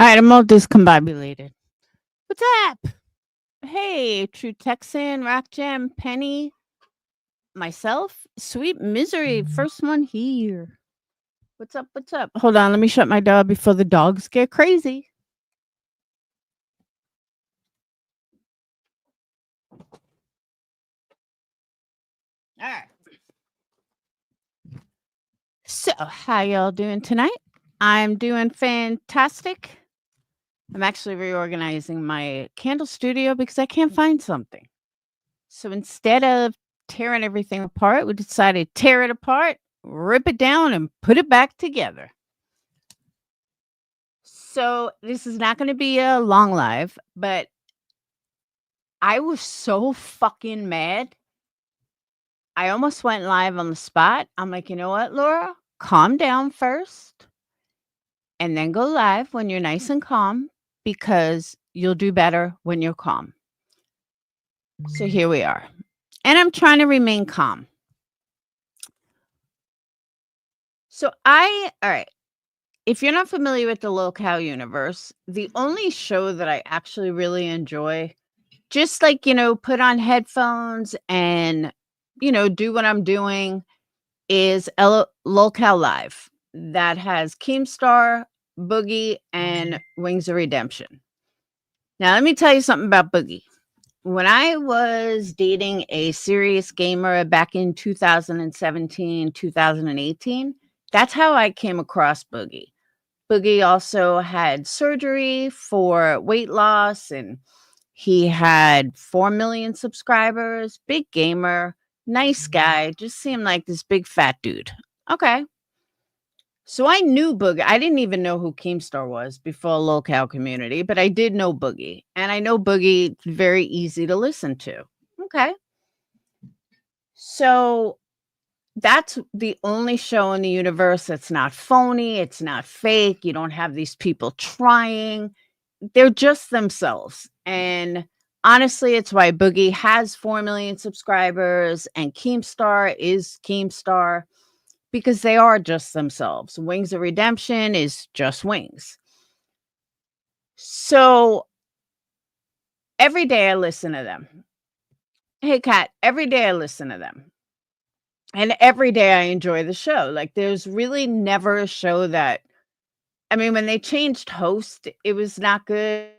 All right, I'm all discombobulated. What's up? Hey, True Texan, Rock Jam, Penny, myself, Sweet Misery, first one here. What's up? What's up? Hold on, let me shut my door before the dogs get crazy. All right. So, how y'all doing tonight? I'm doing fantastic. I'm actually reorganizing my candle studio because I can't find something. So instead of tearing everything apart, we decided to tear it apart, rip it down, and put it back together. So this is not going to be a long live, but I was so fucking mad. I almost went live on the spot. I'm like, you know what, Laura? Calm down first and then go live when you're nice and calm because you'll do better when you're calm. So here we are. And I'm trying to remain calm. All right. If you're not familiar with the Lolcow universe, the only show that I actually really enjoy, just like, put on headphones and, do what I'm doing, is Lolcow Live. That has Keemstar, Boogie, and Wings of Redemption. Now, let me tell you something about Boogie. When I was dating a serious gamer back in 2017, 2018, that's how I came across Boogie. Boogie also had surgery for weight loss, and he had 4 million subscribers, big gamer, nice guy, just seemed like this big fat dude. Okay. So I knew Boogie. I didn't even know who Keemstar was before Lolcow community, but I did know Boogie. And I know Boogie very easy to listen to. Okay. So that's the only show in the universe that's not phony. It's not fake. You don't have these people trying. They're just themselves. And honestly, it's why Boogie has 4 million subscribers and Keemstar is Keemstar because they are just themselves. Wings of Redemption is just Wings. So every day I listen to them. Hey, Kat, every day I listen to them. And every day I enjoy the show. Like, there's really never a show that, I mean, when they changed host, it was not good.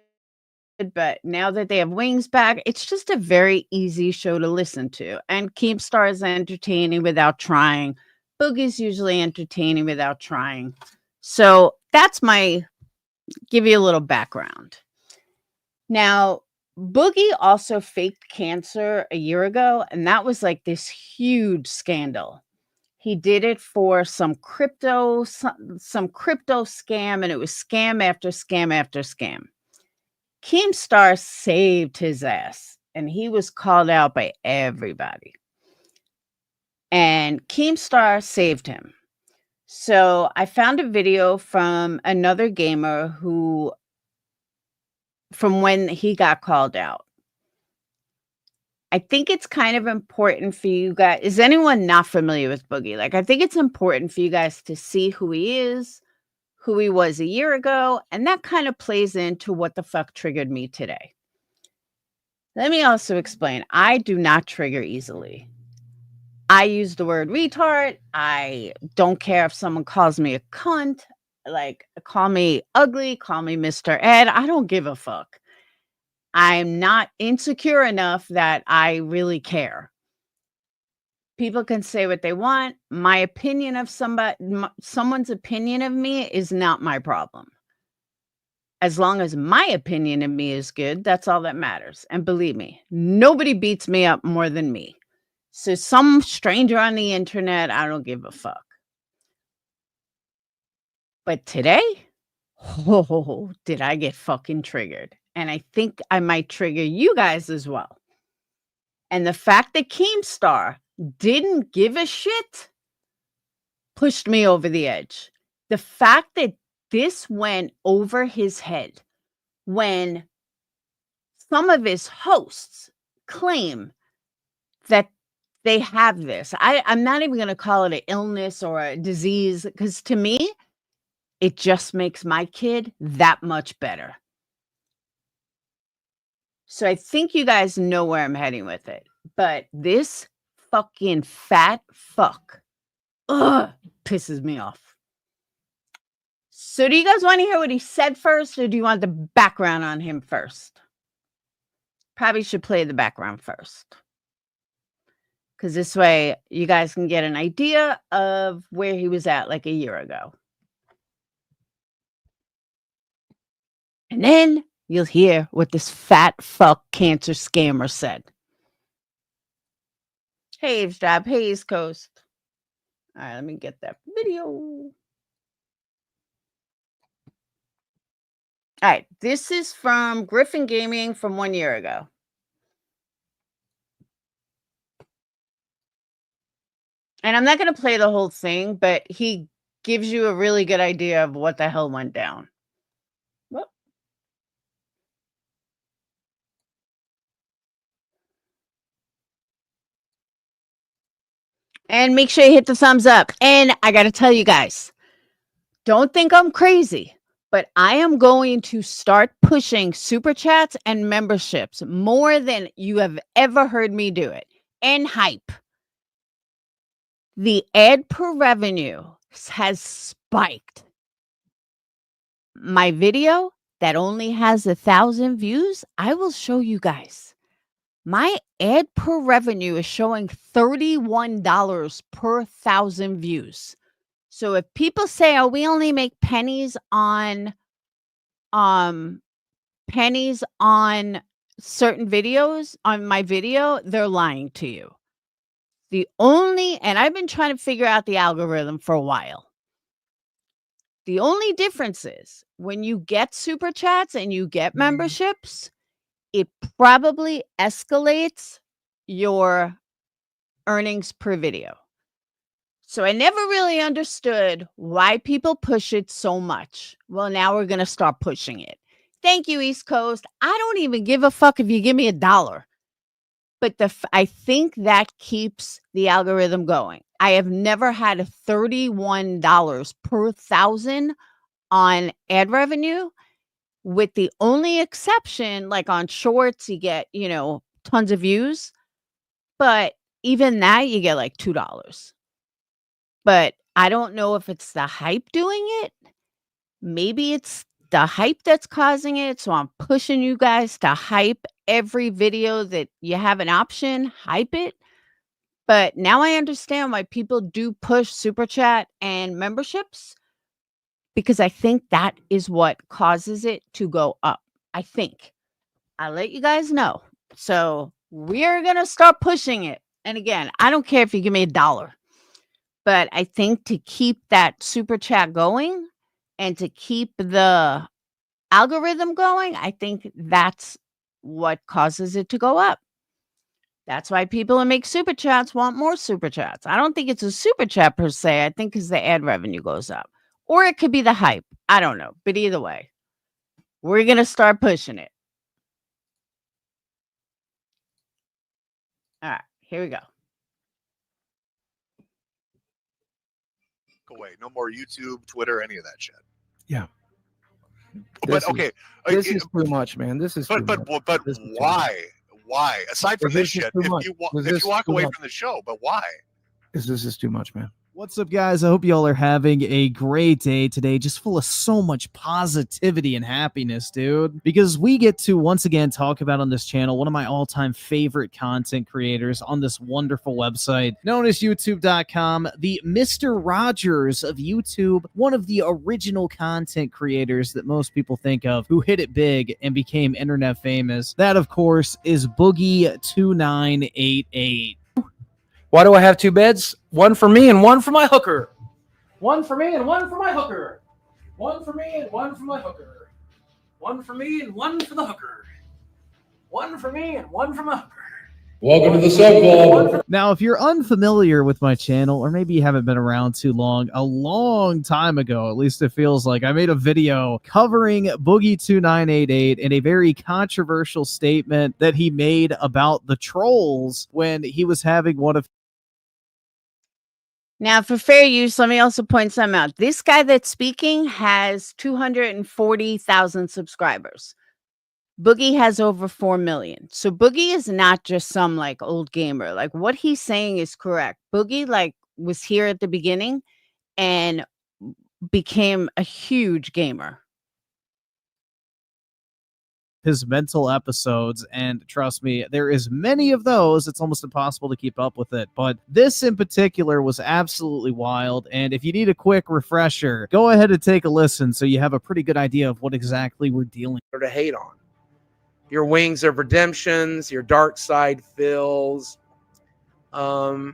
But now that they have Wings back, it's just a very easy show to listen to. And Keemstar is entertaining without trying. Boogie's usually entertaining without trying. So that's give you a little background. Now, Boogie also faked cancer a year ago, and that was like this huge scandal. He did it for some crypto scam, and it was scam after scam after scam. Keemstar saved his ass, and he was called out by everybody. And Keemstar saved him. So I found a video from another gamer from when he got called out. I think it's kind of important for you guys. Is anyone not familiar with Boogie? Like, I think it's important for you guys to see who he is, who he was a year ago, and that kind of plays into what the fuck triggered me today. Let me also explain. I do not trigger easily. I use the word retard. I don't care if someone calls me a cunt, like call me ugly, call me Mr. Ed. I don't give a fuck. I'm not insecure enough that I really care. People can say what they want. My opinion of someone's opinion of me is not my problem. As long as my opinion of me is good, that's all that matters. And believe me, nobody beats me up more than me. So some stranger on the internet, I don't give a fuck. But today, oh, did I get fucking triggered. And I think I might trigger you guys as well. And the fact that Keemstar didn't give a shit pushed me over the edge. The fact that this went over his head when some of his hosts claim that they have this. I'm not even going to call it an illness or a disease because to me, it just makes my kid that much better. So I think you guys know where I'm heading with it. But this fucking fat fuck, pisses me off. So do you guys want to hear what he said first, or do you want the background on him first? Probably should play the background first, because this way you guys can get an idea of where he was at like a year ago. And then you'll hear what this fat fuck cancer scammer said. Hey, Eavesdrop. Hey, East Coast. All right, let me get that video. All right, this is from Griffin Gaming from 1 year ago. And I'm not going to play the whole thing, but he gives you a really good idea of what the hell went down. Whoop. And make sure you hit the thumbs up. And I got to tell you guys, don't think I'm crazy, but I am going to start pushing super chats and memberships more than you have ever heard me do it. And hype. The ad per revenue has spiked. My video that only has 1,000 views, I will show you guys. My ad per revenue is showing $31 per 1,000 views. So if people say, "Oh, we only make pennies on certain videos on my video," they're lying to you. And I've been trying to figure out the algorithm for a while. The only difference is when you get super chats and you get memberships, it probably escalates your earnings per video. So I never really understood why people push it so much. Well, now we're going to start pushing it. Thank you, East Coast. I don't even give a fuck if you give me $1. But I think that keeps the algorithm going. I have never had a $31 per 1,000 on ad revenue, with the only exception, like on shorts, you get, tons of views. But even that, you get like $2. But I don't know if it's the hype doing it. Maybe it's the hype that's causing it. So I'm pushing you guys to hype every video that you have an option, hype it. But now I understand why people do push super chat and memberships, because I think that is what causes it to go up. I think. I'll let you guys know. So we're going to start pushing it. And again, I don't care if you give me $1. But I think to keep that super chat going and to keep the algorithm going, I think that's what causes it to go up. That's why people who make super chats want more super chats. I don't think it's a super chat per se. I think it's the ad revenue goes up. Or it could be the hype. I don't know. But either way, we're going to start pushing it. All right, here we go. Away. No more YouTube, Twitter, any of that shit. Yeah. But okay, this is too much, man. This is but why? Why? Aside from this shit, if you walk away from the show, but why? This is too much, man. What's up, guys? I hope y'all are having a great day today, just full of so much positivity and happiness, dude. Because we get to once again talk about on this channel one of my all-time favorite content creators on this wonderful website known as youtube.com, the Mr. Rogers of YouTube, one of the original content creators that most people think of who hit it big and became internet famous. That, of course, is Boogie2988. Why do I have 2 beds? One for me and one for my hooker. One for me and one for my hooker. One for me and one for my hooker. One for me and one for the hooker. One for me and one for my hooker. Welcome to the Sub Club. Now, if you're unfamiliar with my channel, or maybe you haven't been around too long, a long time ago, at least it feels like, I made a video covering Boogie2988 and a very controversial statement that he made about the trolls when he was having one of... Now, for fair use, let me also point some out. This guy that's speaking has 240,000 subscribers. Boogie has over 4 million. So Boogie is not just some like old gamer. Like what he's saying is correct. Boogie like was here at the beginning and became a huge gamer. His mental episodes, and trust me, there is many of those. It's almost impossible to keep up with it, but this in particular was absolutely wild. And if you need a quick refresher, go ahead and take a listen so you have a pretty good idea of what exactly we're dealing with. To hate on your wings of redemptions, your dark side fills. I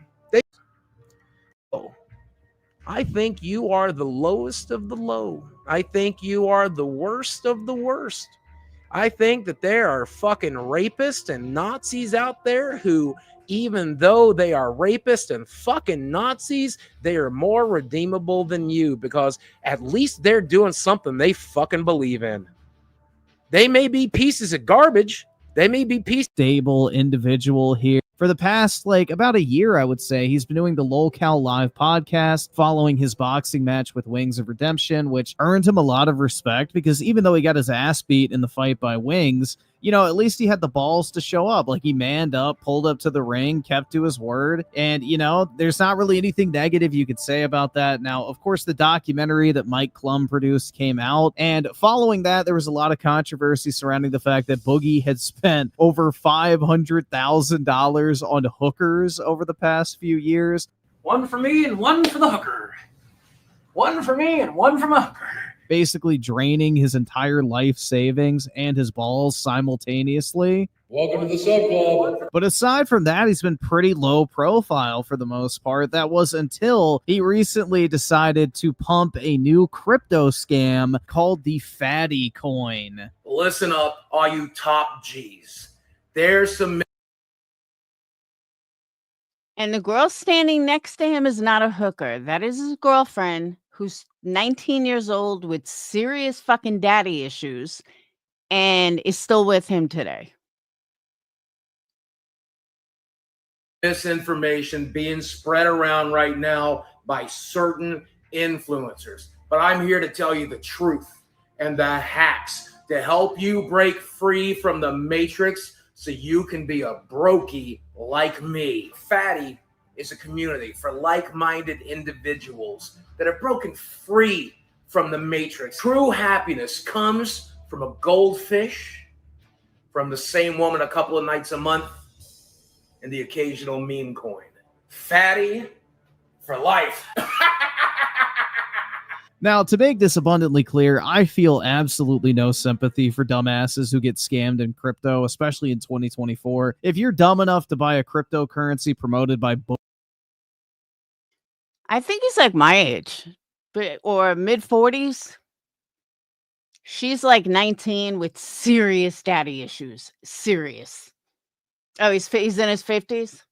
think you are the lowest of the low. I think you are the worst of the worst. I think that there are fucking rapists and Nazis out there who, even though they are rapists and fucking Nazis, they are more redeemable than you because at least they're doing something they fucking believe in. They may be pieces of garbage. They may be stable individual here. For the past, like, about a year, I would say, he's been doing the Lolcow live podcast following his boxing match with Wings of Redemption, which earned him a lot of respect because even though he got his ass beat in the fight by Wings, you know, at least he had the balls to show up. Like, he manned up, pulled up to the ring, kept to his word. And, you know, there's not really anything negative you could say about that. Now, of course, the documentary that Mike Klum produced came out. And following that, there was a lot of controversy surrounding the fact that Boogie had spent over $500,000 on hookers over the past few years. One for me and one for the hooker. One for me and one for my hooker. Basically draining his entire life savings and his balls simultaneously. Welcome to the sub club. But aside from that, he's been pretty low profile for the most part. That was until he recently decided to pump a new crypto scam called the Fatty coin. Listen up, all you top G's. There's some... And the girl standing next to him is not a hooker. That is his girlfriend who's 19 years old with serious fucking daddy issues and is still with him today. Misinformation being spread around right now by certain influencers. But I'm here to tell you the truth and the hacks to help you break free from the matrix so you can be a brokey like me. Fatty is a community for like-minded individuals that have broken free from the matrix. True happiness comes from a goldfish, from the same woman a couple of nights a month, and the occasional meme coin. Fatty for life. Now, to make this abundantly clear, I feel absolutely no sympathy for dumbasses who get scammed in crypto, especially in 2024. If you're dumb enough to buy a cryptocurrency promoted by I think he's like my age, or mid-40s. She's like 19 with serious daddy issues. Serious. Oh, he's in his 50s?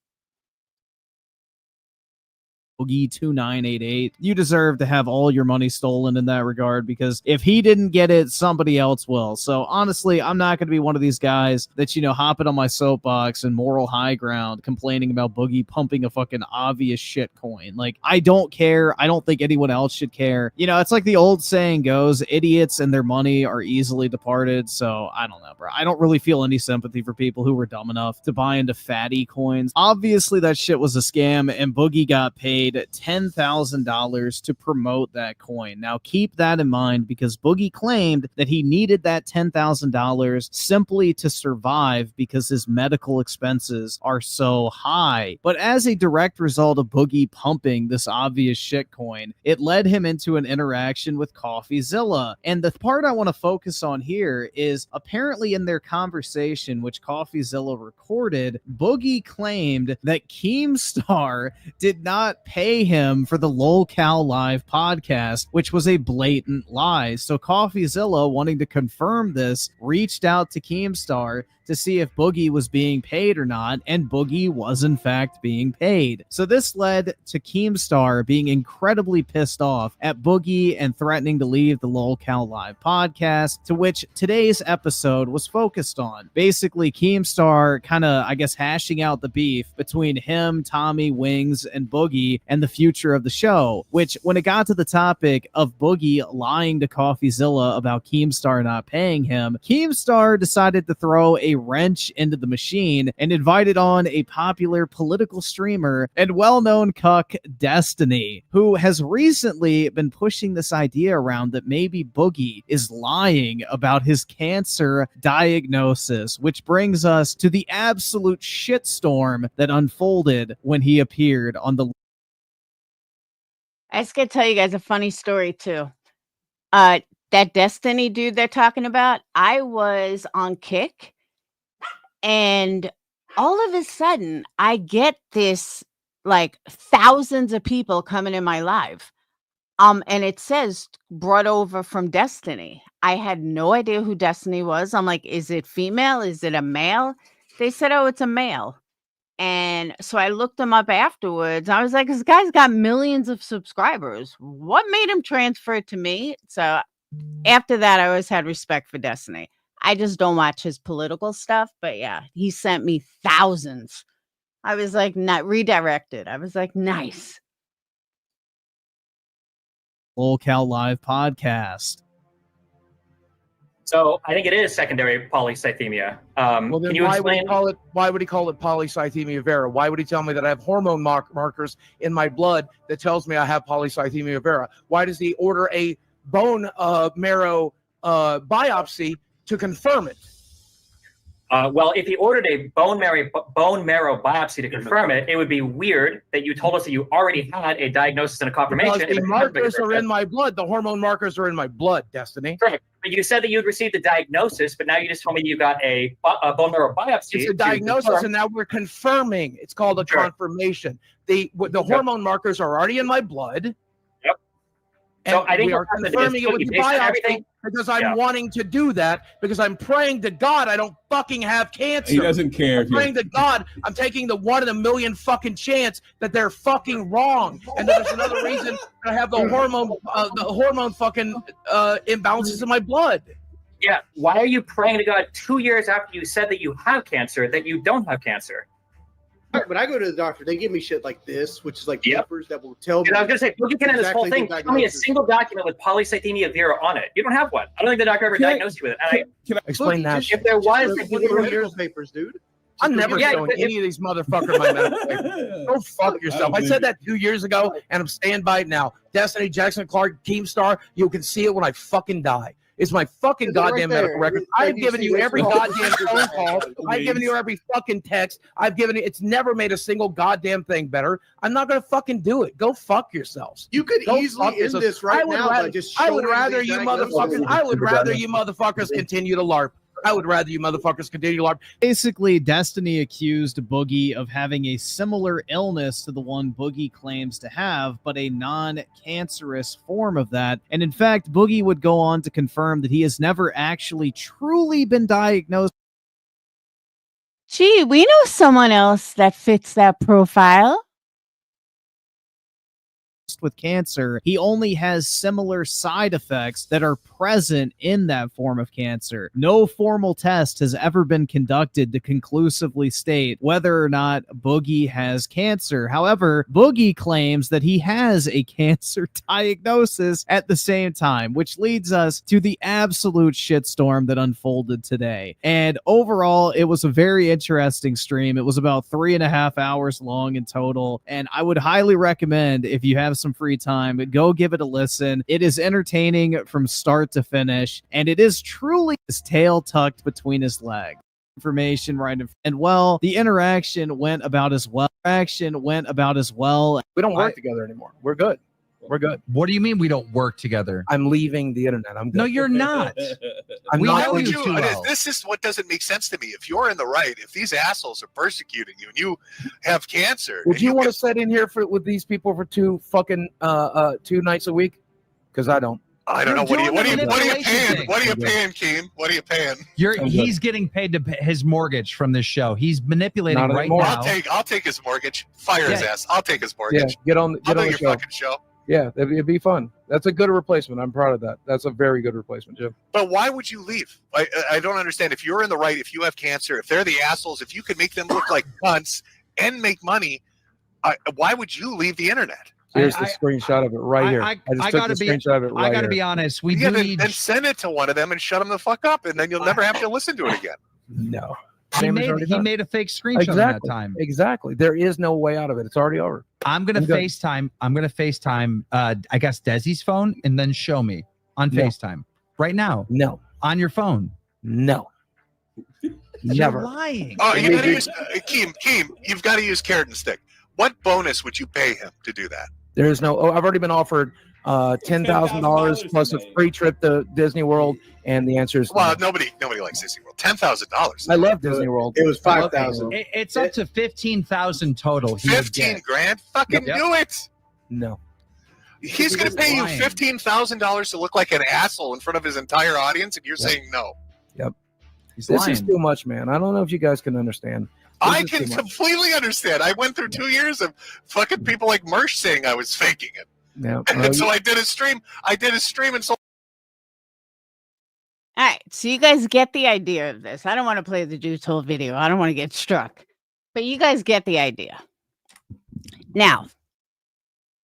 Boogie 2988. You deserve to have all your money stolen in that regard, because if he didn't get it, somebody else will. So honestly, I'm not going to be one of these guys that, you know, hopping on my soapbox and moral high ground complaining about Boogie pumping a fucking obvious shit coin. Like, I don't care. I don't think anyone else should care. You know, it's like the old saying goes, idiots and their money are easily departed. So I don't know, bro. I don't really feel any sympathy for people who were dumb enough to buy into fatty coins. Obviously, that shit was a scam, and Boogie got paid $10,000 to promote that coin. Now, keep that in mind, because Boogie claimed that he needed that $10,000 simply to survive because his medical expenses are so high. But as a direct result of Boogie pumping this obvious shit coin, it led him into an interaction with CoffeeZilla. And the part I want to focus on here is apparently in their conversation, which CoffeeZilla recorded, Boogie claimed that Keemstar did not pay him for the Lolcow live podcast, which was a blatant lie. So CoffeeZilla, wanting to confirm this, reached out to Keemstar to see if Boogie was being paid or not, and Boogie was in fact being paid. So this led to Keemstar being incredibly pissed off at Boogie and threatening to leave the Lolcow live podcast, to which today's episode was focused on. Basically, Keemstar kind of, I guess, hashing out the beef between him, Tommy, Wings, and Boogie and the future of the show, which when it got to the topic of Boogie lying to CoffeeZilla about Keemstar not paying him, Keemstar decided to throw a wrench into the machine and invited on a popular political streamer and well-known cuck Destiny, who has recently been pushing this idea around that maybe Boogie is lying about his cancer diagnosis, which brings us to the absolute shitstorm that unfolded when he appeared on the... I just gotta tell you guys a funny story too. That Destiny dude they're talking about, I was on Kick, and all of a sudden I get this like thousands of people coming in my live. And it says brought over from Destiny. I had no idea who Destiny was. I'm like, is it female? Is it a male? They said, oh, it's a male. And so I looked him up afterwards. I was like, this guy's got millions of subscribers. What made him transfer it to me? So after that, I always had respect for Destiny. I just don't watch his political stuff. But yeah, he sent me thousands. I was like, not redirected. I was like, nice. Lolcow Live podcast. So I think it is secondary polycythemia. Well, then can you why explain? would he call it polycythemia vera? Why would he tell me that I have hormone markers in my blood that tells me I have polycythemia vera? Why does he order a bone marrow biopsy to confirm it? Well, if he ordered a bone marrow biopsy to confirm it, it would be weird that you told us that you already had a diagnosis and a confirmation. Because the markers are in my blood. The hormone markers are in my blood, Destiny. Correct. But you said that you'd received the diagnosis, but now you just told me you got a bone marrow biopsy. It's a diagnosis, and now we're confirming. It's called a confirmation. The hormone markers are already in my blood. Yep. And so I think we are confirming it with the biopsy because I'm wanting to do that because I'm praying to God I don't fucking have cancer. He doesn't care. I'm praying to God I'm taking the 1 in a million fucking chance that they're fucking wrong, and that there's another reason I have the hormone fucking imbalances in my blood. Yeah. Why are you praying to God 2 years after you said that you have cancer that you don't have cancer? When I go to the doctor, they give me shit like this, which is like papers that will tell me. I was going to say, Boogie can have this whole thing. Tell me a single document with polycythemia vera on it. You don't have one. I don't think the doctor ever diagnosed you with it. Can I explain that? If there was, medical papers, dude. I'm never showing any of these motherfuckers my medical papers. Go fuck yourself. I said that 2 years ago, and I'm standing by it now. Destiny, Jackson Clark, Keemstar, you can see it when I fucking die. It's my fucking goddamn medical record. I've given you every goddamn phone call. I've given you every fucking text. I've given you. It's never made a single goddamn thing better. I'm not gonna fucking do it. Go fuck yourselves. You could easily end this right now by just showing I would rather you motherfuckers continue to LARP. I would rather you motherfuckers continue to LARP. Basically, Destiny accused Boogie of having a similar illness to the one Boogie claims to have, but a non-cancerous form of that. And in fact, Boogie would go on to confirm that he has never actually truly been diagnosed. Gee, we know someone else that fits that profile. With cancer, he only has similar side effects that are present in that form of cancer. No formal test has ever been conducted to conclusively state whether or not Boogie has cancer. However, Boogie claims that he has a cancer diagnosis at the same time, which leads us to the absolute shitstorm that unfolded today. And overall, it was a very interesting stream. It was about 3.5 hours long in total, and I would highly recommend, if you have some free time, go give it a listen. It is entertaining from start to finish, and it is truly his tail tucked between his legs. Information right in, and well, the interaction went about as well. We don't work together anymore. We're good. We're good. What do you mean we don't work together? I'm leaving the internet. I'm good. No, you're not. This is what doesn't make sense to me. If you're in the right, if these assholes are persecuting you and you have cancer, would you want to sit in here with these people for 2 nights a week? Because I don't. I don't know. What are you paying? What are you paying, Keem? What are you paying? He's getting paid to pay his mortgage from this show. He's manipulating right now. I'll take his mortgage. Fire his ass. I'll take his mortgage. Yeah, get on your show. fucking show. Yeah, it'd be fun. That's a good replacement. I'm proud of that. That's a very good replacement, Jim. But why would you leave? I don't understand. If you're in the right, if you have cancer, if they're the assholes, if you can make them look like cunts and make money, Why would you leave the internet? Here's the screenshot of it right here. I just took the screenshot of it right here. I gotta be honest. We Yeah, do need. then send it to one of them and shut them the fuck up, and then you'll never have to listen to it again. No. He made a fake screenshot that time. Exactly. There is no way out of it. It's already over. I'm gonna FaceTime. I guess Desi's phone, and then show me on FaceTime right now. No. On your phone. No. Never. You're lying. Oh, you gotta use Keem. You've got to use carrot and stick. What bonus would you pay him to do that? There is no. Oh, I've already been offered $10,000 plus a free trip to Disney World, and the answer is nobody likes Disney World. $10,000. I love Disney World. It was 5,000. It's up to 15,000 total. 15 grand. Fucking do it. No. He's going to pay you $15,000 to look like an asshole in front of his entire audience, and you're saying no. Yep. This is too much, man. I don't know if you guys can understand. I can completely understand. I went through 2 years of fucking people like Mersh saying I was faking it. Yeah. And so I did a stream. And so. All right, so you guys get the idea of this. I don't want to play the dude's whole video. I don't want to get struck. But you guys get the idea. Now,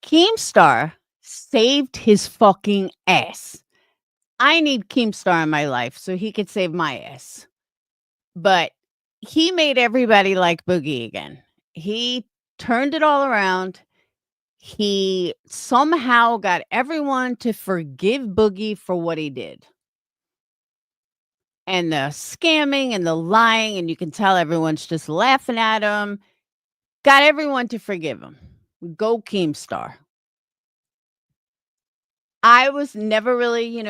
Keemstar saved his fucking ass. I need Keemstar in my life so he could save my ass. But he made everybody like Boogie again. He turned it all around. He somehow got everyone to forgive Boogie for what he did. And the scamming and the lying, and you can tell everyone's just laughing at him. Got everyone to forgive him. Go Keemstar. I was never really,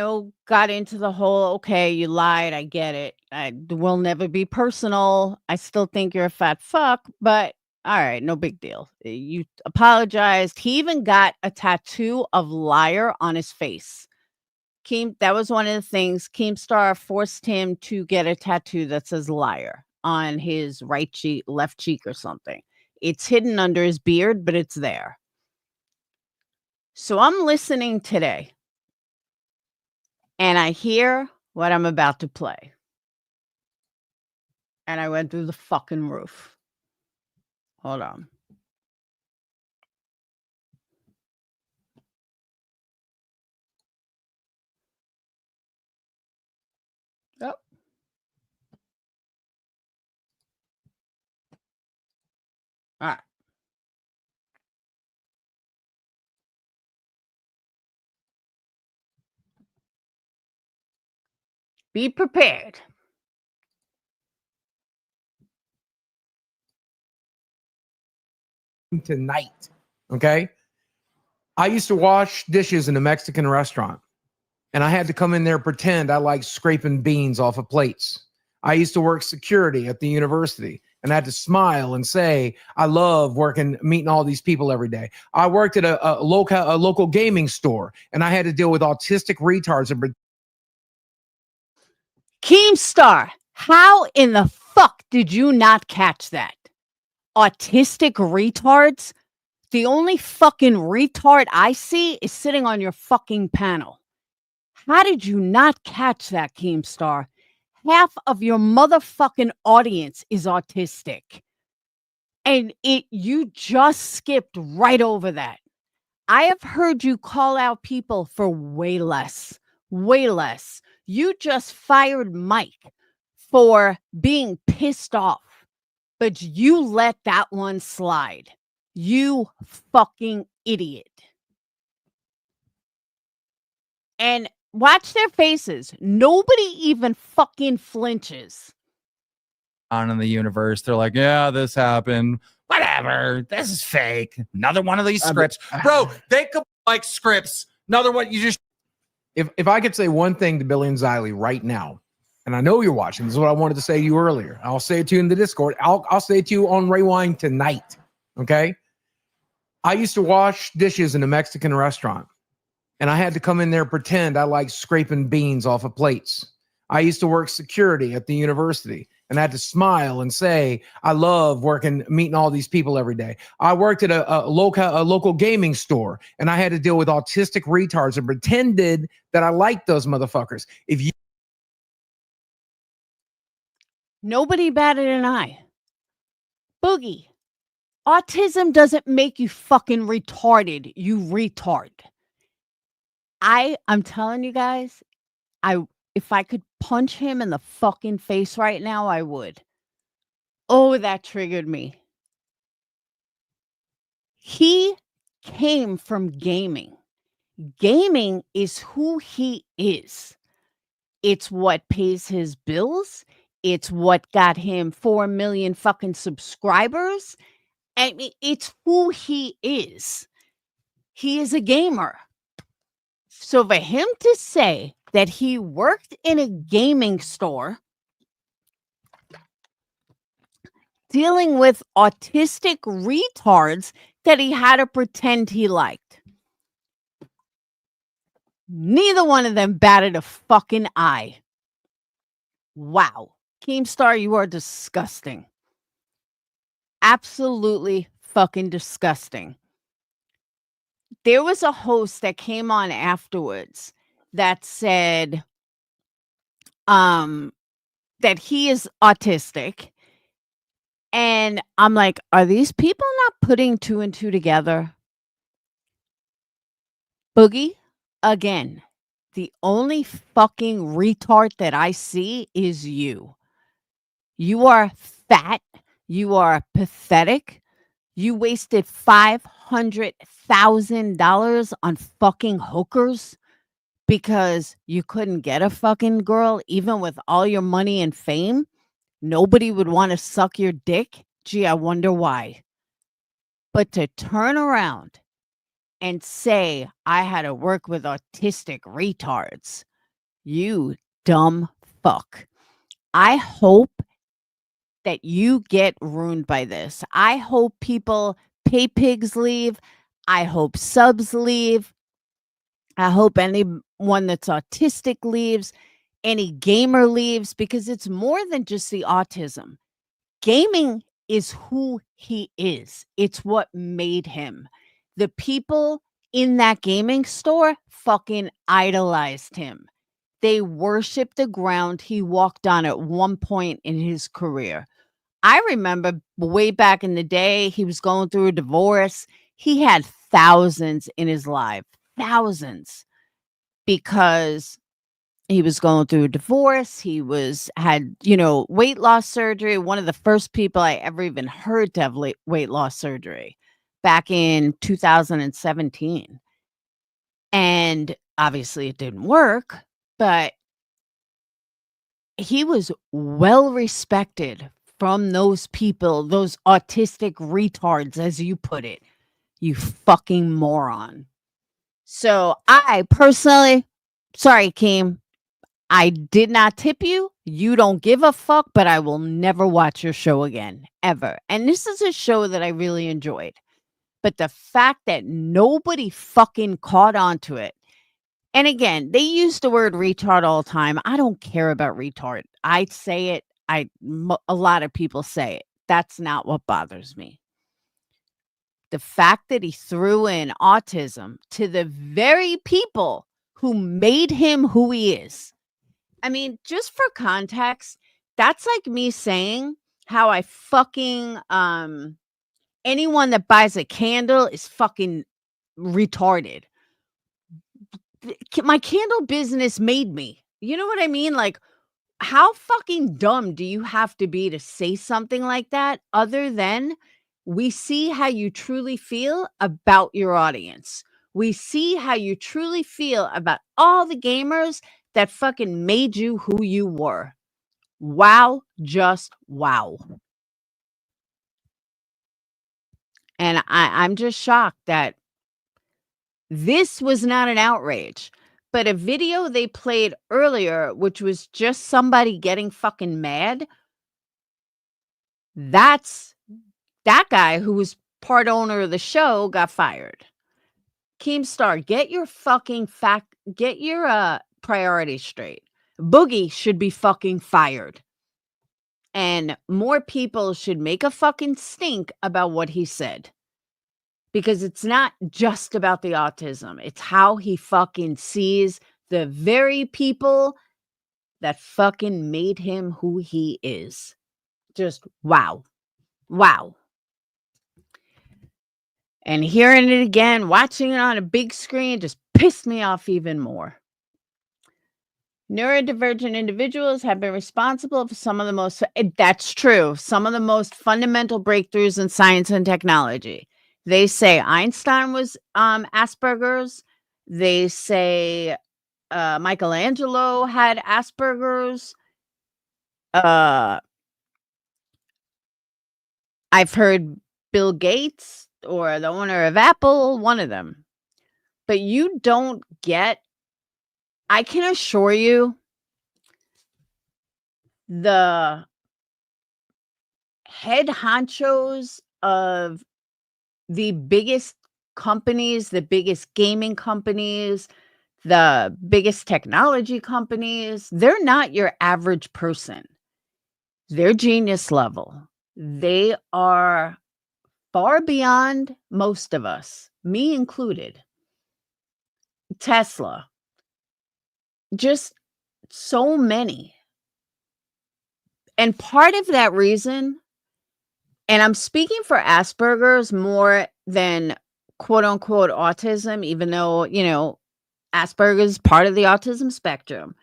got into the whole, okay, you lied, I get it. I will never be personal. I still think you're a fat fuck, but all right, no big deal. You apologized. He even got a tattoo of liar on his face. That was one of the things. Keemstar forced him to get a tattoo that says liar on his right cheek, left cheek or something. It's hidden under his beard, but it's there. So I'm listening today, and I hear what I'm about to play. And I went through the fucking roof. Hold on. Oh. All right. Be prepared. Tonight, okay? I used to wash dishes in a Mexican restaurant, and I had to come in there and pretend I liked scraping beans off of plates. I used to work security at the university, and I had to smile and say, I love meeting all these people every day. I worked at a local gaming store, and I had to deal with autistic retards and Keemstar, how in the fuck did you not catch that? Autistic retards? The only fucking retard I see is sitting on your fucking panel. How did you not catch that, Keemstar? Half of your motherfucking audience is autistic. And you just skipped right over that. I have heard you call out people for way less. Way less. You just fired Mike for being pissed off, but you let that one slide. You fucking idiot. And watch their faces. Nobody even fucking flinches. On in the universe, they're like, yeah, this happened. Whatever. This is fake. Another one of these scripts. Bro, they could like scripts. Another one you just. If I could say one thing to Billy and Xylee right now, and I know you're watching, this is what I wanted to say to you earlier. I'll say it to you in the Discord. I'll say it to you on Rewind tonight. Okay? I used to wash dishes in a Mexican restaurant, and I had to come in there and pretend I liked scraping beans off of plates. I used to work security at the university, and I had to smile and say, I love meeting all these people every day. I worked at a local gaming store, and I had to deal with autistic retards and pretended that I liked those motherfuckers. Nobody batted an eye. Boogie, Autism doesn't make you fucking retarded, you retard. I'm telling you guys, if I could punch him in the fucking face right now, I would. Oh, that triggered me. He came from gaming. Gaming is who he is. It's what pays his bills. It's what got him 4 million fucking subscribers. I mean, it's who he is. He is a gamer. So for him to say that he worked in a gaming store dealing with autistic retards that he had to pretend he liked, neither one of them batted a fucking eye. Wow. Keemstar, you are disgusting. Absolutely fucking disgusting. There was a host that came on afterwards that said that he is autistic. And I'm like, are these people not putting 2 and 2 together? Boogie, again, the only fucking retard that I see is you. You are fat. You are pathetic. You wasted $500,000 on fucking hookers because you couldn't get a fucking girl, even with all your money and fame. Nobody would want to suck your dick. Gee, I wonder why. But to turn around and say I had to work with autistic retards, you dumb fuck. I hope that you get ruined by this. I hope people pay pigs leave. I hope subs leave. I hope anyone that's autistic leaves, any gamer leaves, because it's more than just the autism. Gaming is who he is. It's what made him. The people in that gaming store fucking idolized him. They worshiped the ground he walked on at one point in his career. I remember way back in the day, he was going through a divorce. He had thousands in his life, thousands, because he was going through a divorce. He had weight loss surgery. One of the first people I ever even heard to have weight loss surgery back in 2017. And obviously it didn't work, but he was well respected from those people, those autistic retards, as you put it, you fucking moron. So I personally, sorry, Keem, I did not tip you. You don't give a fuck, but I will never watch your show again, ever. And this is a show that I really enjoyed. But the fact that nobody fucking caught on to it. And again, they use the word retard all the time. I don't care about retard. I say it. A lot of people say it. That's not what bothers me. The fact that he threw in autism to the very people who made him who he is. I mean, just for context, that's like me saying how I fucking anyone that buys a candle is fucking retarded. My candle business made me. You know what I mean? Like, how fucking dumb do you have to be to say something like that, other than we see how you truly feel about your audience. We see how you truly feel about all the gamers that fucking made you who you were. Wow, just wow. And I'm just shocked that this was not an outrage, but a video they played earlier, which was just somebody getting fucking mad. That guy who was part owner of the show got fired. Keemstar, get your priorities straight. Boogie should be fucking fired. And more people should make a fucking stink about what he said. Because it's not just about the autism. It's how he fucking sees the very people that fucking made him who he is. Just wow. Wow. And hearing it again, watching it on a big screen just pissed me off even more. Neurodivergent individuals have been responsible for some of the most, that's true, some of the most fundamental breakthroughs in science and technology. They say Einstein was Asperger's. They say Michelangelo had Asperger's. I've heard Bill Gates or the owner of Apple, one of them. But you don't get, I can assure you, the head honchos of the biggest companies, the biggest gaming companies, the biggest technology companies, they're not your average person. They're genius level. They are far beyond most of us, me included. Tesla, just so many. And part of that reason, and I'm speaking for Asperger's more than quote unquote autism, even though, you know, Asperger's is part of the autism spectrum.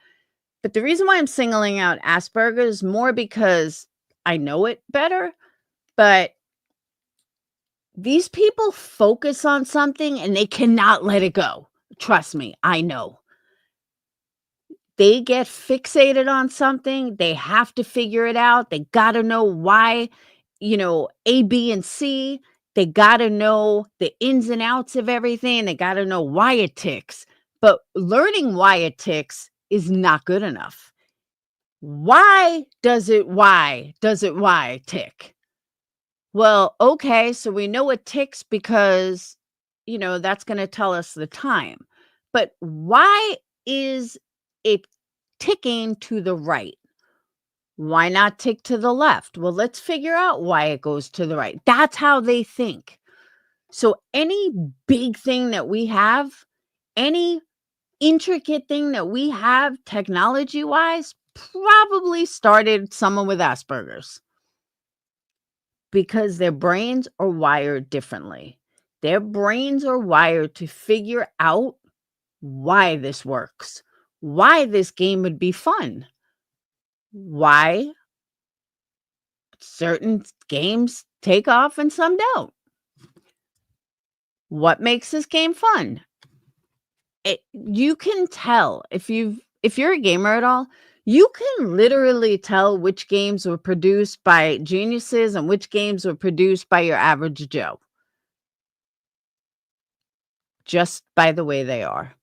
But the reason why I'm singling out Asperger's is more because I know it better. But these people focus on something and they cannot let it go. Trust me, I know. They get fixated on something. They have to figure it out. They got to know why, you know, A, B, and C. They got to know the ins and outs of everything. They got to know why it ticks. But learning why it ticks is not good enough. Why does it tick? Well, okay, so we know it ticks because, you know, that's going to tell us the time. But why is it ticking to the right? Why not tick to the left? Well, let's figure out why it goes to the right. That's how they think. So any big thing that we have, any intricate thing that we have technology-wise, probably started someone with Asperger's. Because their brains are wired differently. Their brains are wired to figure out why this works, why this game would be fun, why certain games take off and some don't. What makes this game fun? You can tell if you're a gamer at all, you can literally tell which games were produced by geniuses and which games were produced by your average Joe. Just by the way they are.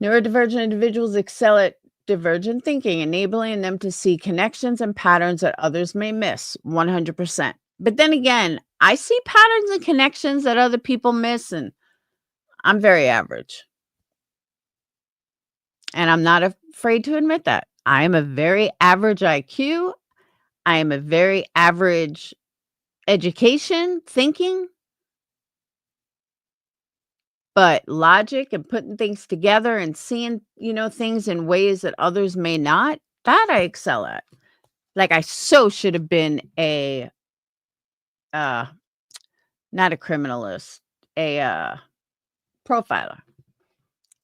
Neurodivergent individuals excel at divergent thinking, enabling them to see connections and patterns that others may miss, 100%. But then again, I see patterns and connections that other people miss, and I'm very average. And I'm not afraid to admit that. I am a very average IQ. I am a very average education, thinking. But logic and putting things together and seeing, you know, things in ways that others may not, that I excel at. Like I so should have been a, not a criminalist, a profiler.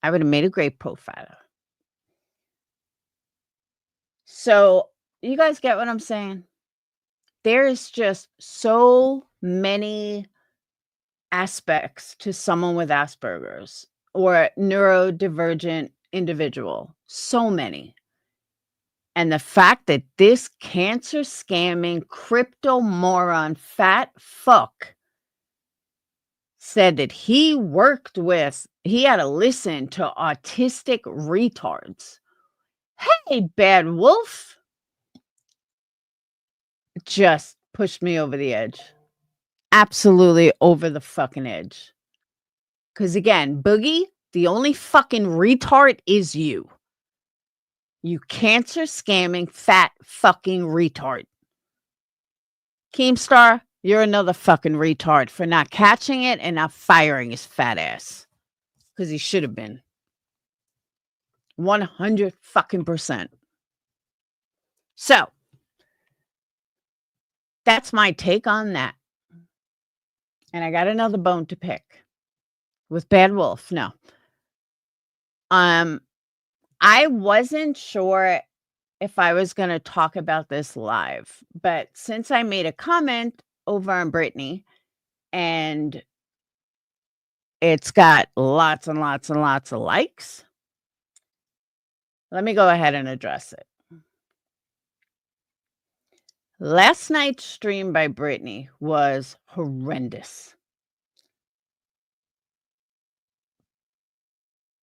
I would have made a great profiler. So you guys get what I'm saying? There's just so many aspects to someone with Asperger's or neurodivergent individual. So many. And the fact that this cancer scamming crypto moron fat fuck said that he had to listen to autistic retards. Hey, bad wolf. Just pushed me over the edge. Absolutely over the fucking edge. Because again, Boogie, the only fucking retard is you. You cancer scamming fat fucking retard. Keemstar, you're another fucking retard for not catching it and not firing his fat ass. Because he should have been. 100 fucking %. So, that's my take on that. And I got another bone to pick with Bad Wolf. No. I wasn't sure if I was going to talk about this live, but since I made a comment over on Britney and it's got lots and lots and lots of likes, let me go ahead and address it. Last night's stream by Britney was horrendous.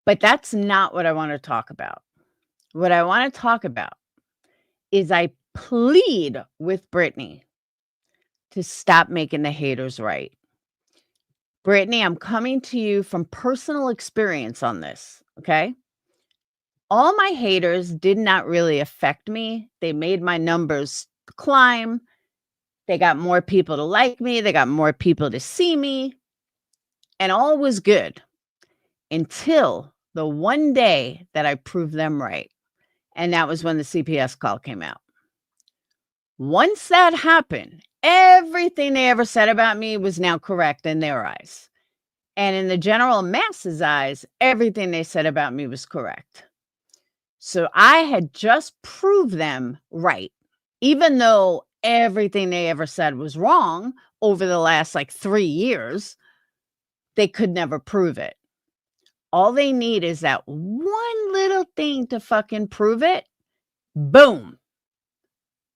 But that's not what I want to talk about. What I want to talk about is I plead with Britney to stop making the haters right. Britney, I'm coming to you from personal experience on this, okay? All my haters did not really affect me. They made my numbers climb. They got more people to like me. They got more people to see me. And all was good until the one day that I proved them right. And that was when the CPS call came out. Once that happened, everything they ever said about me was now correct in their eyes. And in the general masses' eyes, everything they said about me was correct. So I had just proved them right, even though everything they ever said was wrong over the last 3 years. They could never prove it. All they need is that one little thing to fucking prove it. Boom.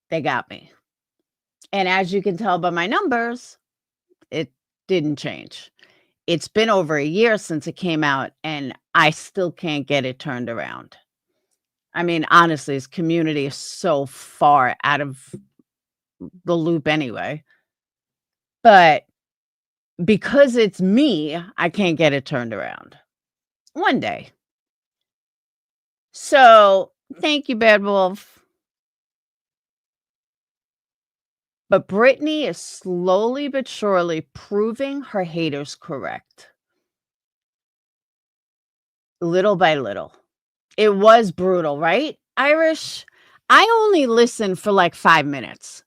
They got me. And as you can tell by my numbers, it didn't change. It's been over a year since it came out, and I still can't get it turned around. I mean, honestly, this community is so far out of the loop anyway. But because it's me, I can't get it turned around. One day. So, thank you, Bad Wolf. But Britney is slowly but surely proving her haters correct. Little by little. It was brutal, right? Irish, I only listened for 5 minutes.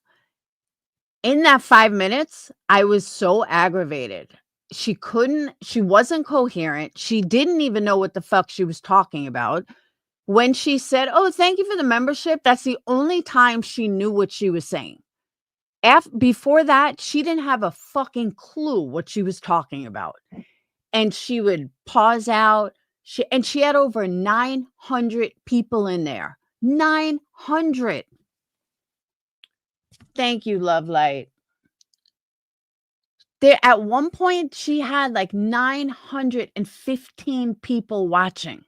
In that 5 minutes, I was so aggravated. She wasn't coherent. She didn't even know what the fuck she was talking about. When she said, "Oh, thank you for the membership," that's the only time she knew what she was saying. Before that, she didn't have a fucking clue what she was talking about. And she would pause out. She had over 900 people in there. 900. Thank you, Love Light. At one point, she had 915 people watching.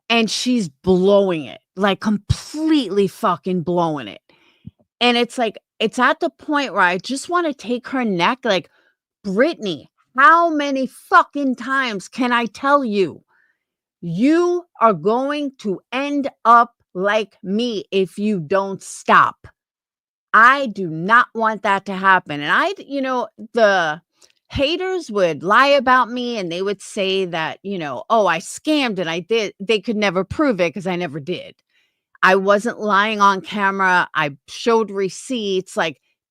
And she's blowing it. Completely fucking blowing it. And it's at the point where I just want to take her neck. Britney, how many fucking times can I tell you? You are going to end up like me if you don't stop. I do not want that to happen. And the haters would lie about me and they would say that, oh, I scammed and I did. They could never prove it because I never did. I wasn't lying on camera. I showed receipts.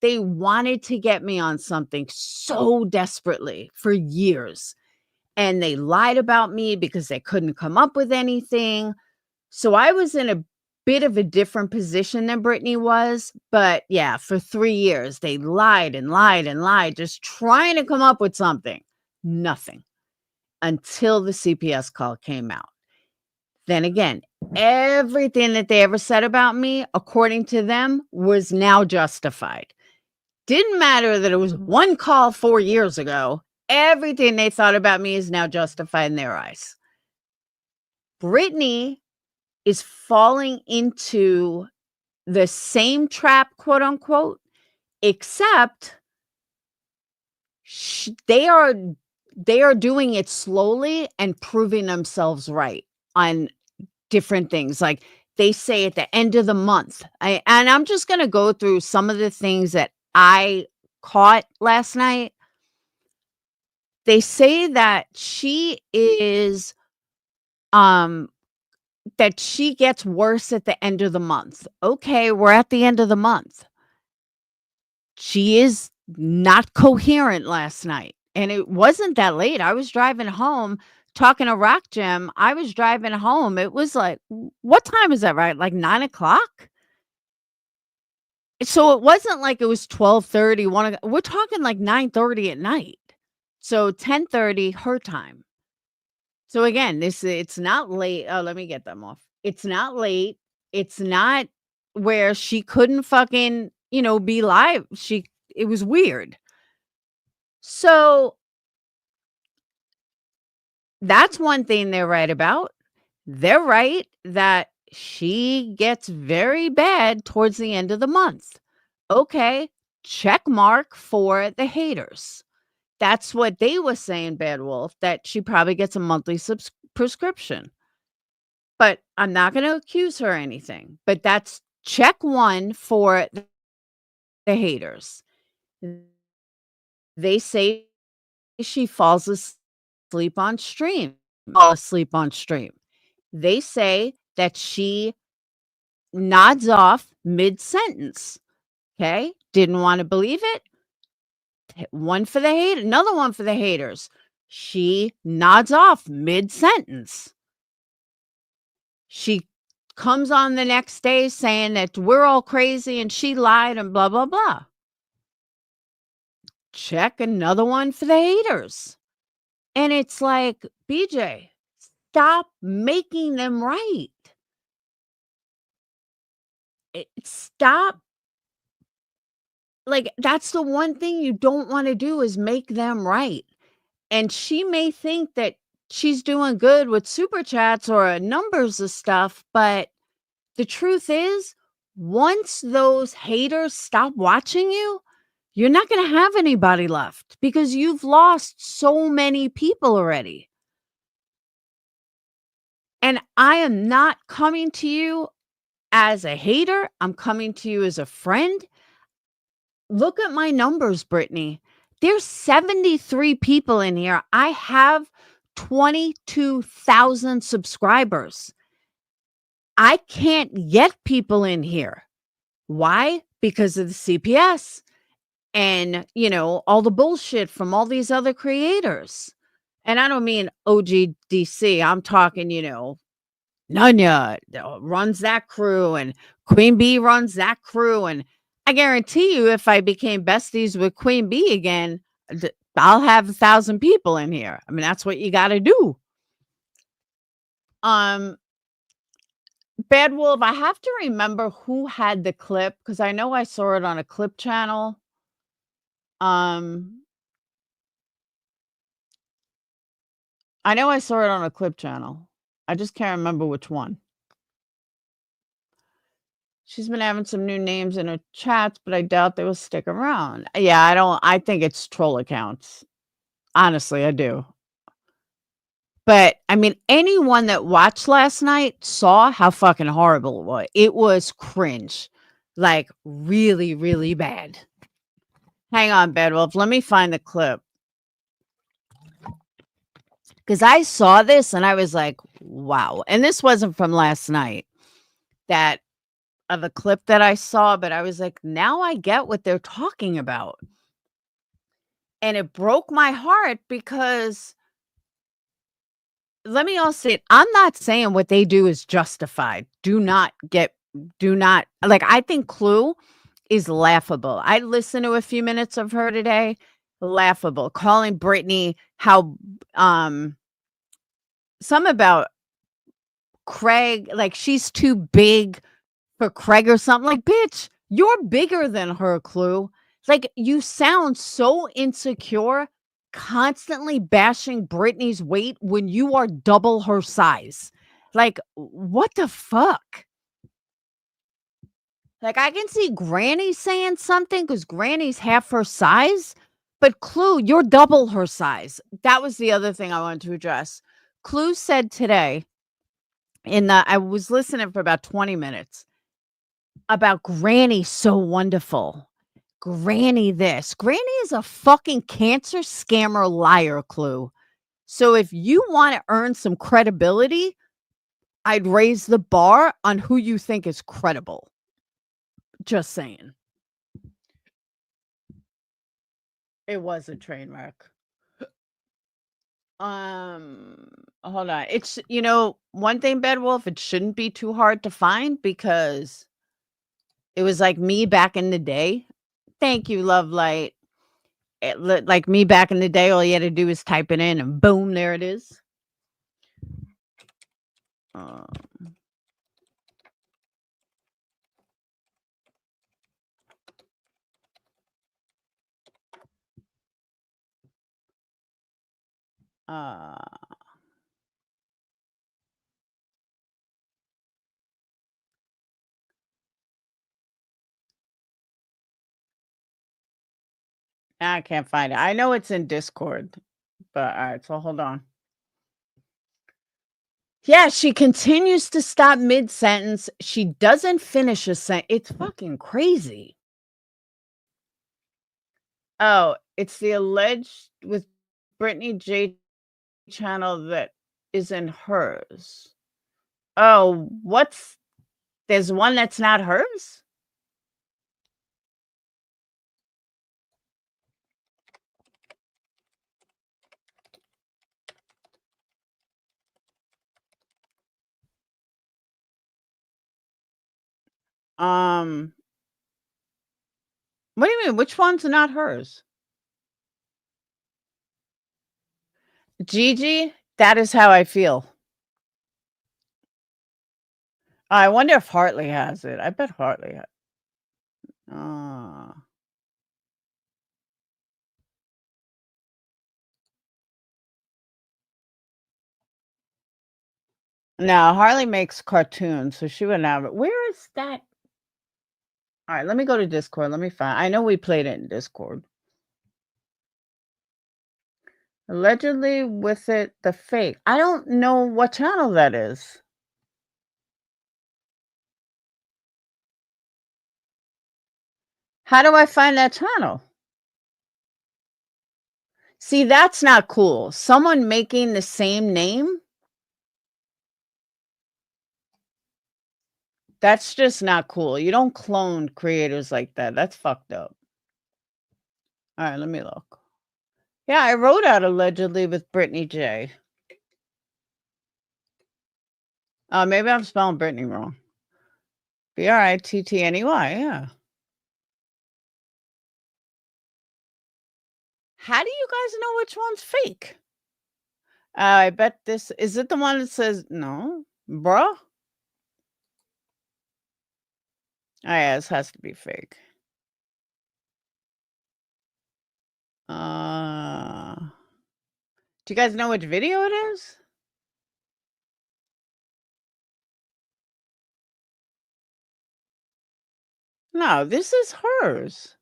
They wanted to get me on something so desperately for years. And they lied about me because they couldn't come up with anything. So I was in a bit of a different position than Britney was. But yeah, for 3 years, they lied and lied and lied, just trying to come up with something. Nothing. Until the CPS call came out. Then again, everything that they ever said about me, according to them, was now justified. Didn't matter that it was one call 4 years ago. Everything they thought about me is now justified in their eyes. Britney is falling into the same trap, quote unquote, except they are doing it slowly and proving themselves right on different things. They say at the end of the month, and I'm just going to go through some of the things that I caught last night. They say that she is, that she gets worse at the end of the month. Okay, we're at the end of the month. She is not coherent last night. and it wasn't that late. I was driving home talking to Rock Jim. I was driving home. It was like, what time is that, right? Like 9:00? So it wasn't like it was 12:30, 1 We're talking like 9:30 at night. So 10:30 her time. So again, it's not late. Oh, let me get them off. It's not late. It's not where she couldn't fucking, be live. It was weird. So that's one thing they're right about. They're right that she gets very bad towards the end of the month. Okay, check mark for the haters. That's what they were saying, Bad Wolf, that she probably gets a monthly prescription. But I'm not going to accuse her or anything. But that's check one for the haters. They say she falls asleep on stream. They say that she nods off mid-sentence. Okay? Didn't want to believe it. One for the hate, another one for the haters. She nods off mid-sentence. She comes on the next day saying that we're all crazy and she lied and blah, blah, blah. Check another one for the haters. And it's like, BJ, stop making them right. Stop. Like, that's the one thing you don't want to do is make them right. And she may think that she's doing good with super chats or numbers of stuff, but the truth is, once those haters stop watching you, you're not going to have anybody left because you've lost so many people already. And I am not coming to you as a hater. I'm coming to you as a friend. Look at my numbers, Brittany. There's 73 people in here. I have 22,000 subscribers. I can't get people in here. Why? Because of the CPS and, all the bullshit from all these other creators. And I don't mean OGDC. I'm talking, Nunya runs that crew and Queen Bee runs that crew. And I guarantee you, if I became besties with Queen Bee again, I'll have 1,000 people in here. I mean, that's what you got to do. Bad Wolf, I have to remember who had the clip because I know I saw it on a clip channel. I know I saw it on a clip channel. I just can't remember which one. She's been having some new names in her chats, but I doubt they will stick around. Yeah, I think it's troll accounts. Honestly, I do. But I mean, anyone that watched last night saw how fucking horrible it was. It was cringe. Like really, really bad. Hang on, Bad Wolf. Let me find the clip. Because I saw this and I was like, wow. And this wasn't from last night. That of a clip that I saw, but I was like, now I get what they're talking about. And it broke my heart because let me all say it. I'm not saying what they do is justified. I think Clue is laughable. I listened to a few minutes of her today. Laughable. Calling Britney how some about Craig, like she's too big for Craig or something. Like, bitch, you're bigger than her, Clue. Like, you sound so insecure, constantly bashing Britney's weight when you are double her size. Like, what the fuck? Like, I can see Granny saying something because Granny's half her size, but Clue, you're double her size. That was the other thing I wanted to address. Clue said today, I was listening for about 20 minutes, about Granny so wonderful. Granny this. Granny is a fucking cancer scammer liar, Clue. So if you want to earn some credibility, I'd raise the bar on who you think is credible. Just saying. It was a train wreck. Hold on. It's, one thing, Bedwolf, it shouldn't be too hard to find because it was like me back in the day. Thank you, Love Light. Like me back in the day, all you had to do was type it in and boom, there it is. I can't find it. I know it's in Discord, but all right, so hold on. Yeah, she continues to stop mid-sentence. She doesn't finish a sentence. It's fucking crazy. Oh, it's the alleged with Britney J channel that isn't hers. Oh, there's one that's not hers? What do you mean? Which one's not hers? Gigi, that is how I feel. I wonder if Hartley has it. I bet Hartley has. No, Harley makes cartoons, so she wouldn't have it. Where is that? All right, let me go to Discord. Let me find. I know we played it in Discord. Allegedly with it, the fake. I don't know what channel that is. How do I find that channel? See, that's not cool. Someone making the same name? That's just not cool. You don't clone creators like that. That's fucked up. All right, let me look. Yeah, I wrote out allegedly with Britney J. Maybe I'm spelling Britney wrong. Brittney, yeah. How do you guys know which one's fake? I bet this is it the one that says no, bruh? Oh yeah, this has to be fake. Do you guys know which video it is? No, this is hers.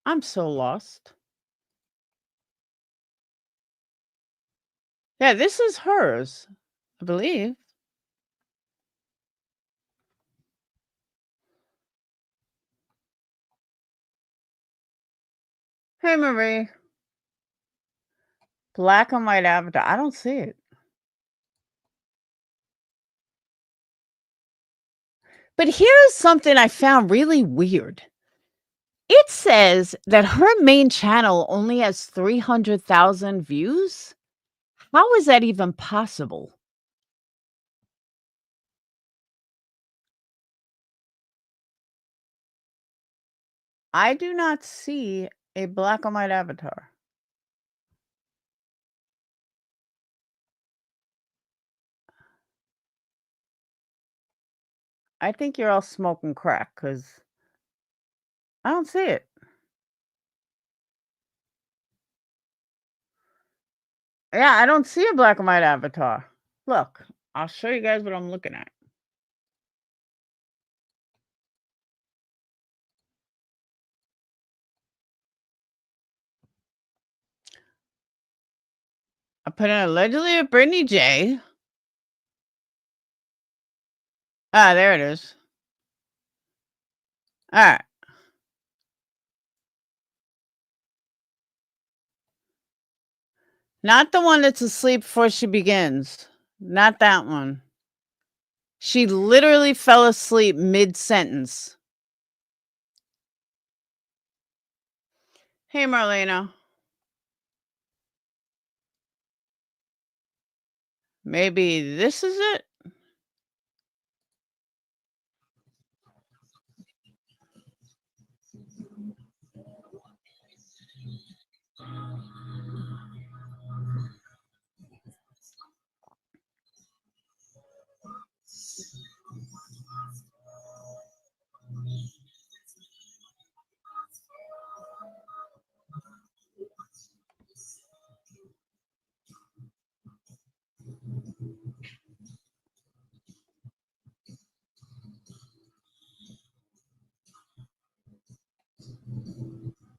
I'm so lost. Yeah, this is hers, I believe. Hey, Marie. Black and white avatar. I don't see it. But here's something I found really weird. It says that her main channel only has 300,000 views. How is that even possible? I do not see a black and white avatar. I think you're all smoking crack because I don't see it. Yeah, I don't see a black and white avatar. Look, I'll show you guys what I'm looking at. I put in allegedly a Britney J. Ah, there it is. All right. Not the one that's asleep before she begins. Not that one. She literally fell asleep mid-sentence. Hey, Marlena. Maybe this is it?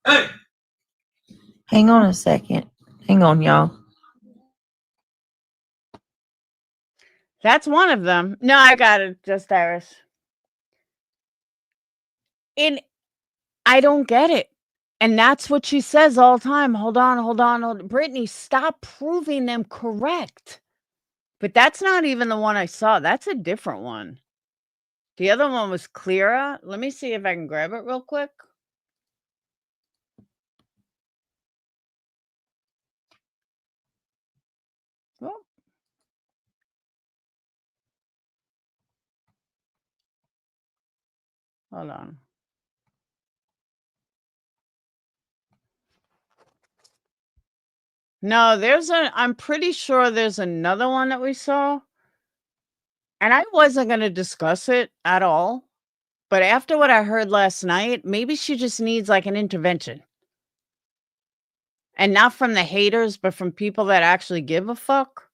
Hey! Hang on a second. Hang on, y'all. That's one of them. No, I got it. Just Iris. I don't get it. And that's what she says all the time. Hold on, hold on, hold on. Brittany, stop proving them correct. But that's not even the one I saw. That's a different one. The other one was clearer. Let me see if I can grab it real quick. Oh. Hold on. No, I'm pretty sure there's another one that we saw. And I wasn't going to discuss it at all. But after what I heard last night, maybe she just needs like an intervention. And not from the haters, but from people that actually give a fuck.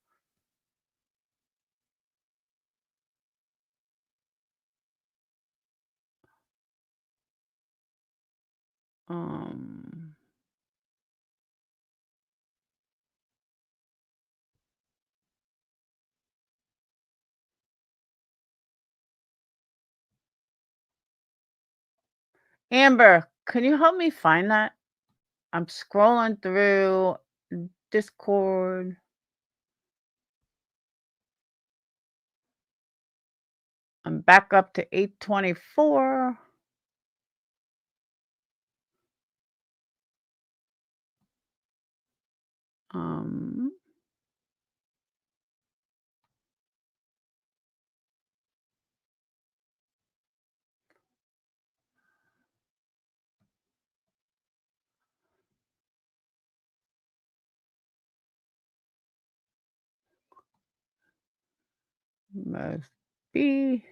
Amber, can you help me find that? I'm scrolling through Discord. I'm back up to 824. Must be.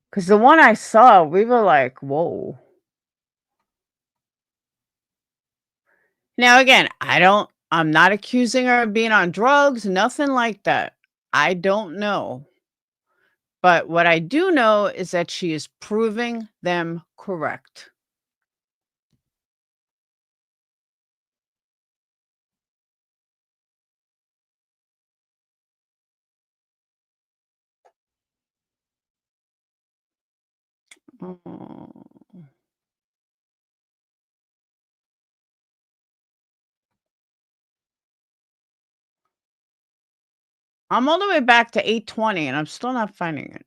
Because the one I saw, we were like, whoa. Now, again, I'm not accusing her of being on drugs, nothing like that. I don't know. But what I do know is that she is proving them correct. Oh. I'm all the way back to 820 and I'm still not finding it.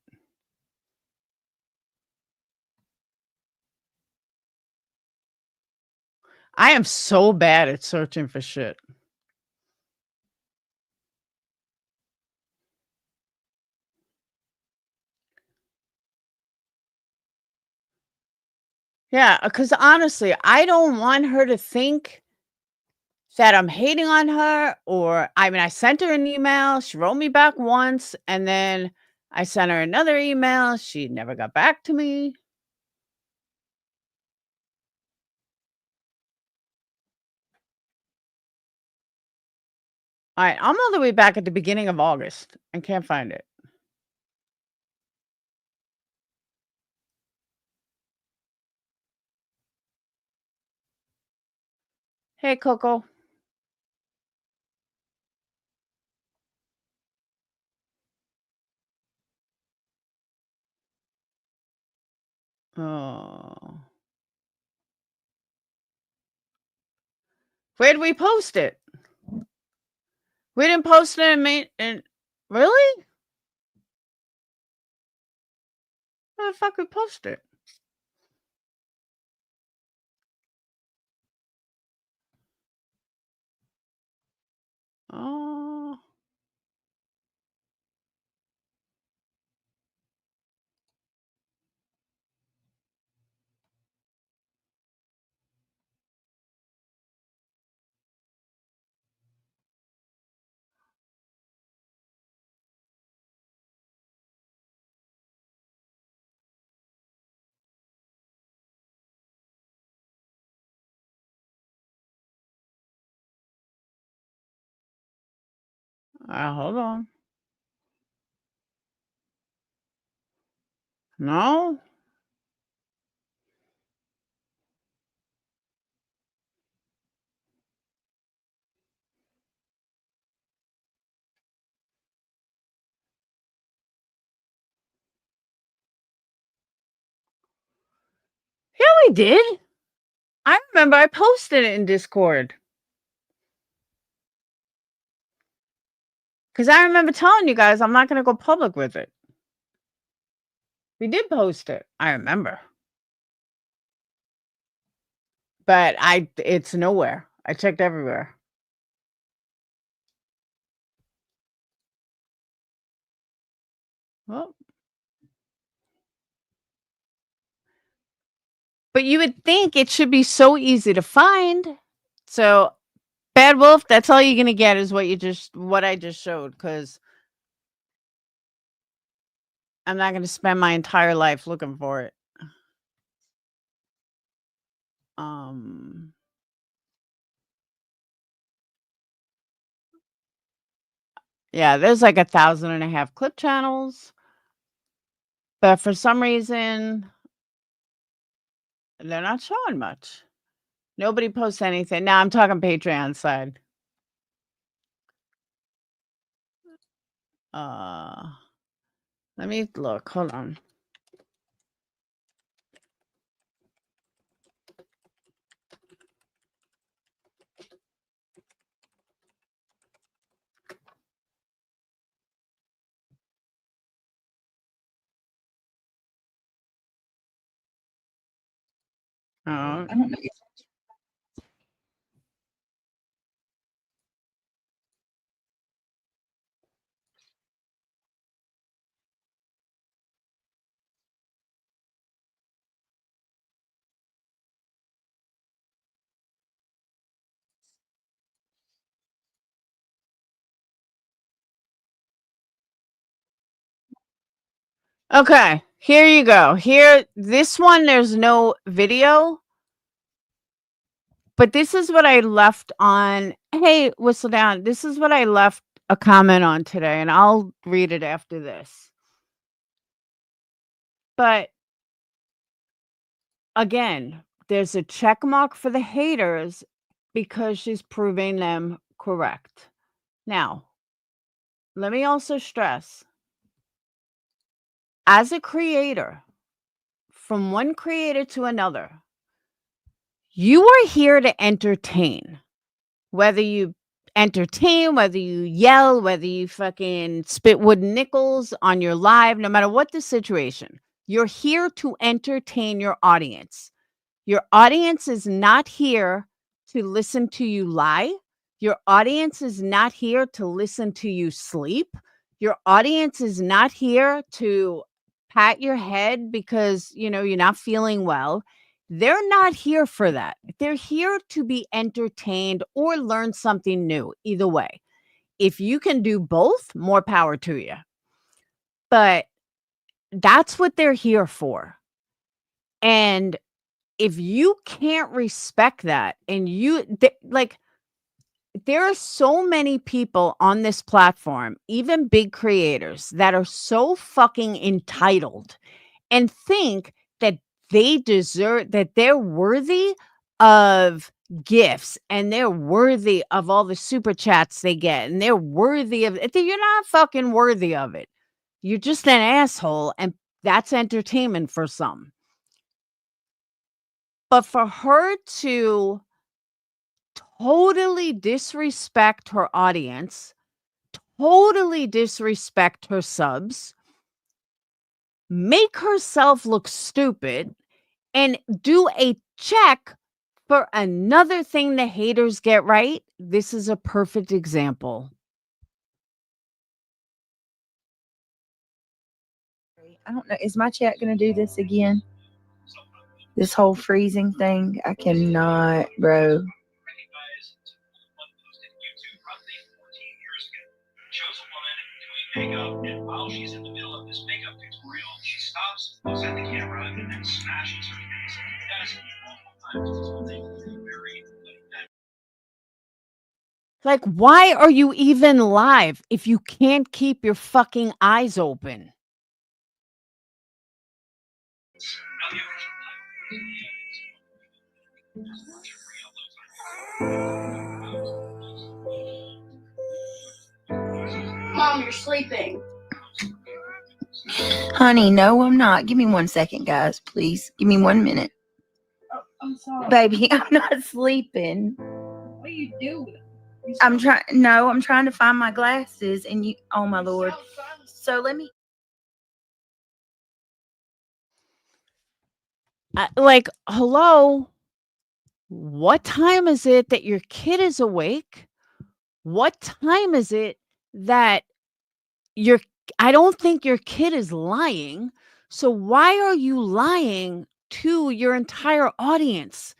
I am so bad at searching for shit. Yeah, because honestly, I don't want her to think that I'm hating on her, or I mean, I sent her an email. She wrote me back once, and then I sent her another email. She never got back to me. All right, I'm all the way back at the beginning of August and can't find it. Hey, Coco. Oh. Where did we post it? We didn't post it in really? How the fuck we post it? Oh. Hold on. No. Yeah, we did. I remember I posted it in Discord. Because I remember telling you guys I'm not going to go public with it. We did post it. I remember. But it's nowhere. I checked everywhere. Well. But you would think it should be so easy to find. So, Bad Wolf, that's all you're going to get is what I just showed. Because I'm not going to spend my entire life looking for it. Yeah, there's like 1,500 clip channels. But for some reason, they're not showing much. Nobody posts anything. Now I'm talking Patreon side. Let me look. Hold on. I don't know. Okay, here you go. This one, there's no video. But this is what I left on. Hey, Whistle Down. This is what I left a comment on today, and I'll read it after this. But again, there's a check mark for the haters because she's proving them correct. Now, let me also stress, as a creator, from one creator to another, you are here to entertain. Whether you entertain, whether you yell, whether you fucking spit wooden nickels on your live, no matter what the situation, you're here to entertain your audience. Your audience is not here to listen to you lie. Your audience is not here to listen to you sleep. Your audience is not here to pat your head because, you're not feeling well. They're not here for that. They're here to be entertained or learn something new. Either way, if you can do both, more power to you. But that's what they're here for. And if you can't respect that, and there are so many people on this platform, even big creators, that are so fucking entitled and think that they deserve, that they're worthy of gifts and they're worthy of all the super chats they get and they're worthy of it. You're not fucking worthy of it. You're just an asshole, and that's entertainment for some. But for her to totally disrespect her audience, totally disrespect her subs, make herself look stupid, and do a check for another thing the haters get right. This is a perfect example. I don't know. Is my chat going to do this again? This whole freezing thing? I cannot, bro. Makeup, and while she's in the middle of this makeup tutorial, she stops, looks at the camera, and then smashes her face. That is multiple times. Very Like, why are you even live if you can't keep your fucking eyes open? Mom, you're sleeping. Honey, no, I'm not. Give me 1 second, guys, please. Give me 1 minute. Oh, I'm sorry. Baby, I'm not sleeping. What are you doing? I'm trying to find my glasses and you, oh my Lord. So let me. Like, hello? What time is it that your kid is awake? What time is it that I don't think your kid is lying. So why are you lying to your entire audience?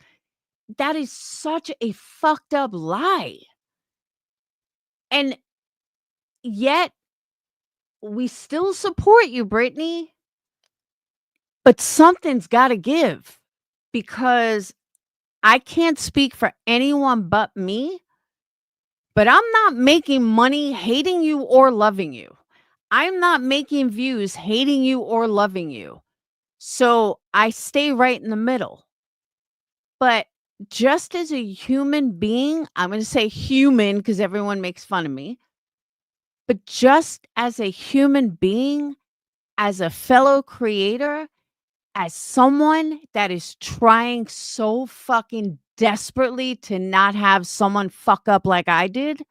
That is such a fucked up lie. And yet we still support you, Britney. But something's got to give, because I can't speak for anyone but me. But I'm not making money hating you or loving you. I'm not making views hating you or loving you. So I stay right in the middle. But just as a human being, I'm going to say human because everyone makes fun of me. But just as a human being, as a fellow creator, as someone that is trying so fucking desperately to not have someone fuck up like I did,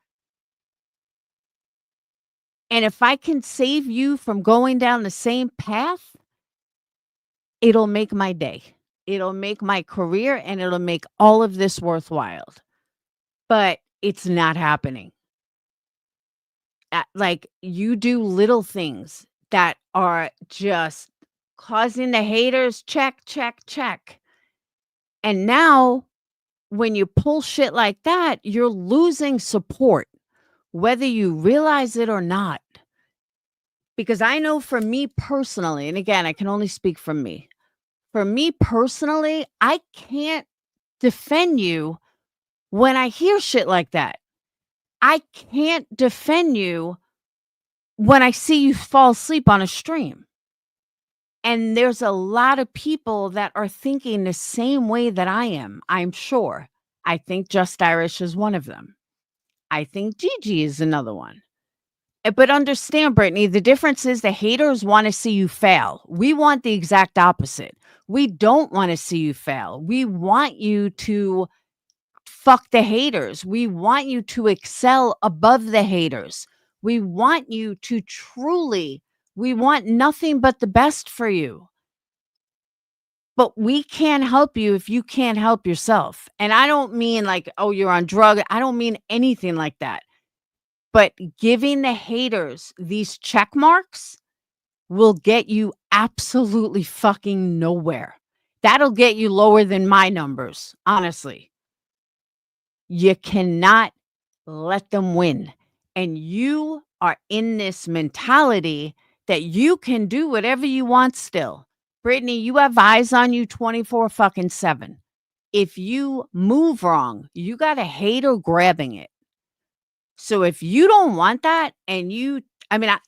and if I can save you from going down the same path, it'll make my day. It'll make my career, and it'll make all of this worthwhile. But it's not happening. Like, you do little things that are just causing the haters check. And now when you pull shit like that, you're losing support, whether you realize it or not. Because I know for me personally, and again, I can only speak for me. For me personally, I can't defend you when I hear shit like that. I can't defend you when I see you fall asleep on a stream. And there's a lot of people that are thinking the same way that I am, I'm sure. I think Just Irish is one of them. I think Gigi is another one. But understand, Brittany, the difference is the haters want to see you fail. We want the exact opposite. We don't want to see you fail. We want you to fuck the haters. We want you to excel above the haters. We want you to we want nothing but the best for you. But we can't help you if you can't help yourself. And I don't mean like, oh, you're on drugs. I don't mean anything like that. But giving the haters these check marks will get you absolutely fucking nowhere. That'll get you lower than my numbers, honestly. You cannot let them win. And you are in this mentality that you can do whatever you want still. Brittany, you have eyes on you 24/7. If you move wrong, you got a hater grabbing it. So if you don't want that, and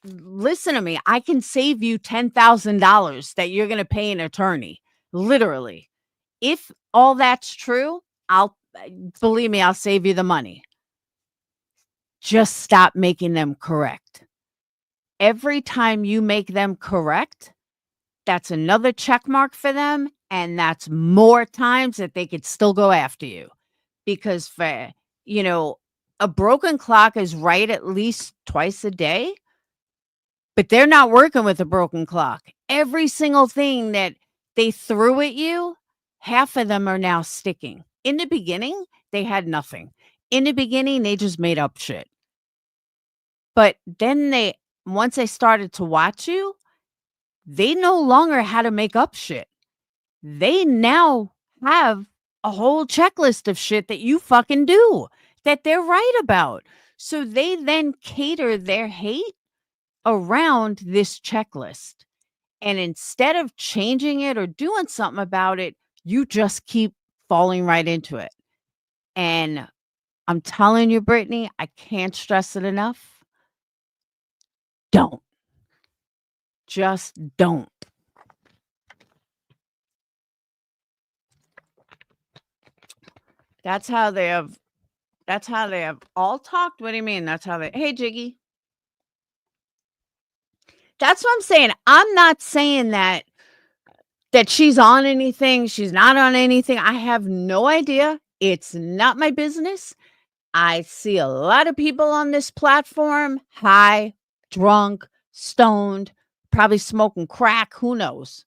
listen to me, I can save you $10,000 that you're going to pay an attorney. Literally. If all that's true, believe me, I'll save you the money. Just stop making them correct. Every time you make them correct, that's another check mark for them. And that's more times that they could still go after you. Because a broken clock is right at least twice a day. But they're not working with a broken clock. Every single thing that they threw at you, half of them are now sticking. In the beginning, they had nothing. In the beginning, they just made up shit. But then once they started to watch you, they no longer had to make up shit. They now have a whole checklist of shit that you fucking do that they're right about. So they then cater their hate around this checklist. And instead of changing it or doing something about it, you just keep falling right into it. And I'm telling you, Britney, I can't stress it enough. Don't. Just don't. That's how they have all talked. What do you mean? That's how hey, Jiggy. That's what I'm saying. I'm not saying that she's on anything. She's not on anything. I have no idea. It's not my business. I see a lot of people on this platform, high, drunk, stoned, probably smoking crack. Who knows?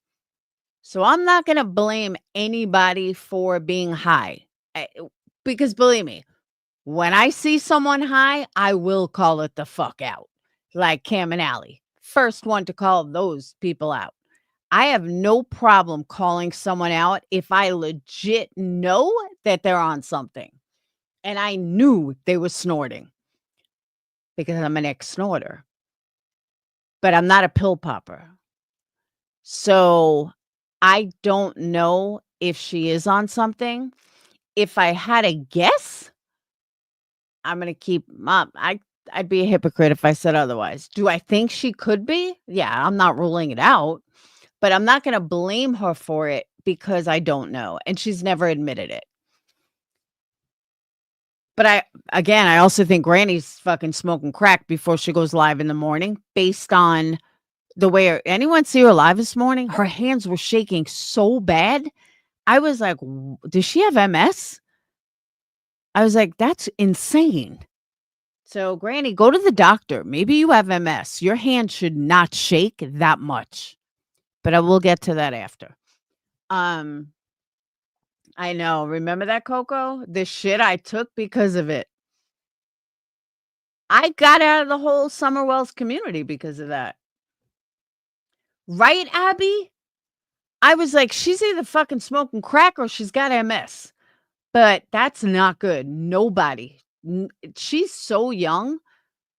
So I'm not going to blame anybody for being high. Because believe me, when I see someone high, I will call it the fuck out. Like Cam and Allie. First one to call those people out. I have no problem calling someone out if I legit know that they're on something. And I knew they were snorting because I'm an ex-snorter. But I'm not a pill popper. So I don't know if she is on something. If I had a guess, I'm going to keep up. I'd be a hypocrite if I said otherwise. Do I think she could be? Yeah, I'm not ruling it out. But I'm not going to blame her for it because I don't know. And she's never admitted it. But I also think Granny's fucking smoking crack before she goes live in the morning based on the way anyone see her live this morning? Her hands were shaking so bad. I was like, does she have MS? I was like, that's insane. So Granny, go to the doctor. Maybe you have MS. Your hand should not shake that much. But I will get to that after. I know. Remember that, Coco? The shit I took because of it. I got out of the whole Summer Wells community because of that. Right, Abby? I was like, she's either fucking smoking crack or she's got MS. But that's not good. Nobody. She's so young.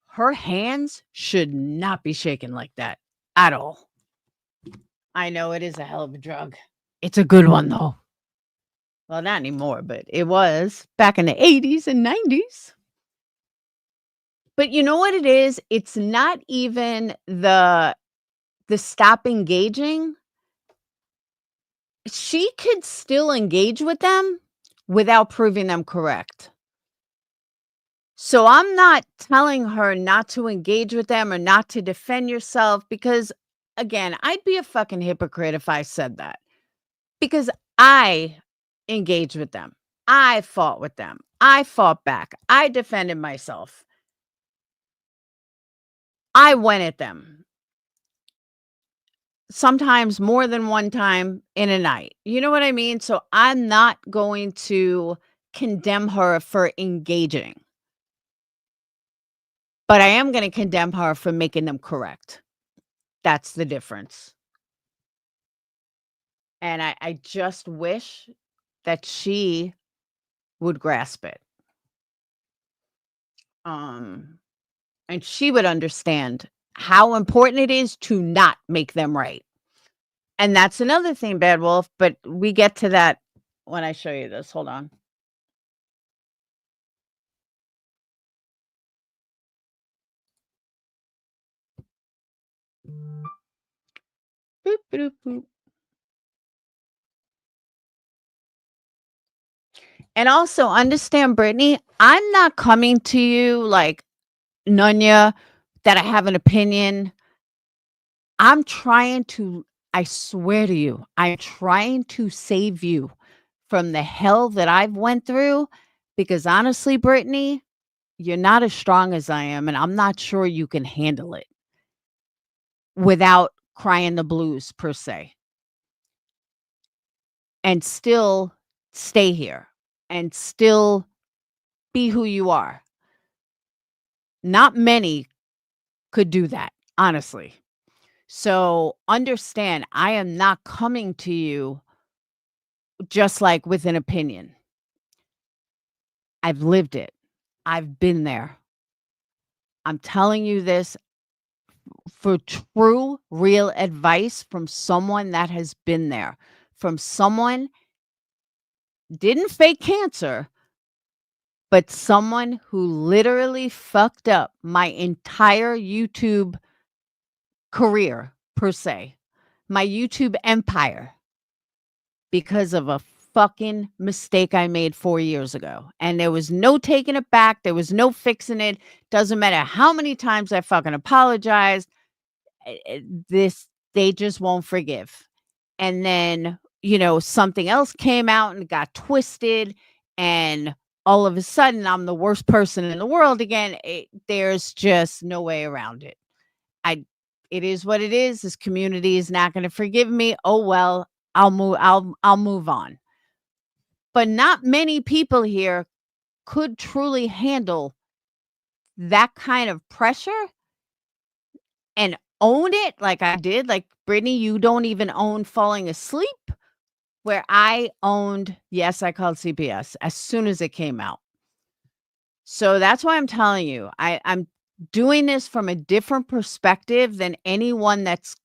Her hands should not be shaking like that at all. I know it is a hell of a drug. It's a good one, though. Well, not anymore, but it was back in the 80s and 90s. But you know what it is? It's not even the stop engaging. She could still engage with them without proving them correct. So I'm not telling her not to engage with them or not to defend yourself because, again, I'd be a fucking hypocrite if I said that. Because I engaged with them. I fought with them. I fought back. I defended myself. I went at them. Sometimes more than one time in a night. You know what I mean? So I'm not going to condemn her for engaging. But I am going to condemn her for making them correct. That's the difference. And I just wish that she would grasp it. And she would understand how important it is to not make them right. And that's another thing, Bad Wolf, but we get to that when I show you this. Hold on. Boop, boop, boop. And also understand, Brittany, I'm not coming to you like Nunya that I have an opinion. I'm trying to, I swear to you, I'm trying to save you from the hell that I've went through because honestly, Brittany, you're not as strong as I am and I'm not sure you can handle it. without crying the blues per se, and still stay here and still be who you are. Not many could do that, honestly. So understand, I am not coming to you just like with an opinion. I've lived it. I've been there. I'm telling you this for true, real advice from someone that has been there, from someone didn't fake cancer, but someone who literally fucked up my entire YouTube career, per se, my YouTube empire, because of a fucking mistake I made 4 years ago. And there was no taking it back. There was no fixing it. Doesn't matter how many times I fucking apologized. They just won't forgive. And then, something else came out and got twisted, and all of a sudden I'm the worst person in the world again. There's just no way around it. It is what it is. This community is not going to forgive me. Oh well, I'll move on. But not many people here could truly handle that kind of pressure and own it like I did. Like, Britney, you don't even own falling asleep, where I owned, yes, I called CPS as soon as it came out. So that's why I'm telling you, I'm doing this from a different perspective than anyone that's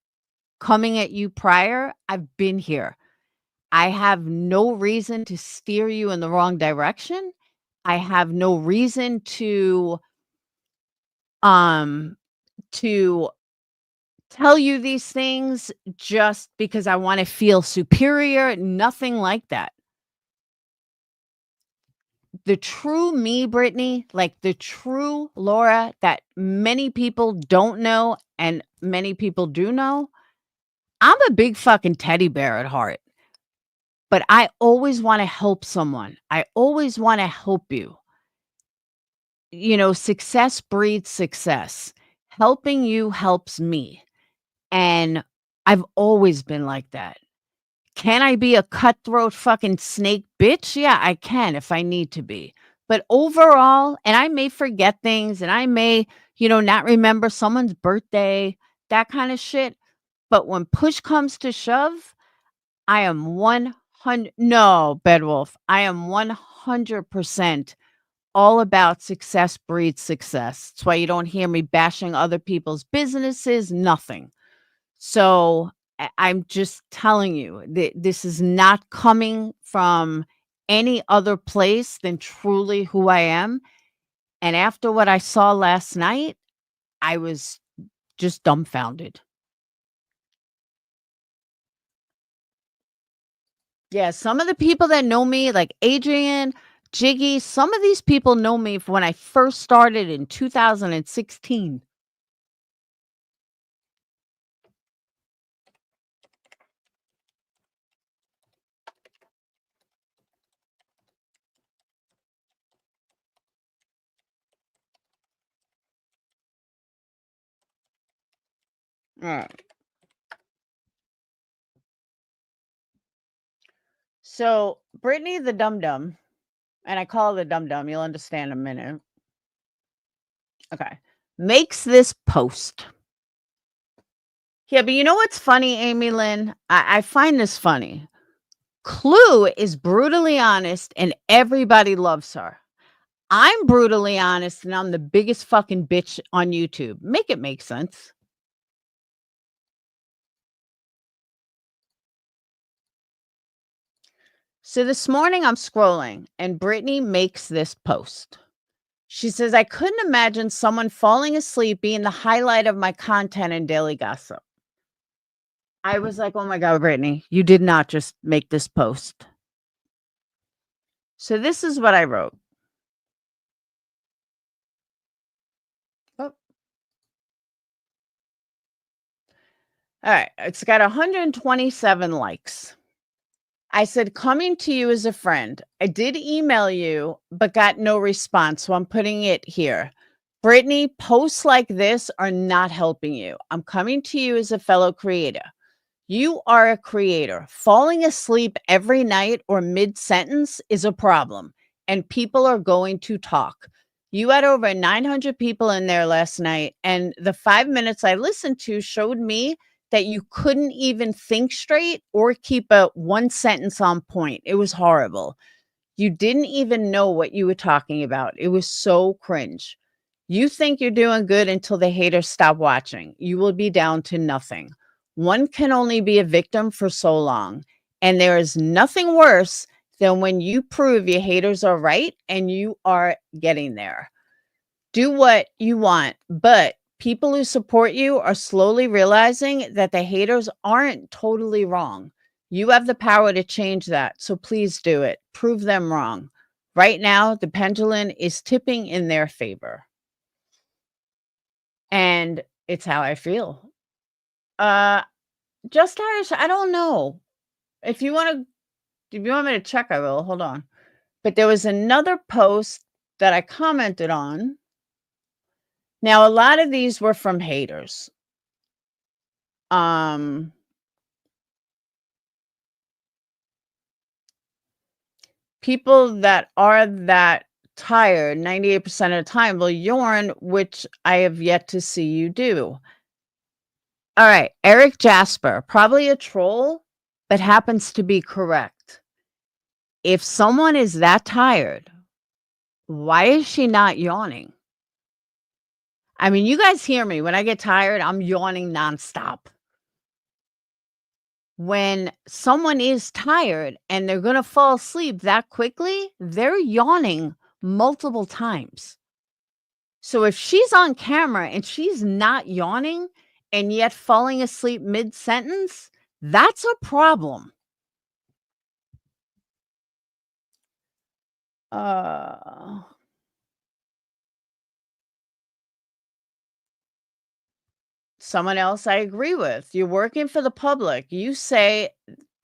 coming at you prior. I've been here. I have no reason to steer you in the wrong direction. I have no reason to tell you these things just because I want to feel superior. Nothing like that. The true me, Britney, like the true Laura that many people don't know and many people do know, I'm a big fucking teddy bear at heart. But I always want to help someone. I always want to help you. Success breeds success. Helping you helps me. And I've always been like that. Can I be a cutthroat fucking snake bitch? Yeah, I can if I need to be. But overall, and I may forget things and I may, not remember someone's birthday, that kind of shit. But when push comes to shove, I am 100, no, Bedwolf, I am 100% all about success breeds success. That's why you don't hear me bashing other people's businesses, nothing. So I'm just telling you, this is not coming from any other place than truly who I am. And after what I saw last night, I was just dumbfounded. Yeah, some of the people that know me, like Adrian, Jiggy, some of these people know me from when I first started in 2016. All right. So, Brittany the Dum Dum, and I call her the Dum Dum, you'll understand in a minute. Okay. Makes this post. Yeah, but you know what's funny, Amy Lynn? I find this funny. Clue is brutally honest and everybody loves her. I'm brutally honest and I'm the biggest fucking bitch on YouTube. Make it make sense. So this morning I'm scrolling and Brittany makes this post. She says, I couldn't imagine someone falling asleep being the highlight of my content in Daily Gossip. I was like, oh my God, Brittany, you did not just make this post. So this is what I wrote. Oh. All right. It's got 127 likes. I said, coming to you as a friend. I did email you, but got no response. So I'm putting it here. Britney, posts like this are not helping you. I'm coming to you as a fellow creator. You are a creator. Falling asleep every night or mid-sentence is a problem, and people are going to talk. You had over 900 people in there last night, and the 5 minutes I listened to showed me that you couldn't even think straight or keep a one sentence on point. It was horrible. You didn't even know what you were talking about. It was so cringe. You think you're doing good until the haters stop watching. You will be down to nothing. One can only be a victim for so long. And there is nothing worse than when you prove your haters are right and you are getting there. Do what you want, but people who support you are slowly realizing that the haters aren't totally wrong. You have the power to change that, so please do it. Prove them wrong. Right now, the pendulum is tipping in their favor. And it's how I feel. Just Irish, I don't know. If you want me to check, I will. Hold on. But there was another post that I commented on. Now, a lot of these were from haters. People that are that tired 98% of the time will yawn, which I have yet to see you do. All right, Eric Jasper, probably a troll, but happens to be correct. If someone is that tired, why is she not yawning? I mean, you guys hear me. When I get tired, I'm yawning nonstop. When someone is tired and they're going to fall asleep that quickly, they're yawning multiple times. So if she's on camera and she's not yawning and yet falling asleep mid-sentence, that's a problem. Someone else I agree with. You're working for the public. You say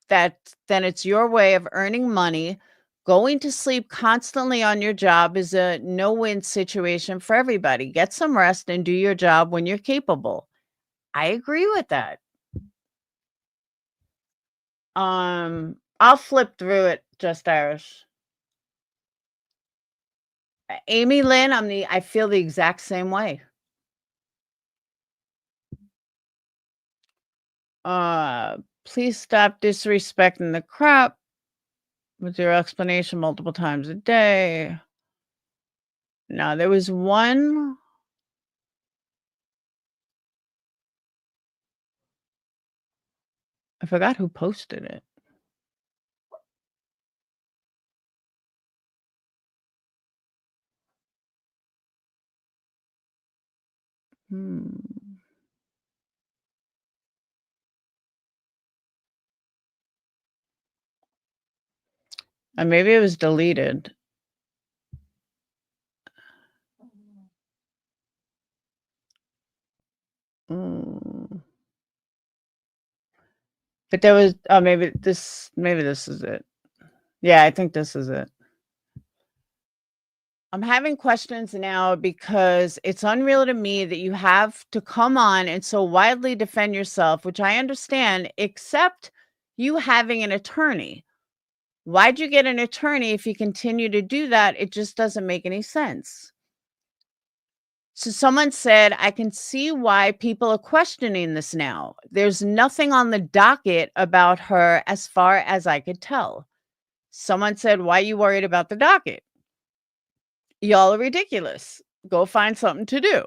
that then it's your way of earning money. Going to sleep constantly on your job is a no-win situation for everybody. Get some rest and do your job when you're capable. I agree with that. I'll flip through it, Just Irish. Amy Lynn, I feel the exact same way. Please stop disrespecting the crap with your explanation multiple times a day. Now, there was one. I forgot who posted it. And maybe it was deleted. But there was maybe this is it. Yeah, I think this is it. I'm having questions now because it's unreal to me that you have to come on and so widely defend yourself, which I understand, except you having an attorney. Why'd you get an attorney if you continue to do that? It just doesn't make any sense. So someone said, I can see why people are questioning this now. There's nothing on the docket about her as far as I could tell. Someone said, why are you worried about the docket? Y'all are ridiculous. Go find something to do.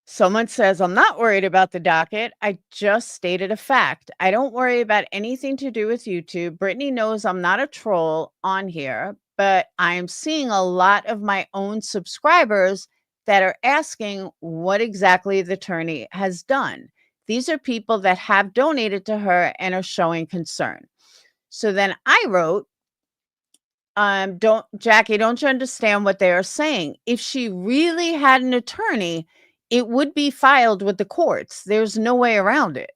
Someone says, I'm not worried about the docket. I just stated a fact. I don't worry about anything to do with YouTube. Britney knows I'm not a troll on here, but I'm seeing a lot of my own subscribers that are asking what exactly the attorney has done. These are people that have donated to her and are showing concern. So then I wrote, Jackie, don't you understand what they are saying? If she really had an attorney, it would be filed with the courts. There's no way around it.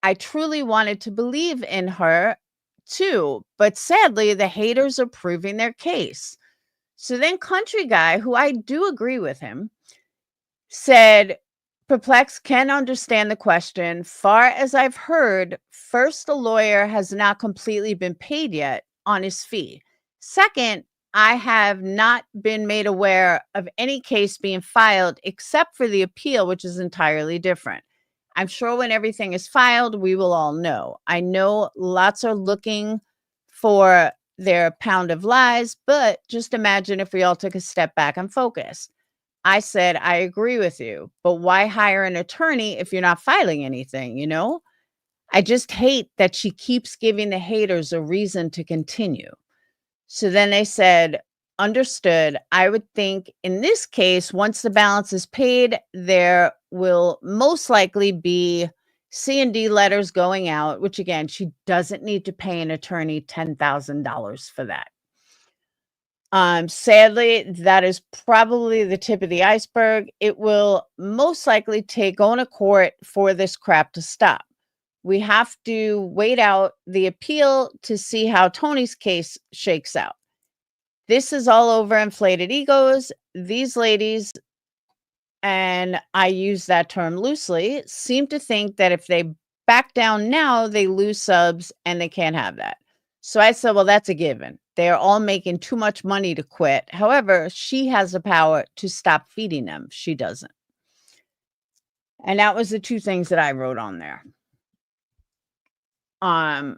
I truly wanted to believe in her too, but sadly, the haters are proving their case. So then Country Guy, who I do agree with him, said, perplexed, can understand the question. Far as I've heard, first, the lawyer has not completely been paid yet on his fee. Second, I have not been made aware of any case being filed except for the appeal, which is entirely different. I'm sure when everything is filed, we will all know. I know lots are looking for their pound of lies, but just imagine if we all took a step back and focused. I said, I agree with you, but why hire an attorney if you're not filing anything, you know? I just hate that she keeps giving the haters a reason to continue. So then they said, understood. I would think in this case, once the balance is paid, there will most likely be C&D letters going out, which again, she doesn't need to pay an attorney $10,000 for that. Sadly, that is probably the tip of the iceberg. It will most likely take going to court for this crap to stop. We have to wait out the appeal to see how Tony's case shakes out. This is all over inflated egos. These ladies, and I use that term loosely, seem to think that if they back down now, they lose subs and they can't have that. So I said, well, that's a given. They are all making too much money to quit. However, she has the power to stop feeding them. She doesn't. And that was the two things that I wrote on there. But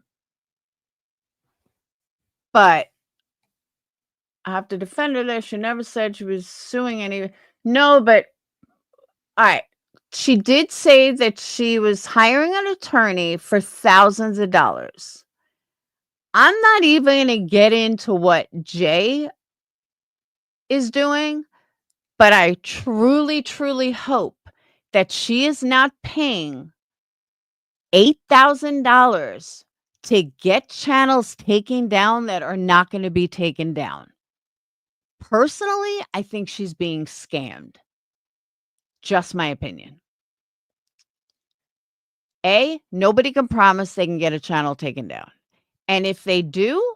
I have to defend her there. She never said she was suing any. No, but all right. She did say that she was hiring an attorney for thousands of dollars. I'm not even going to get into what Jay is doing, but I truly, truly hope that she is not paying $8,000 to get channels taken down that are not going to be taken down. Personally, I think she's being scammed. Just my opinion. Nobody can promise they can get a channel taken down. And if they do,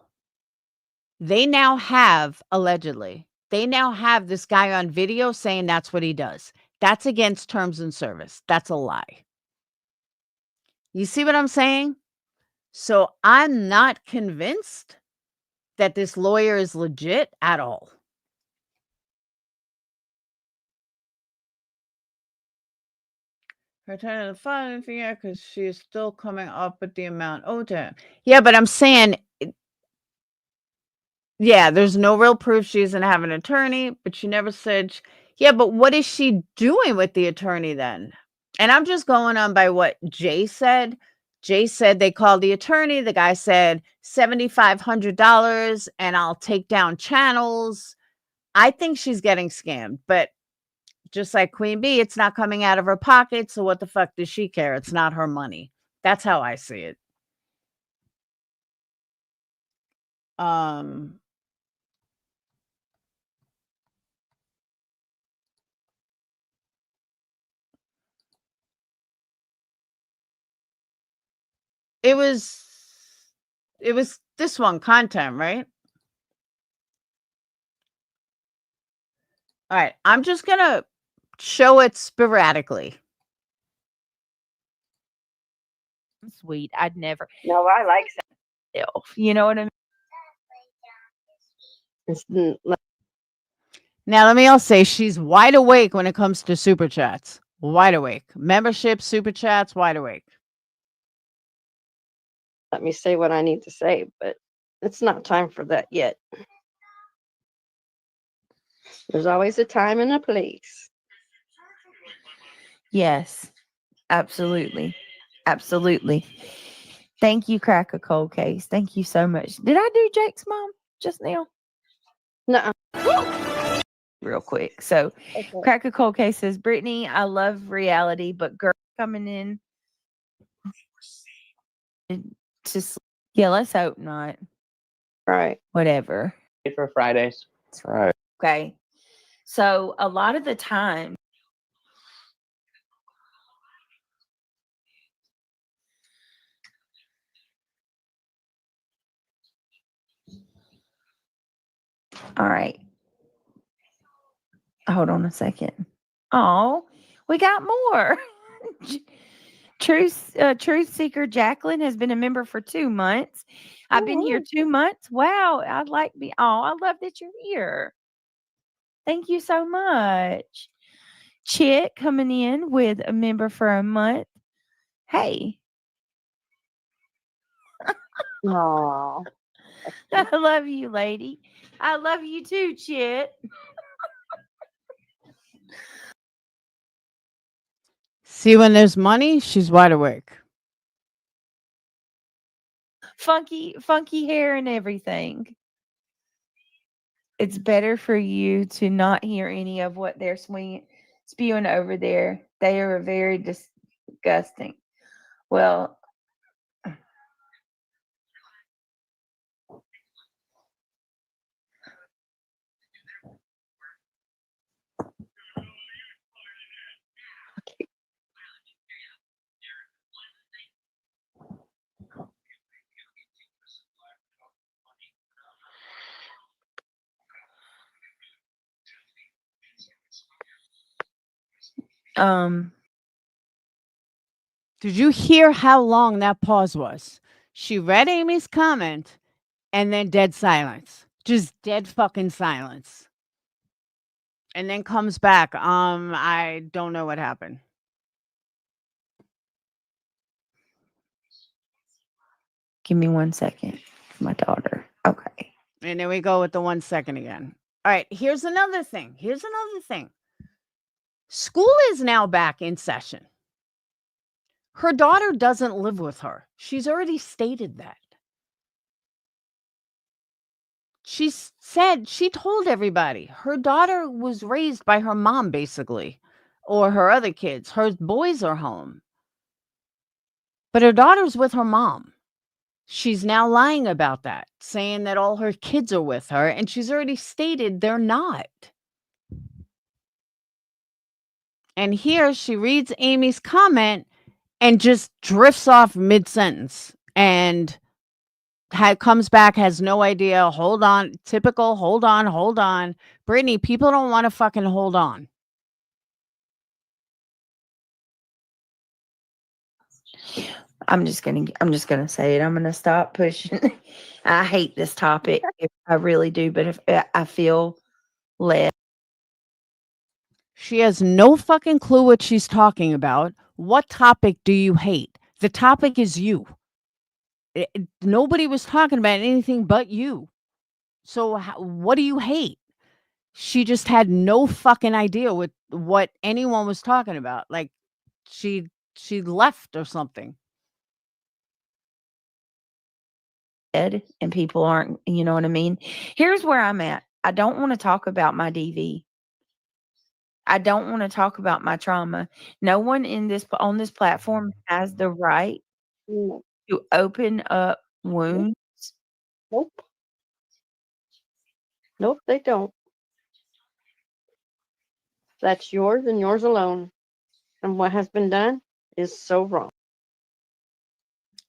they now have, allegedly, they now have this guy on video saying that's what he does. That's against terms and service. That's a lie. You see what I'm saying? So I'm not convinced that this lawyer is legit at all. Her turn to the fun figure because she is still coming up with the amount owed to him. Yeah, but I'm saying, yeah, there's no real proof she doesn't have an attorney, but she never said. Yeah, but what is she doing with the attorney then? And I'm just going on by what Jay said. Jay said they called the attorney. The guy said $7,500 and I'll take down channels. I think she's getting scammed, but just like Queen Bee, it's not coming out of her pocket. So what the fuck does she care? It's not her money. That's how I see it. It was this one, content, right? All right, I'm just gonna show it sporadically. Sweet, I'd never. No, I like self. You know what I mean? Now, let me also say she's wide awake when it comes to super chats. Wide awake. Membership, super chats, wide awake. Let me say what I need to say, but it's not time for that yet. There's always a time and a place. Yes, absolutely. Absolutely. Thank you, Crack a Cold Case. Thank you so much. Did I do Jake's mom just now? No. Real quick. So, okay. Crack a Cold Case says, Brittany, I love reality, but girl coming in to sleep. Yeah, let's hope not. Right. Whatever. For Fridays. That's right. Okay. So, a lot of the time, all right. Hold on a second. Oh, we got more. Truth Seeker Jacqueline has been a member for 2 months. I've been here 2 months. Wow, I love that you're here. Thank you so much. Chit coming in with a member for a month. Hey. Aw. I love you, lady. I love you too, Chit. See, when there's money, she's wide awake. Funky hair and everything. It's better for you to not hear any of what they're spewing over there. They are very disgusting. Well, Did you hear how long that pause was? She read Amy's comment and then dead silence. Just dead fucking silence. And then comes back. I don't know what happened. give me 1 second. My daughter. Okay. And there we go with the 1 second again. All right, here's another thing. School is now back in session. Her daughter doesn't live with her. She's already stated that. She told everybody her daughter was raised by her mom, basically, or her other kids. Her boys are home. But her daughter's with her mom. She's now lying about that, saying that all her kids are with her, and she's already stated they're not. And here she reads Amy's comment and just drifts off mid-sentence and comes back, has no idea. Hold on. Typical. Hold on. Brittany, people don't want to fucking hold on. I'm just gonna say it. I'm gonna stop pushing. I hate this topic. I really do, but if I feel led. She has no fucking clue what she's talking about. What topic do you hate? The topic is you. Nobody was talking about anything but you. So what do you hate? She just had no fucking idea what anyone was talking about. Like she left or something. And people aren't, you know what I mean? Here's where I'm at. I don't want to talk about my DV. I don't want to talk about my trauma. No one on this platform has the right to open up wounds. Nope. Nope, they don't. That's yours and yours alone. And what has been done is so wrong.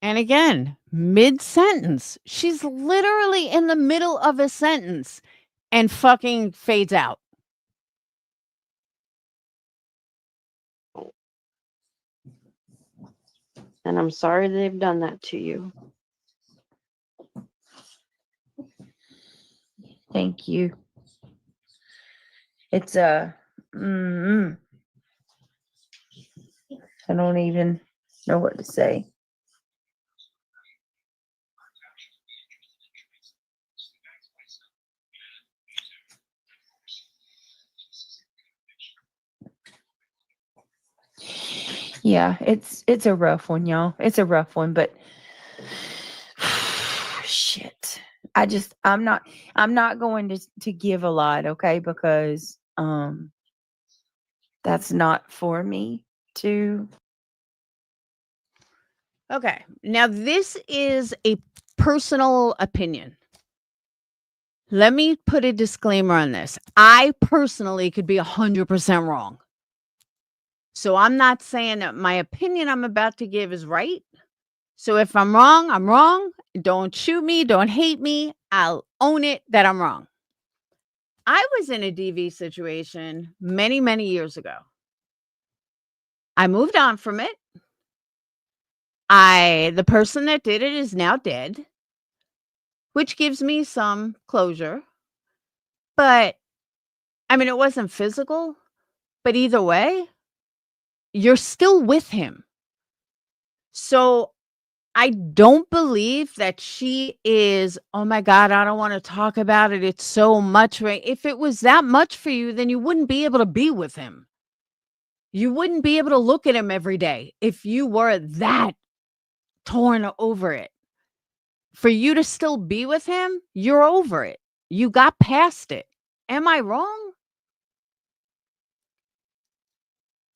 And again, mid-sentence. She's literally in the middle of a sentence and fucking fades out. And I'm sorry they've done that to you. Thank you. It's I don't even know what to say. Yeah, it's a rough one, y'all. It's a rough one, but shit. I'm not going to give a lot, okay? Because that's not for me to. Okay. Now this is a personal opinion. Let me put a disclaimer on this. I personally could be 100% wrong. So I'm not saying that my opinion I'm about to give is right. So if I'm wrong, I'm wrong. Don't shoot me. Don't hate me. I'll own it that I'm wrong. I was in a DV situation many, many years ago. I moved on from it. The person that did it is now dead, which gives me some closure. But I mean, it wasn't physical, but either way, you're still with him. So I don't believe that she is, oh my God, I don't want to talk about it. It's so much. Right? If it was that much for you, then you wouldn't be able to be with him. You wouldn't be able to look at him every day if you were that torn over it. For you to still be with him, you're over it. You got past it. Am I wrong?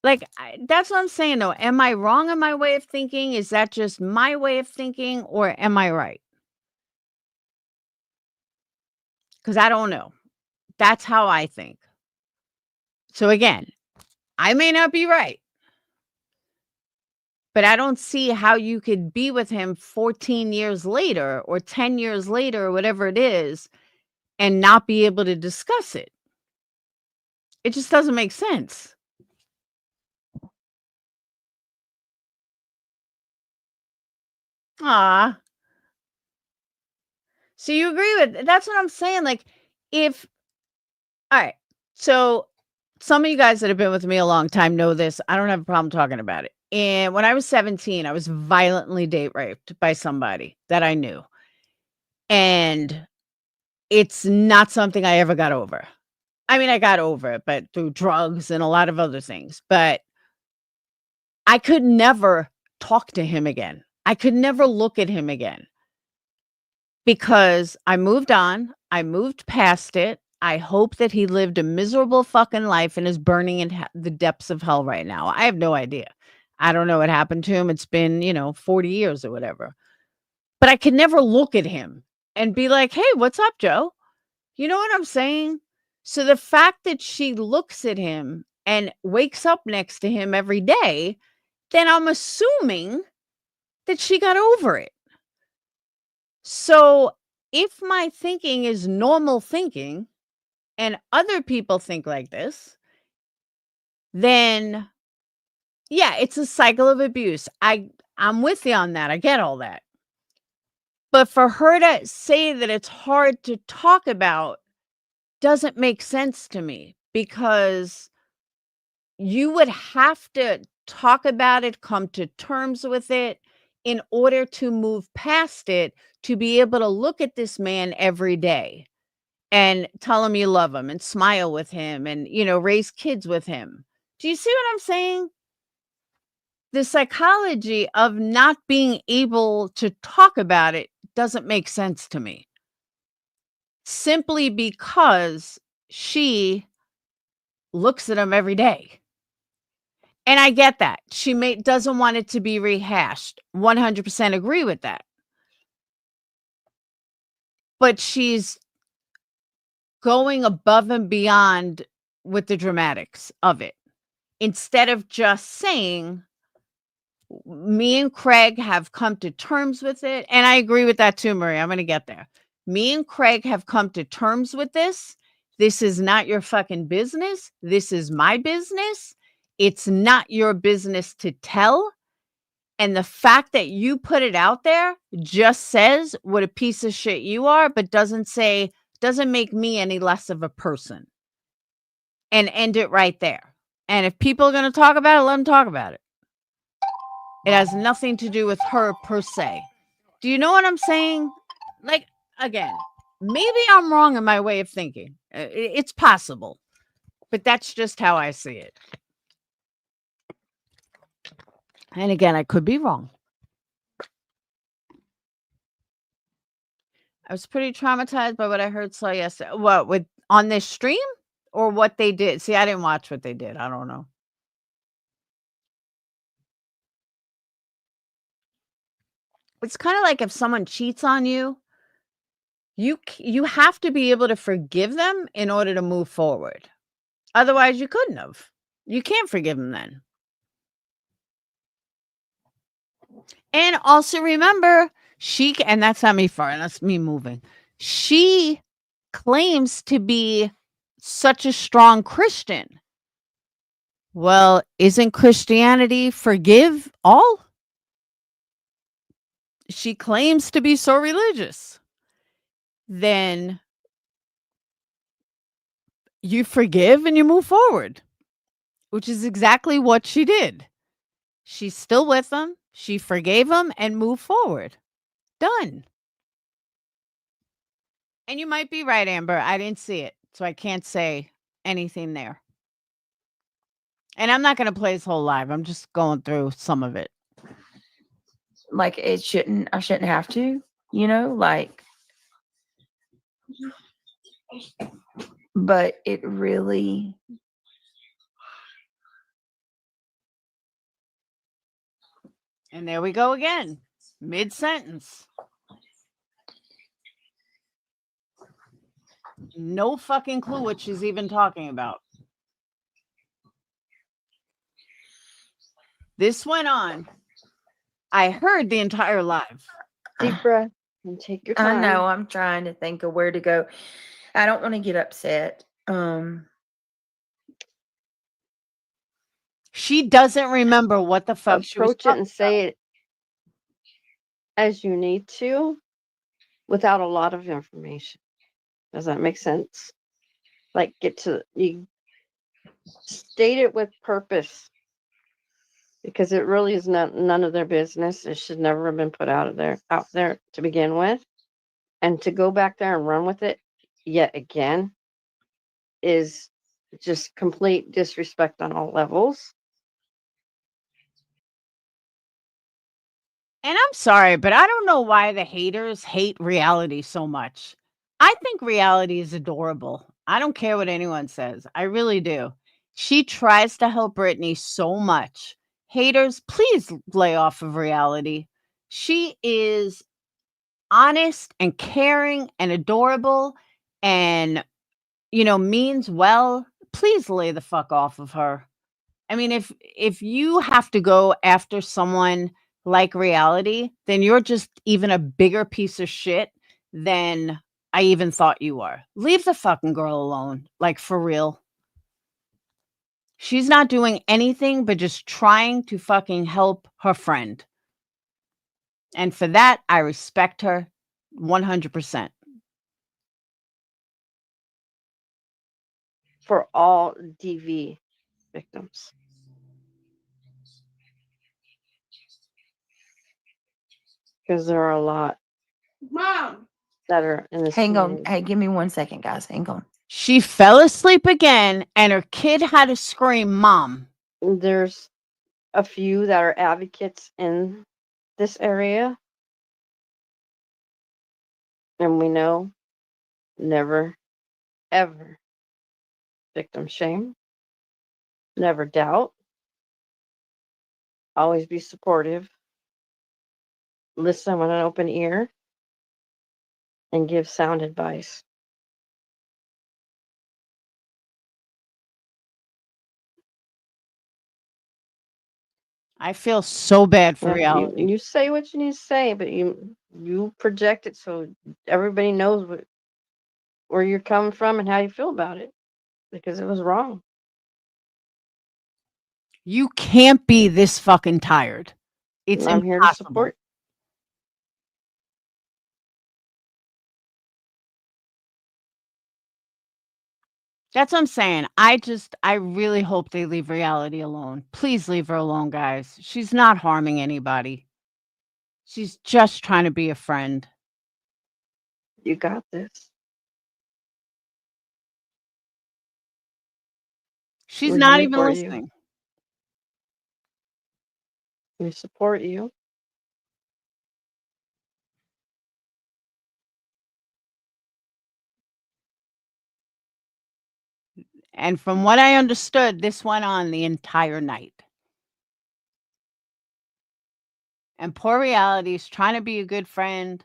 Like, that's what I'm saying, though. Am I wrong in my way of thinking? Is that just my way of thinking, or am I right? Because I don't know. That's how I think. So again, I may not be right, but I don't see how you could be with him 14 years later or 10 years later or whatever it is and not be able to discuss it. It just doesn't make sense. Ah. So you agree with that's what I'm saying. Like, if all right, so some of you guys that have been with me a long time know this. I don't have a problem talking about it. And when I was 17, I was violently date raped by somebody that I knew. And it's not something I ever got over. I mean, I got over it, but through drugs and a lot of other things. But I could never talk to him again. I could never look at him again. Because I moved on. I moved past it. I hope that he lived a miserable fucking life and is burning in the depths of hell right now. I have no idea. I don't know what happened to him. It's been, 40 years or whatever. But I could never look at him and be like, hey, what's up, Joe? You know what I'm saying? So the fact that she looks at him and wakes up next to him every day, then I'm assuming that she got over it. So if my thinking is normal thinking and other people think like this, then yeah, it's a cycle of abuse. I'm with you on that. I get all that. But for her to say that it's hard to talk about doesn't make sense to me, because you would have to talk about it, come to terms with it in order to move past it, to be able to look at this man every day and tell him you love him and smile with him and, raise kids with him. Do you see what I'm saying? The psychology of not being able to talk about it doesn't make sense to me. Simply because she looks at him every day. And I get that. She doesn't want it to be rehashed. 100% agree with that. But she's going above and beyond with the dramatics of it. Instead of just saying, me and Craig have come to terms with it. And I agree with that too, Marie. I'm going to get there. Me and Craig have come to terms with this. This is not your fucking business. This is my business. It's not your business to tell. And the fact that you put it out there just says what a piece of shit you are, but doesn't make me any less of a person. And end it right there. And if people are going to talk about it, let them talk about it. It has nothing to do with her per se. Do you know what I'm saying? Like, again, maybe I'm wrong in my way of thinking. It's possible. But that's just how I see it. And again, I could be wrong. I was pretty traumatized by what I saw yesterday. What, on this stream or what they did? See, I didn't watch what they did. I don't know. It's kind of like if someone cheats on you, you have to be able to forgive them in order to move forward. Otherwise, you couldn't have. You can't forgive them then. And also remember, and that's not me farting, that's me moving. She claims to be such a strong Christian. Well, isn't Christianity forgive all? She claims to be so religious. Then you forgive and you move forward, which is exactly what she did. She's still with him. She forgave him and moved forward. Done. And you might be right, Amber. I didn't see it, so I can't say anything there. And I'm not going to play his whole live. I'm just going through some of it. Like I shouldn't have to, like, but it really. And there we go again. Mid-sentence. No fucking clue what she's even talking about. This went on. I heard the entire live. Deep breath and take your time. I know. I'm trying to think of where to go. I don't want to get upset. She doesn't remember what the fuck she was Approach it talking and say about. it as you need to without a lot of information. Does that make sense? Like you state it with purpose, because it really is none of their business. It should never have been put out there to begin with. And to go back there and run with it yet again is just complete disrespect on all levels. And I'm sorry, but I don't know why the haters hate reality so much. I think reality is adorable. I don't care what anyone says. I really do. She tries to help Britney so much. Haters, please lay off of reality. She is honest and caring and adorable and, means well. Please lay the fuck off of her. I mean, if you have to go after someone like reality, then you're just even a bigger piece of shit than I even thought you were. Leave the fucking girl alone. Like, for real. She's not doing anything but just trying to fucking help her friend. And for that, I respect her 100%. For all DV victims. Because there are a lot, Mom, that are in this Hang on. community. Hey, give me 1 second, guys. Hang on. She fell asleep again and her kid had to scream, "Mom." There's a few that are advocates in this area. And we know, never, ever victim shame. Never doubt. Always be supportive. Listen with an open ear. And give sound advice. I feel so bad for Yeah, reality. you say what you need to say, but you project it so everybody knows where you're coming from and how you feel about it, because it was wrong. You can't be this fucking tired. It's I'm here to impossible. support. That's what I'm saying. I really hope they leave reality alone. Please leave her alone, guys. She's not harming anybody. She's just trying to be a friend. You got this. She's We're not here even for listening. We support you. And from what I understood, this went on the entire night. And poor reality is trying to be a good friend.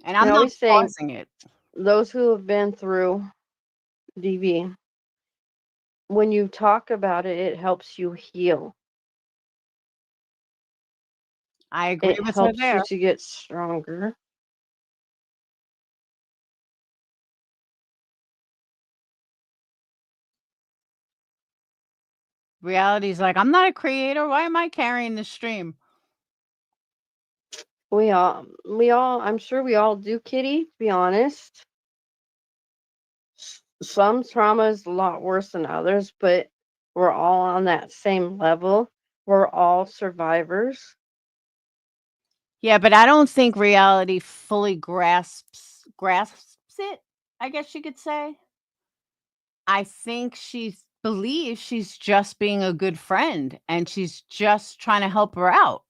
And I'm I not always say, pausing it. those who have been through DV, when you talk about it, it helps you heal. I agree It with her helps there. you to get stronger. Reality's like, I'm not a creator. Why am I carrying the stream? We all, I'm sure we all do, Kitty, be honest. Some trauma is a lot worse than others, but we're all on that same level. We're all survivors. Yeah, but I don't think reality fully grasps it, I guess you could say. I think she believes she's just being a good friend and she's just trying to help her out.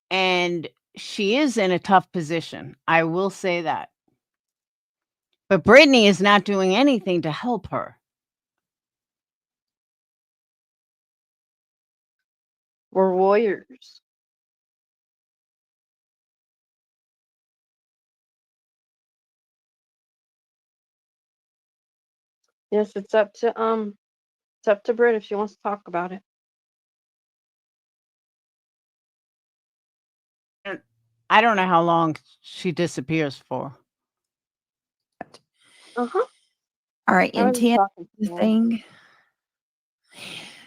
And she is in a tough position. I will say that. But Britney is not doing anything to help her. We're warriors. Yes, it's up to Brit if she wants to talk about it. I don't know how long she disappears for. Uh-huh. All right, I was just intent talking the to her. thing.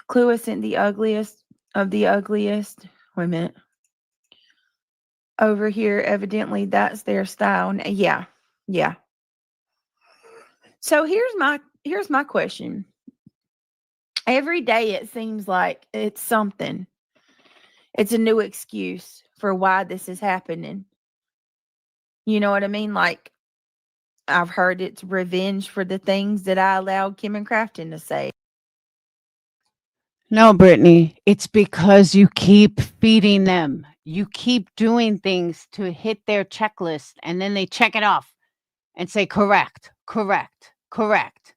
Clue isn't the ugliest of the ugliest. Wait a minute. Over here, evidently that's their style. Yeah. Yeah. So here's my question. Every day it seems like it's something. It's a new excuse for why this is happening. You know what I mean? Like, I've heard it's revenge for the things that I allowed Kim and Crafton to say. No, Brittany, it's because you keep feeding them. You keep doing things to hit their checklist and then they check it off and say, correct, correct, correct.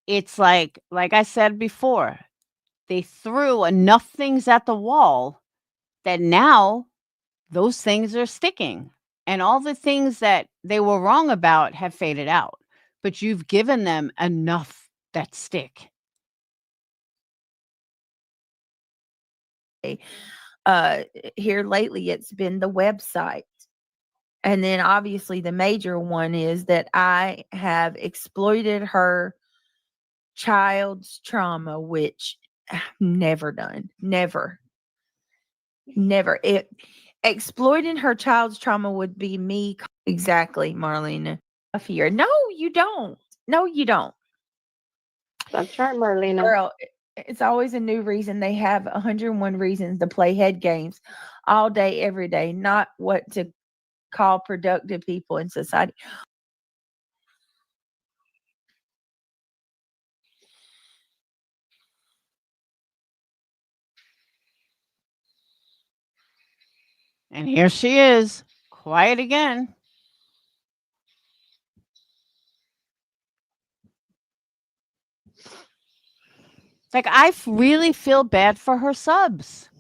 It's like I said before, they threw enough things at the wall that now those things are sticking. And all the things that they were wrong about have faded out. But you've given them enough that stick. Here lately, it's been the website. And then obviously the major one is that I have exploited her child's trauma, which I've never done. Never. Exploiting her child's trauma would be me. Exactly, Marlena. A fear. No, you don't. No, you don't. That's right, Marlena. Girl, it's always a new reason. They have 101 reasons to play head games all day, every day, not what to call productive people in society. And here she is, quiet again. Like, I really feel bad for her subs.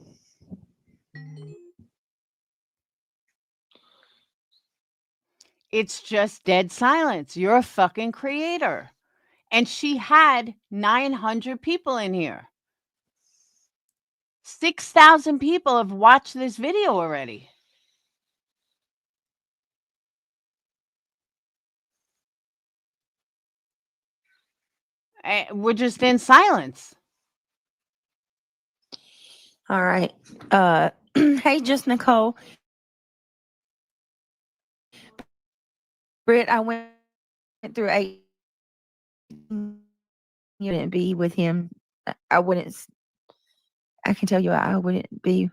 It's just dead silence. You're a fucking creator. And she had 900 people in here. 6,000 people have watched this video already. We're just in silence. All right. Hey, just Nicole. Britt, I went through 8. You didn't be with him. I wouldn't. I can tell you, I wouldn't be.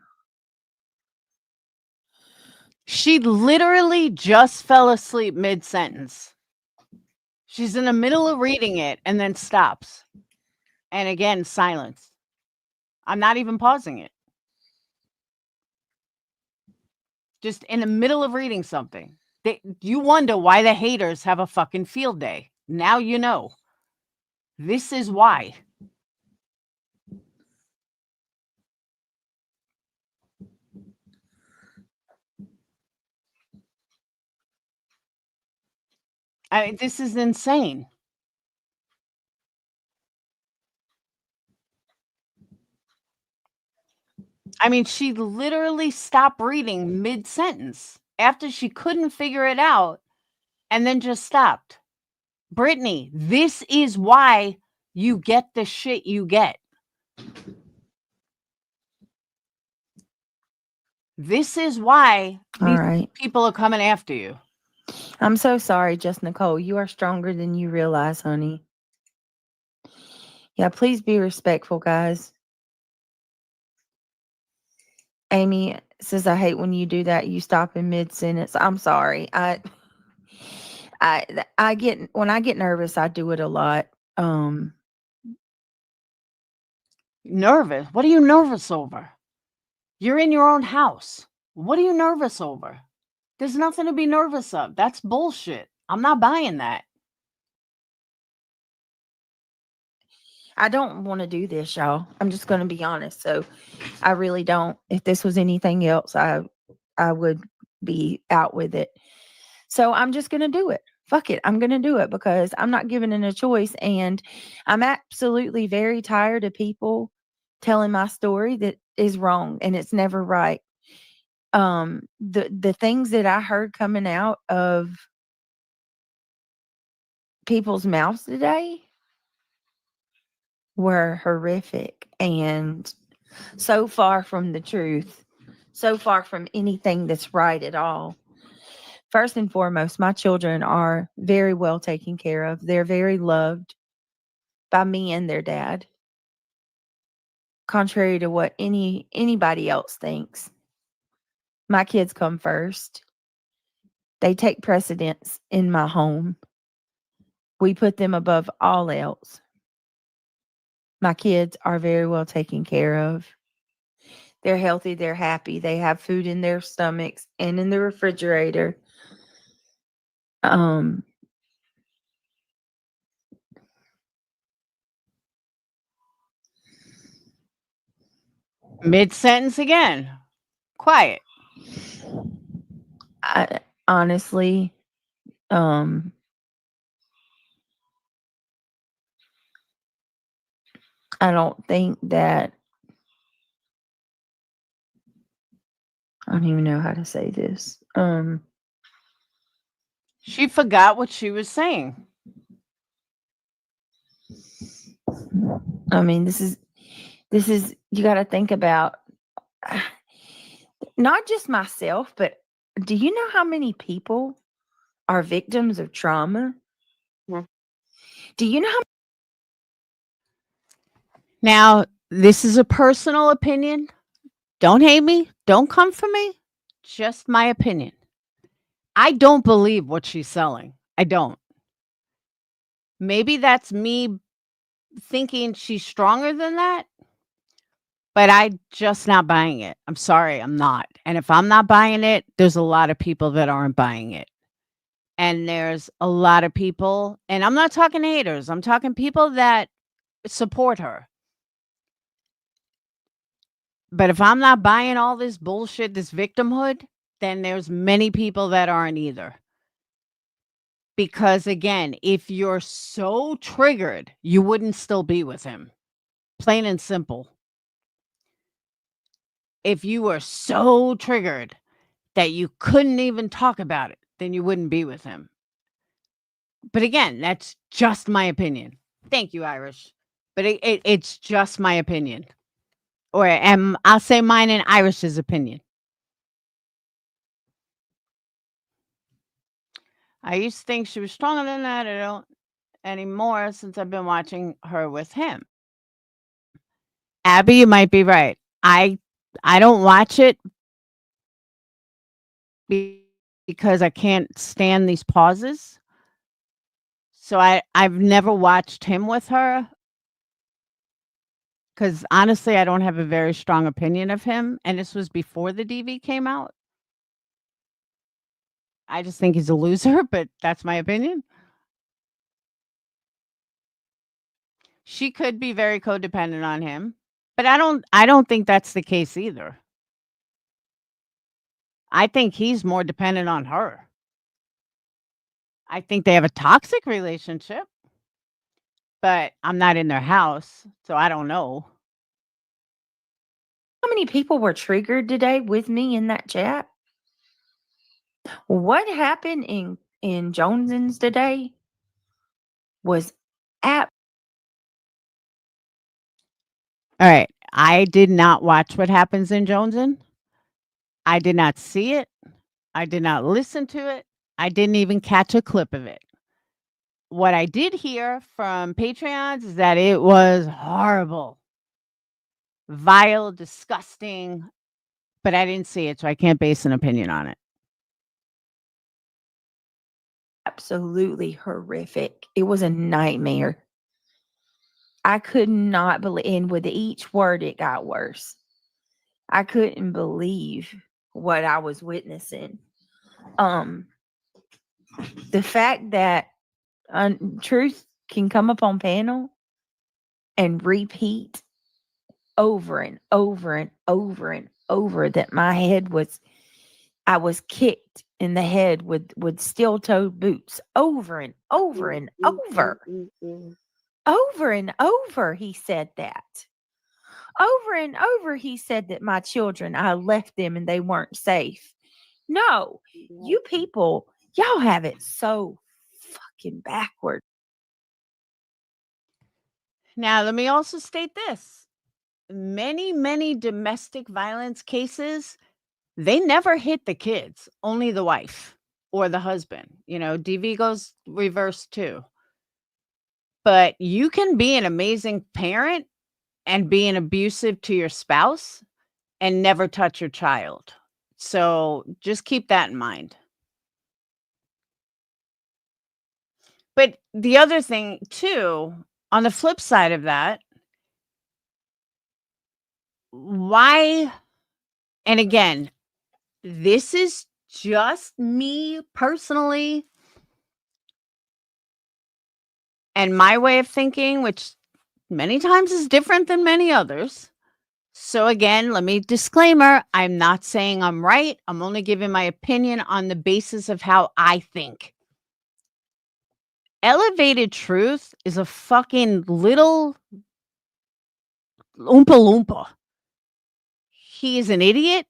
She literally just fell asleep mid-sentence. She's in the middle of reading it and then stops. And again, silence. I'm not even pausing it. Just in the middle of reading something. You wonder why the haters have a fucking field day. Now you know. This is why. I mean, this is insane. I mean, she literally stopped reading mid-sentence after she couldn't figure it out and then just stopped. Brittany, this is why you get the shit you get. This is why All these right. people are coming after you. I'm so sorry, Just Nicole. You are stronger than you realize, honey. Yeah, please be respectful, guys. Amy says, I hate when you do that. You stop in mid sentence. I'm sorry. I get, when I get nervous, I do it a lot. Nervous? What are you nervous over? You're in your own house. What are you nervous over? There's nothing to be nervous of. That's bullshit. I'm not buying that. I don't want to do this, y'all. I'm just going to be honest. So I really don't. If this was anything else, I would be out with it. So I'm just going to do it. Fuck it. I'm going to do it because I'm not given it a choice. And I'm absolutely very tired of people telling my story that is wrong and it's never right. The things that I heard coming out of people's mouths today were horrific and so far from the truth, so far from anything that's right at all. First and foremost, my children are very well taken care of. They're very loved by me and their dad, contrary to what anybody else thinks. My kids come first. They take precedence in my home. We put them above all else. My kids are very well taken care of. They're healthy. They're happy. They have food in their stomachs and in the refrigerator. Mid-sentence again. Quiet. I honestly, I don't think that, I don't even know how to say this. She forgot what she was saying. I mean, this is, you got to think about not just myself, but do you know how many people are victims of trauma? Do you know how? Now, this is a personal opinion. Don't hate me. Don't come for me. Just my opinion. I don't believe what she's selling. I don't. Maybe that's me thinking she's stronger than that, but I'm just not buying it. I'm sorry, I'm not. And if I'm not buying it, there's a lot of people that aren't buying it. And there's a lot of people, and I'm not talking haters, I'm talking people that support her. But if I'm not buying all this bullshit, this victimhood, then there's many people that aren't either. Because again, if you're so triggered, you wouldn't still be with him. Plain and simple. If you were so triggered that you couldn't even talk about it, then you wouldn't be with him. But again, that's just my opinion. Thank you, Irish. But it's just my opinion. Or I'll say mine and Irish's opinion. I used to think she was stronger than that. I don't anymore since I've been watching her with him. Abby, you might be right. I don't watch it because I can't stand these pauses. So I've never watched him with her because honestly, I don't have a very strong opinion of him. And this was before the DV came out. I just think he's a loser, but that's my opinion. She could be very codependent on him, but I don't think that's the case either. I think he's more dependent on her. I think they have a toxic relationship, but I'm not in their house, so I don't know. How many people were triggered today with me in that chat? What happened in Jones's today was All right. I did not watch What Happens in Jonestown. I did not see it. I did not listen to it. I didn't even catch a clip of it. What I did hear from Patreons is that it was horrible, vile, disgusting, but I didn't see it, so I can't base an opinion on it. Absolutely horrific. It was a nightmare. I could not believe, and with each word, it got worse. I couldn't believe what I was witnessing. The fact that truth can come up on panel and repeat over and over and over and over that I was kicked in the head with steel-toed boots over and over and over. Over and over, he said that. Over and over, he said that my children, I left them and they weren't safe. No, you people, y'all have it so fucking backward. Now, let me also state this. Many, many domestic violence cases, they never hit the kids, only the wife or the husband. You know, DV goes reverse too. But you can be an amazing parent and being abusive to your spouse and never touch your child. So just keep that in mind. But the other thing too, on the flip side of that, why, and again, this is just me personally and my way of thinking, which many times is different than many others. So again, let me disclaimer, I'm not saying I'm right. I'm only giving my opinion on the basis of how I think. Elevated truth is a fucking little Oompa Loompa. He is an idiot.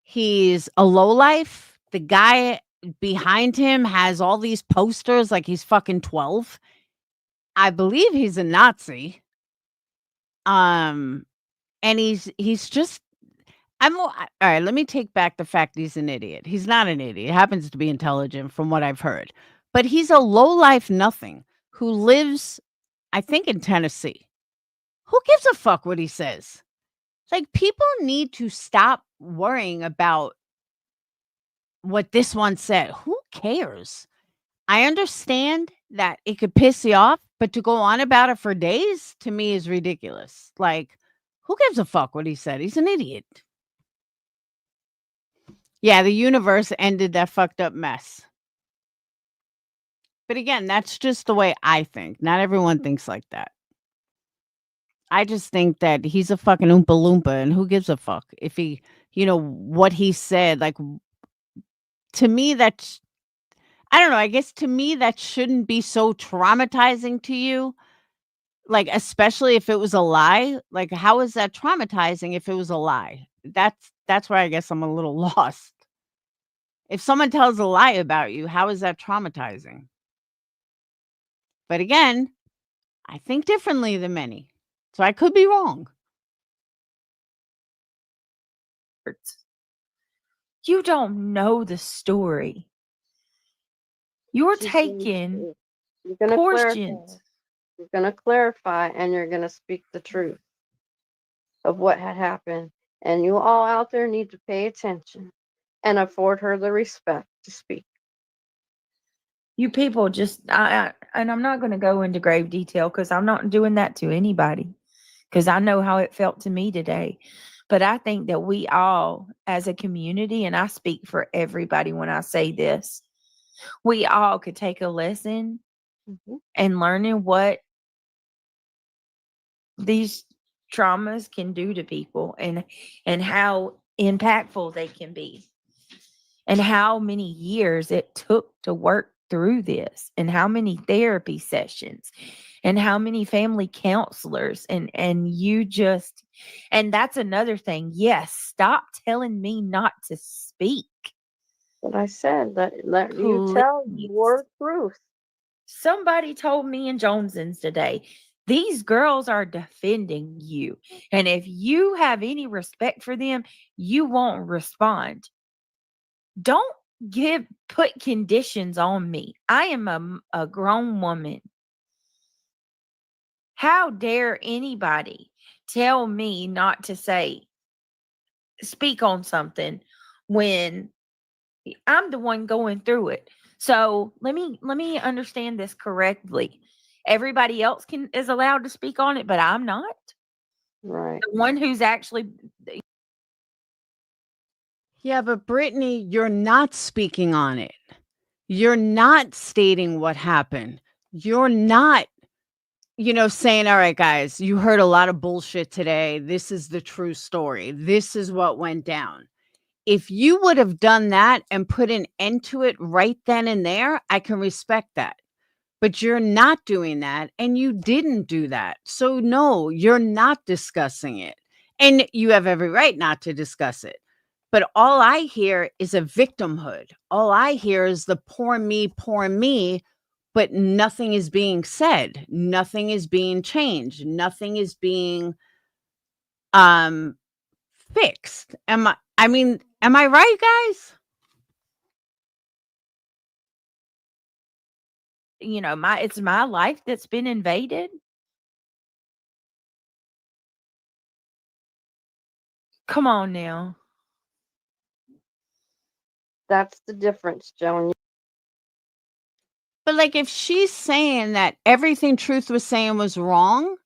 He's a lowlife. The guy behind him has all these posters like he's fucking 12. I believe he's a Nazi. And he's just all right, let me take back the fact he's an idiot. He's not an idiot. He happens to be intelligent from what I've heard. But he's a lowlife nothing who lives, I think, in Tennessee. Who gives a fuck what he says? Like, people need to stop worrying about what this one said. Who cares? I understand that it could piss you off, but to go on about it for days, to me, is ridiculous. Like, who gives a fuck what he said? He's an idiot. Yeah, the universe ended that fucked up mess. But again, that's just the way I think. Not everyone thinks like that. I just think that he's a fucking Oompa Loompa, and who gives a fuck if he, what he said. Like, to me, that's, I don't know, I guess to me, that shouldn't be so traumatizing to you. Like, especially if it was a lie. Like, how is that traumatizing if it was a lie? That's where I guess I'm a little lost. If someone tells a lie about you, how is that traumatizing? But again, I think differently than many. So I could be wrong. You don't know the story. You're taking portions. You're going to clarify and you're going to speak the truth of what had happened. And you all out there need to pay attention and afford her the respect to speak. You people just, and I'm not going to go into grave detail because I'm not doing that to anybody because I know how it felt to me today. But I think that we all, as a community, and I speak for everybody when I say this, we all could take a lesson and learning what these traumas can do to people and how impactful they can be and how many years it took to work through this and how many therapy sessions and how many family counselors and you just, and that's another thing. Yes, stop telling me not to speak. What I said, let you tell your truth. Somebody told me in Jones's today, These girls are defending you. And if you have any respect for them, you won't respond. Don't put conditions on me. I am a grown woman. How dare anybody tell me not to speak on something when I'm the one going through it? So let me understand this correctly. Everybody else is allowed to speak on it, but I'm not. Right. The one who's actually. Yeah, but Brittany, you're not speaking on it. You're not stating what happened. You're not, saying, all right, guys, you heard a lot of bullshit today. This is the true story. This is what went down. If you would have done that and put an end to it right then and there, I can respect that. But you're not doing that, and you didn't do that. So no, you're not discussing it. And you have every right not to discuss it. But all I hear is a victimhood. All I hear is the poor me, but nothing is being said. Nothing is being changed. Nothing is being fixed. Am I right, guys? It's my life that's been invaded. Come on now. That's the difference, Joan. But if she's saying that everything Truth was saying was wrong,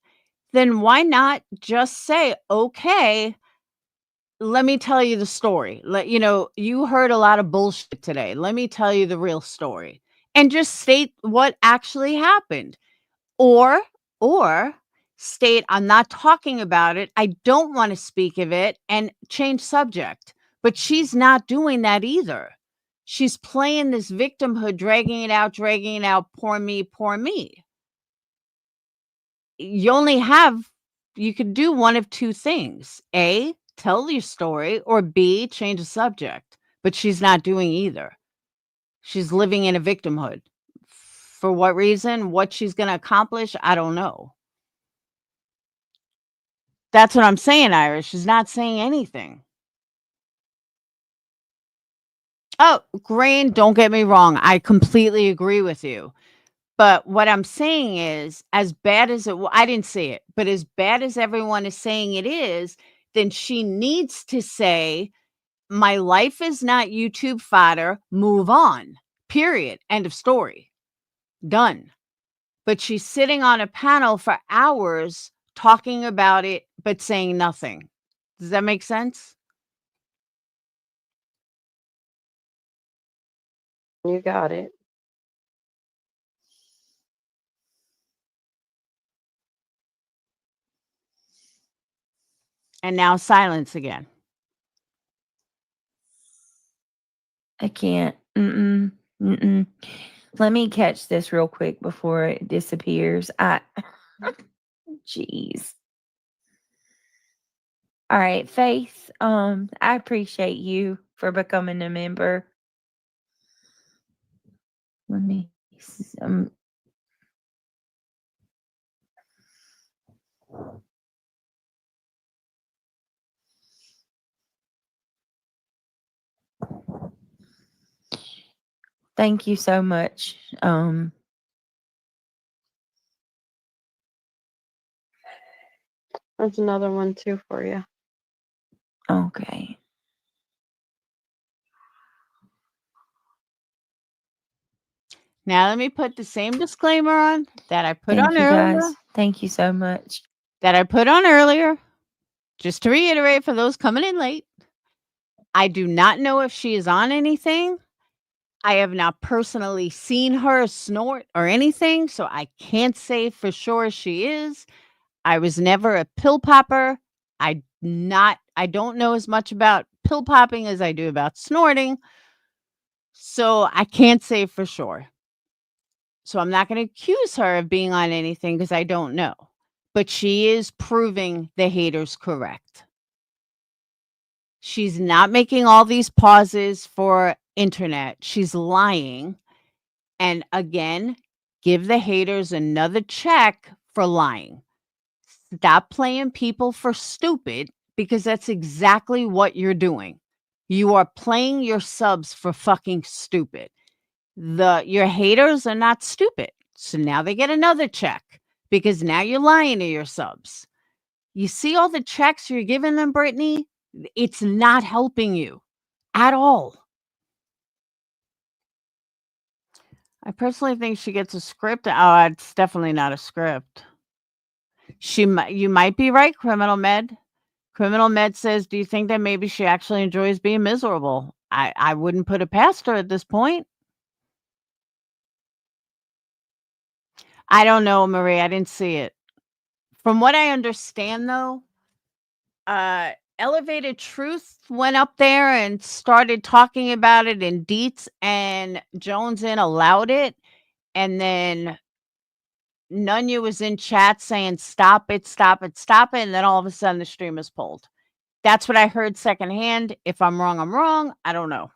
then why not just say, okay, let me tell you the story. You heard a lot of bullshit today. Let me tell you the real story. And just state what actually happened. Or state, I'm not talking about it. I don't want to speak of it, and change subject. But she's not doing that either. She's playing this victimhood, dragging it out, poor me. You could do one of two things. A, tell your story, or B, change the subject. But she's not doing either. She's living in a victimhood. For what reason? What she's going to accomplish? I don't know. That's what I'm saying, Irish. She's not saying anything. Oh, Grain, don't get me wrong. I completely agree with you. But what I'm saying is, as bad as I didn't see it, but as bad as everyone is saying it is, then she needs to say, my life is not YouTube fodder. Move on. Period. End of story. Done. But she's sitting on a panel for hours talking about it, but saying nothing. Does that make sense? You got it. And now silence again. I can't. Let me catch this real quick before it disappears. Jeez. All right, Faith. I appreciate you for becoming a member. Let me. Thank you so much. There's another one too for you. Okay. Now let me put the same disclaimer on that I put on Thank you, earlier. guys. Thank you so much. That I put on earlier. Just to reiterate for those coming in late, I do not know if she is on anything. I have not personally seen her snort or anything, so I can't say for sure she is. I was never a pill popper. I don't know as much about pill popping as I do about snorting. So I can't say for sure. So I'm not going to accuse her of being on anything because I don't know. But she is proving the haters correct. She's not making all these pauses for internet. She's lying. And again, give the haters another check for lying. Stop playing people for stupid, because that's exactly what you're doing. You are playing your subs for fucking stupid. Your haters are not stupid. So now they get another check because now you're lying to your subs. You see all the checks you're giving them, Brittany? It's not helping you at all. I personally think she gets a script. Oh, it's definitely not a script. You might be right, Criminal Med. Criminal Med says, do you think that maybe she actually enjoys being miserable? I wouldn't put it past her at this point. I don't know, Marie. I didn't see it. From what I understand, though, Elevated Truth went up there and started talking about it in deets, and Jones in allowed it. And then Nunya was in chat saying, stop it, stop it, stop it. And then all of a sudden the stream is pulled. That's what I heard secondhand. If I'm wrong, I'm wrong. I don't know.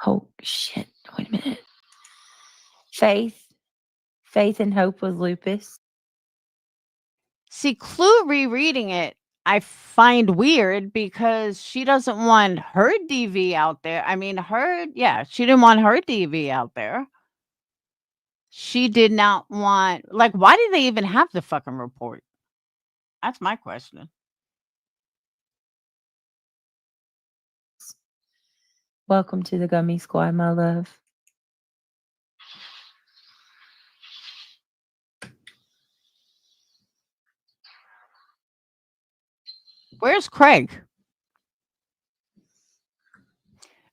Oh shit. Wait a minute. Faith and Hope with lupus. See, Clue rereading it, I find weird because she doesn't want her DV out there. I mean, she didn't want her DV out there. She did not want, why did they even have the fucking report? That's my question. Welcome to the Gummy Squad, my love. Where's Craig?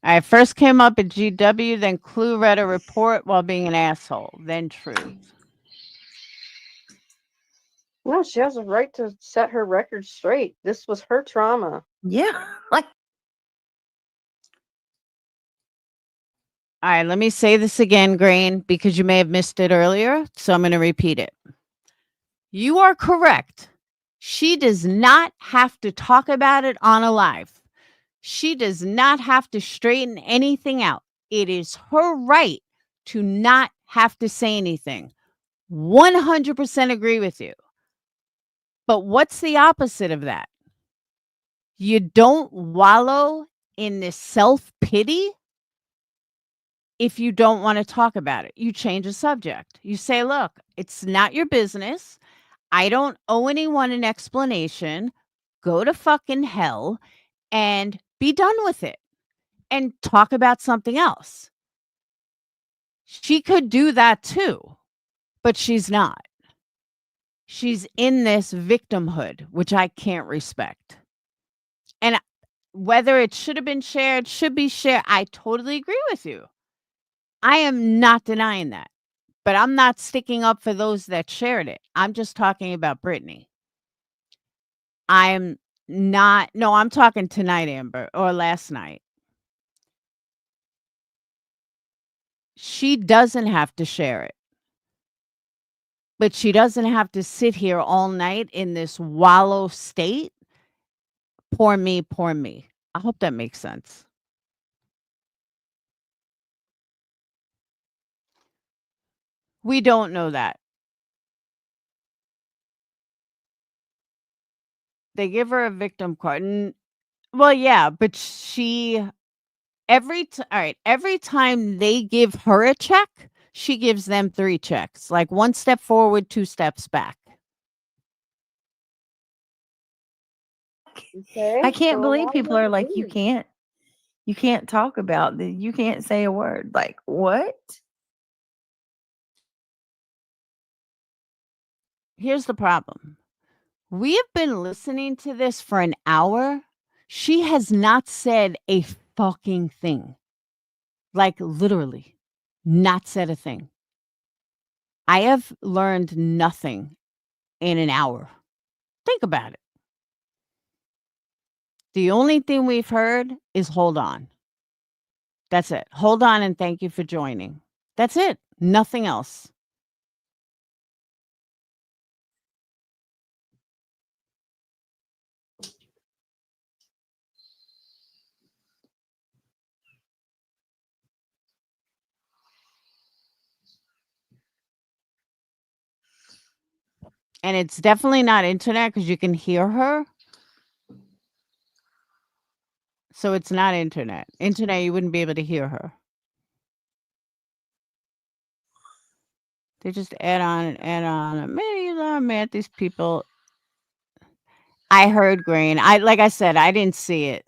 I first came up at GW, then Clue read a report while being an asshole, then Truth. No, she has a right to set her record straight. This was her trauma. Yeah. All right, let me say this again, Grain, because you may have missed it earlier, so I'm going to repeat it. You are correct. She does not have to talk about it on a live. She does not have to straighten anything out. It is her right to not have to say anything. 100% agree with you. But what's the opposite of that? You don't wallow in this self-pity if you don't want to talk about it. You change the subject. You say, look, it's not your business. I don't owe anyone an explanation. Go to fucking hell and be done with it and talk about something else. She could do that too, but she's not. She's in this victimhood, which I can't respect. And whether it should have been shared, should be shared, I totally agree with you. I am not denying that. But I'm not sticking up for those that shared it. I'm just talking about Britney. I'm talking tonight, Amber, or last night. She doesn't have to share it. But she doesn't have to sit here all night in this wallow state. Poor me, poor me. I hope that makes sense. We don't know that. They give her a victim card. Well, yeah, but every time they give her a check, she gives them 3 checks, like 1 step forward, 2 steps back. Okay, I can't so believe why people would are it like, be? you can't talk about this. You can't say a word. Like, what? Here's the problem. We have been listening to this for an hour. She has not said a fucking thing. Like, literally, not said a thing. I have learned nothing in an hour. Think about it. The only thing we've heard is hold on. That's it. Hold on and thank you for joining. That's it. Nothing else. And it's definitely not internet because you can hear her. So it's not internet. Internet, you wouldn't be able to hear her. They just add on and add on. Man, these people. I heard Green. Like I said, I didn't see it.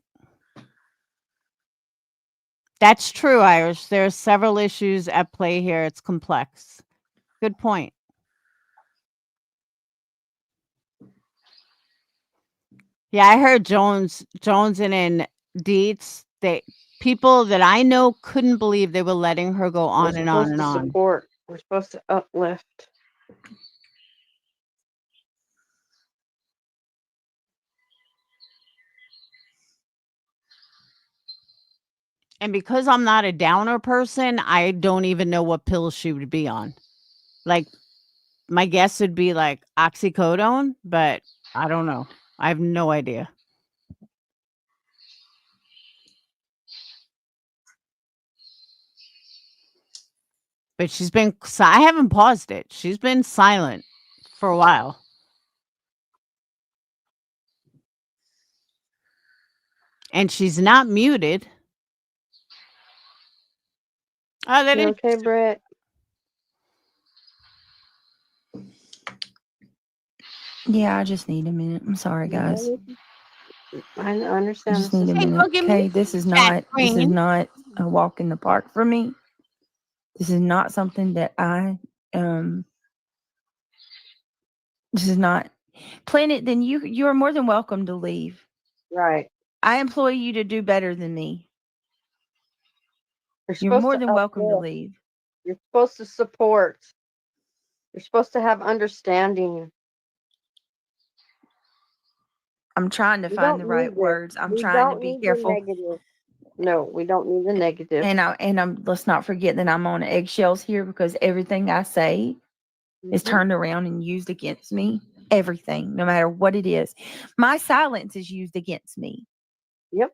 That's true, Irish. There are several issues at play here. It's complex. Good point. Yeah, I heard Jones and Dietz. People that I know couldn't believe they were letting her go on and on and on. Support. We're supposed to uplift. And because I'm not a downer person, I don't even know what pills she would be on. Like, my guess would be like oxycodone, but I don't know. I have no idea. But I haven't paused it. She's been silent for a while. And she's not muted. Oh, that is okay, Brett. Yeah, I just need a minute. I'm sorry, guys. I understand. Just need a minute. Okay, this is not a walk in the park for me. This is not something that I this is not Planet, then you are more than welcome to leave. Right. I employ you to do better than me. You're more than welcome to leave. You're supposed to support. You're supposed to have understanding. I'm trying to find the right words. I'm trying to be careful. No, we don't need the negative. And I'm let's not forget that I'm on eggshells here because everything I say is turned around and used against me. Everything, no matter what it is. My silence is used against me. Yep.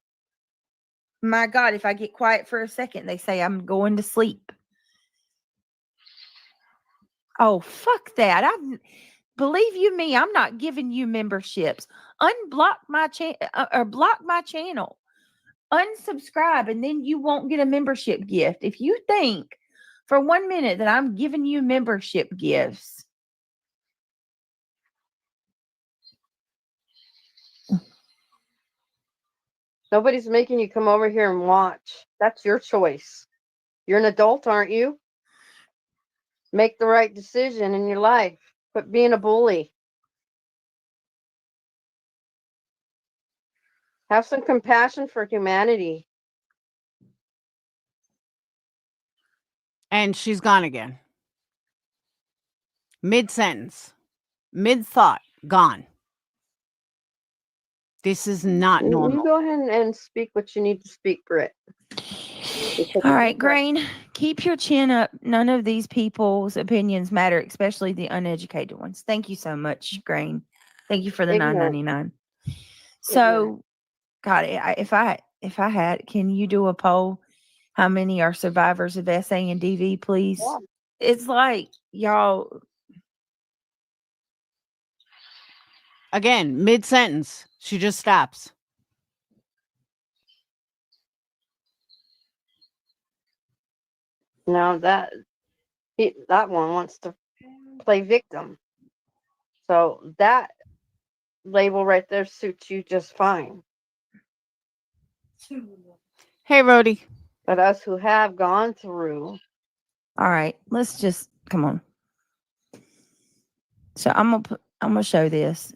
My God, if I get quiet for a second, they say I'm going to sleep. Oh, fuck that. Believe you me, I'm not giving you memberships. Unblock my channel or block my channel. Unsubscribe, and then you won't get a membership gift. If you think for 1 minute that I'm giving you membership gifts, nobody's making you come over here and watch. That's your choice. You're an adult, aren't you? Make the right decision in your life. Quit being a bully. Have some compassion for humanity. And she's gone again. Mid-sentence. Mid-thought. Gone. This is not normal. You go ahead and speak what you need to speak, Britt. All right, Grain, keep your chin up. None of these people's opinions matter, especially the uneducated ones. Thank you so much, Grain. Thank you for the $9.99. So, God, if I had, can you do a poll? How many are survivors of SA and DV, please? Yeah. It's like y'all. Again, mid-sentence. She just stops. Now that one wants to play victim. So that label right there suits you just fine. Hey, Rhodey. But us who have gone through. All right, let's just come on. So I'm gonna show this.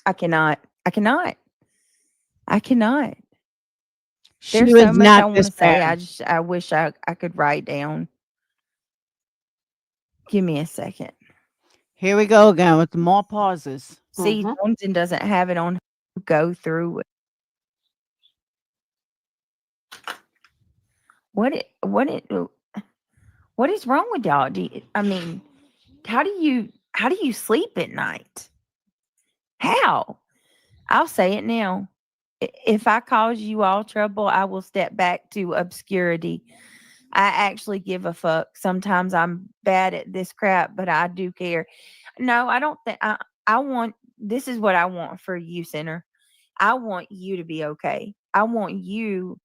I cannot. There's so much I want to say. I wish I could write down. Give me a second. Here we go again with more pauses. See, Johnson doesn't have it on. Go through it. What is wrong with y'all? How do you sleep at night? How? I'll say it now. If I cause you all trouble, I will step back to obscurity. I actually give a fuck. Sometimes I'm bad at this crap, but I do care. No, I don't think I want this is what I want for you, Center. I want you to be okay. I want you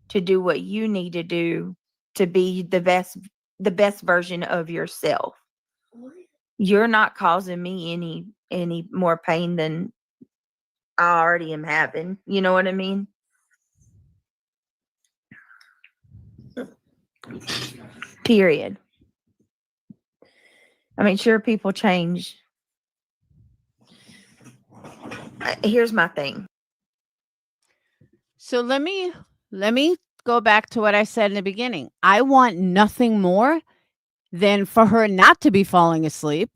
to do what you need to do to be the best version of yourself. You're not causing me any more pain than I already am having. You know what I mean? Period. I mean, sure, people change. Here's my thing. So let me go back to what I said in the beginning. I want nothing more than for her not to be falling asleep,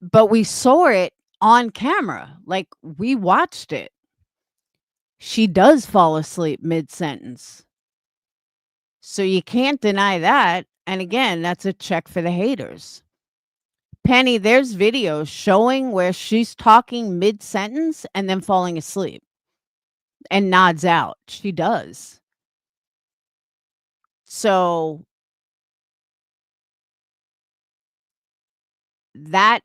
but we saw it on camera. Like, we watched it. She does fall asleep mid-sentence. So you can't deny that. And again, that's a check for the haters. Penny, there's videos showing where she's talking mid-sentence and then falling asleep and nods out. She does. So that,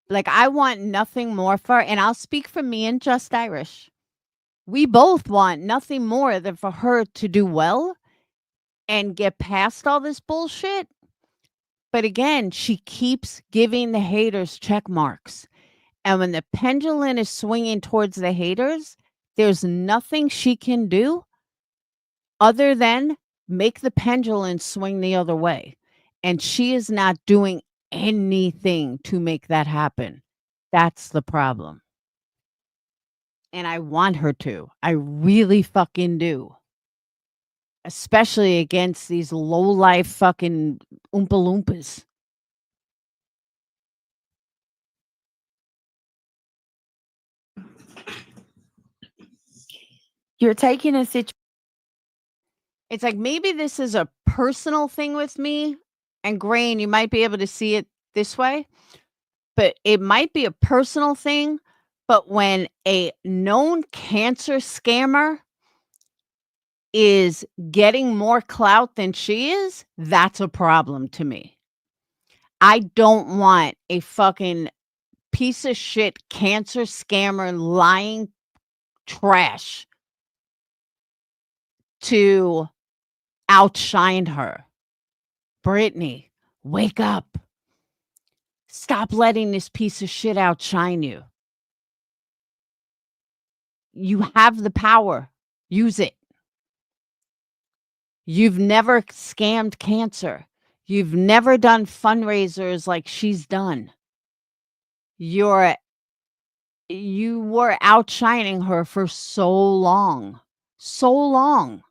like, I want nothing more for, and I'll speak for me and Just Irish. We both want nothing more than for her to do well and get past all this bullshit. But again, she keeps giving the haters check marks. And when the pendulum is swinging towards the haters, there's nothing she can do other than make the pendulum swing the other way. And she is not doing anything to make that happen. That's the problem. And I want her to. I really fucking do. Especially against these low-life fucking Oompa Loompas. You're taking a situation. It's like, maybe this is a personal thing with me. And Grain, you might be able to see it this way. But it might be a personal thing. But when a known cancer scammer is getting more clout than she is, that's a problem to me. I don't want a fucking piece of shit cancer scammer lying trash to outshine her. Britney, wake up. Stop letting this piece of shit outshine you. You have the power. Use it. You've never scammed cancer. You've never done fundraisers like she's done. You were outshining her for so long. So long.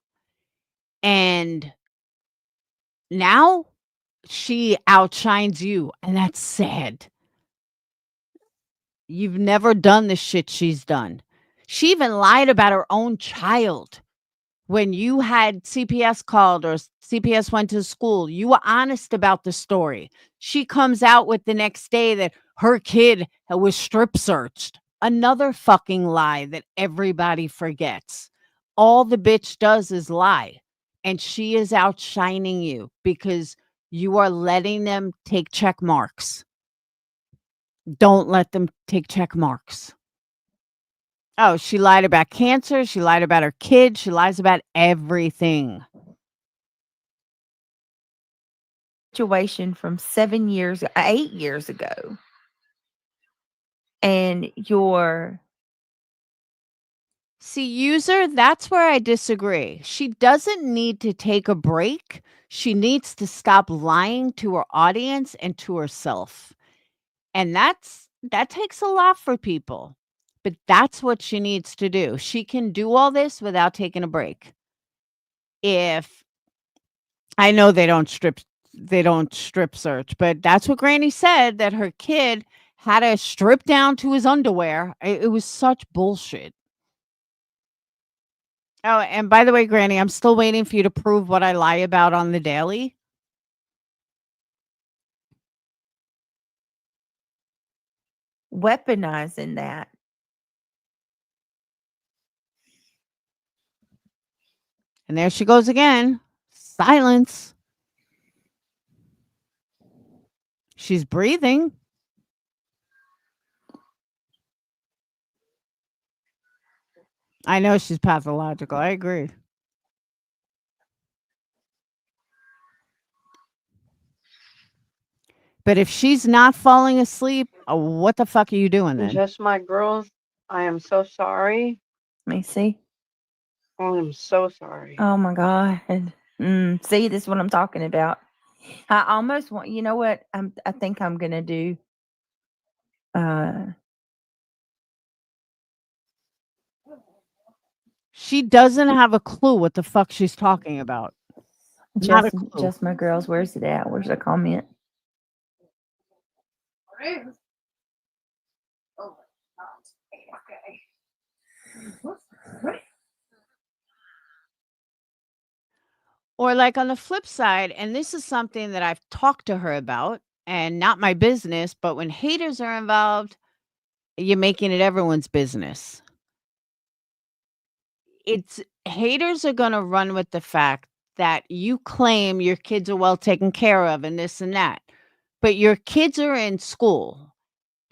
And now she outshines you, and that's sad. You've never done the shit she's done. She even lied about her own child. When you had CPS called or CPS went to school, you were honest about the story. She comes out with the next day that her kid was strip searched. Another fucking lie that everybody forgets. All the bitch does is lie. And she is outshining you because you are letting them take check marks. Don't let them take check marks. Oh, she lied about cancer. She lied about her kid. She lies about everything. Situation from 8 years ago. And See, user, that's where I disagree. She doesn't need to take a break. She needs to stop lying to her audience and to herself. And that takes a lot for people. But that's what she needs to do. She can do all this without taking a break. If I know they don't strip search, but that's what Granny said, that her kid had to strip down to his underwear. It was such bullshit. Oh, and by the way, Granny, I'm still waiting for you to prove what I lie about on the daily. weaponizing that. And there she goes again. silence. She's breathing. I know she's pathological. I agree. But if she's not falling asleep, what the fuck are you doing then? Just my girls, I am so sorry. Let me see. I am so sorry. Oh my God. See, this is what I'm talking about. I almost want, you know what? I think I'm going to do. She doesn't have a clue what the fuck she's talking about. Not a clue. Just my girls. Where's it at? Where's the comment? Or like on the flip side, and this is something that I've talked to her about, and not my business, but when haters are involved, you're making it everyone's business. Haters are going to run with the fact that you claim your kids are well taken care of and this and that, but your kids are in school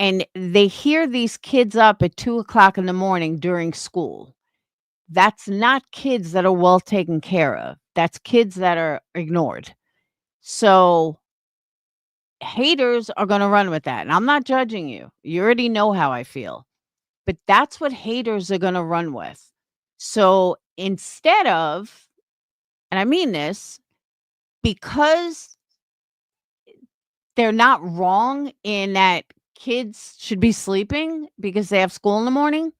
and they hear these kids up at 2:00 in the morning during school. That's not kids that are well taken care of. That's kids that are ignored. So haters are going to run with that. And I'm not judging you. You already know how I feel. But that's what haters are going to run with. So instead of, and I mean this, because they're not wrong in that kids should be sleeping because they have school in the morning.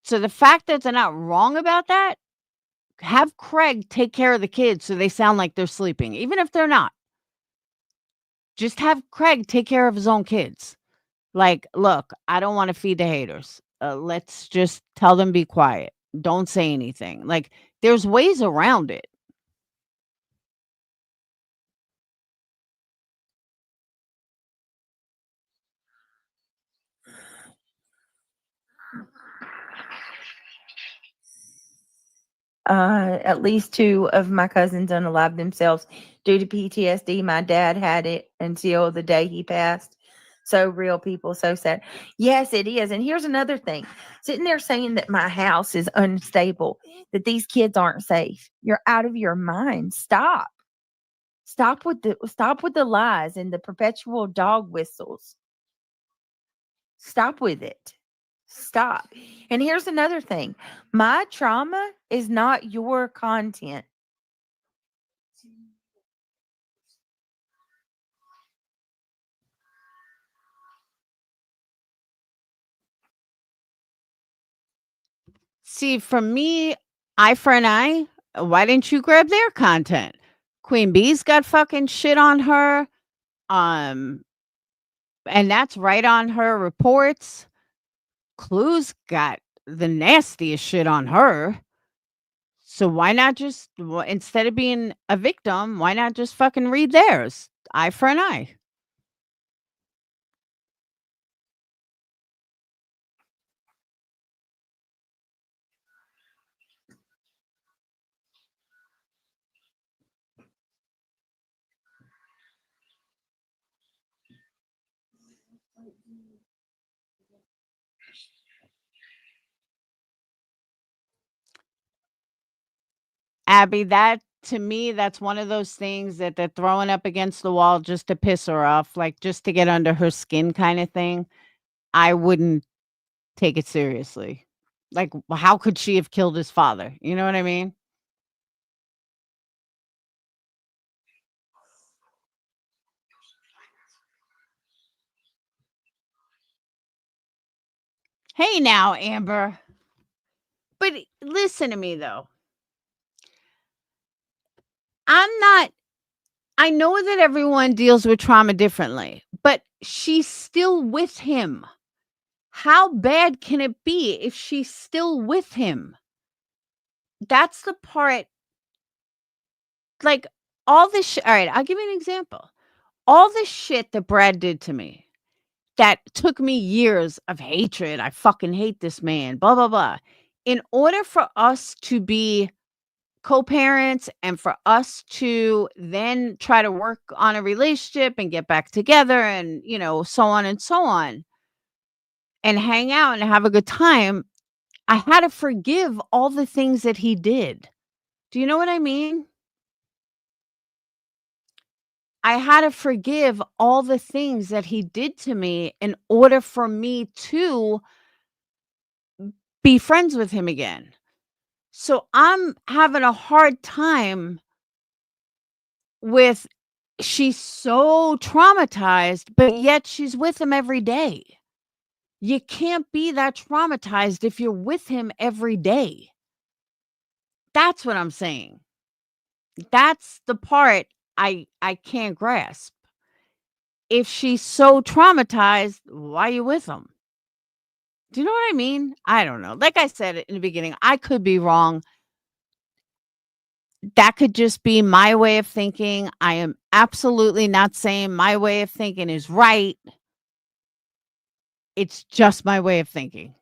So the fact that they're not wrong about that, have Craig take care of the kids so they sound like they're sleeping, even if they're not. Just have Craig take care of his own kids. Like, look, I don't want to feed the haters. Let's just tell them be quiet. Don't say anything. Like, there's ways around it. At least 2 of my cousins unalived themselves due to PTSD. My dad had it until the day he passed. So real, people, so sad. Yes, it is. And here's another thing. Sitting there saying that my house is unstable, that these kids aren't safe. You're out of your mind. Stop. Stop with the lies and the perpetual dog whistles. Stop with it. Stop. And here's another thing. My trauma is not your content. See, for me, eye for an eye, why didn't you grab their content? Queen Bee's got fucking shit on her. And that's right on her reports. Clue's got the nastiest shit on her. So why not just, instead of being a victim, why not just fucking read theirs? Eye for an eye. Abby, that to me, that's one of those things that they're throwing up against the wall just to piss her off, like just to get under her skin kind of thing. I wouldn't take it seriously. Like, how could she have killed his father? You know what I mean? Hey now, Amber. But listen to me though. I know that everyone deals with trauma differently, but she's still with him. How bad can it be if she's still with him? That's the part. Like, all this shit. All right, I'll give you an example. All the shit that Brad did to me that took me years of hatred. I fucking hate this man, blah, blah, blah. In order for us to be co-parents and for us to then try to work on a relationship and get back together and, so on and so on and hang out and have a good time, I had to forgive all the things that he did. Do you know what I mean? I had to forgive all the things that he did to me in order for me to be friends with him again. So I'm having a hard time with she's so traumatized, but yet she's with him every day. You can't be that traumatized if you're with him every day. That's what I'm saying. That's the part I can't grasp. If she's so traumatized, why are you with him? Do you know what I mean? I don't know. Like I said in the beginning, I could be wrong. That could just be my way of thinking. I am absolutely not saying my way of thinking is right. It's just my way of thinking.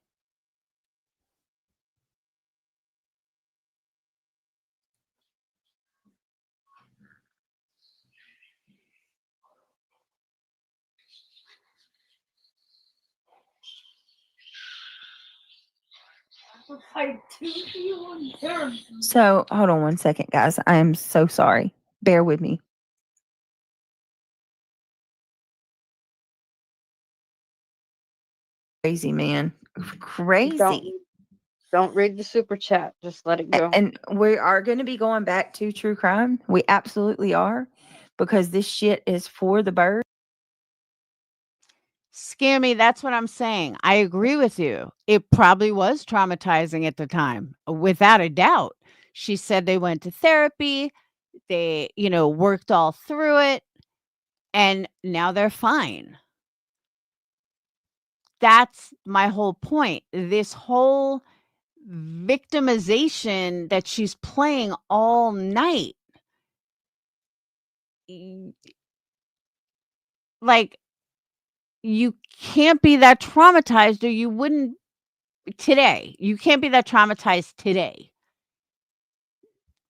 So hold on one second, guys. I am so sorry. Bear with me. Crazy, man. Crazy. Don't read the super chat. Just let it go. And we are going to be going back to true crime. We absolutely are, because this shit is for the bird. Scammy, that's what I'm saying. I agree with you. It probably was traumatizing at the time, without a doubt. She said they went to therapy, they, worked all through it, and now they're fine. That's my whole point. This whole victimization that she's playing all night. Like, you can't be that traumatized, or you wouldn't today. You can't be that traumatized today.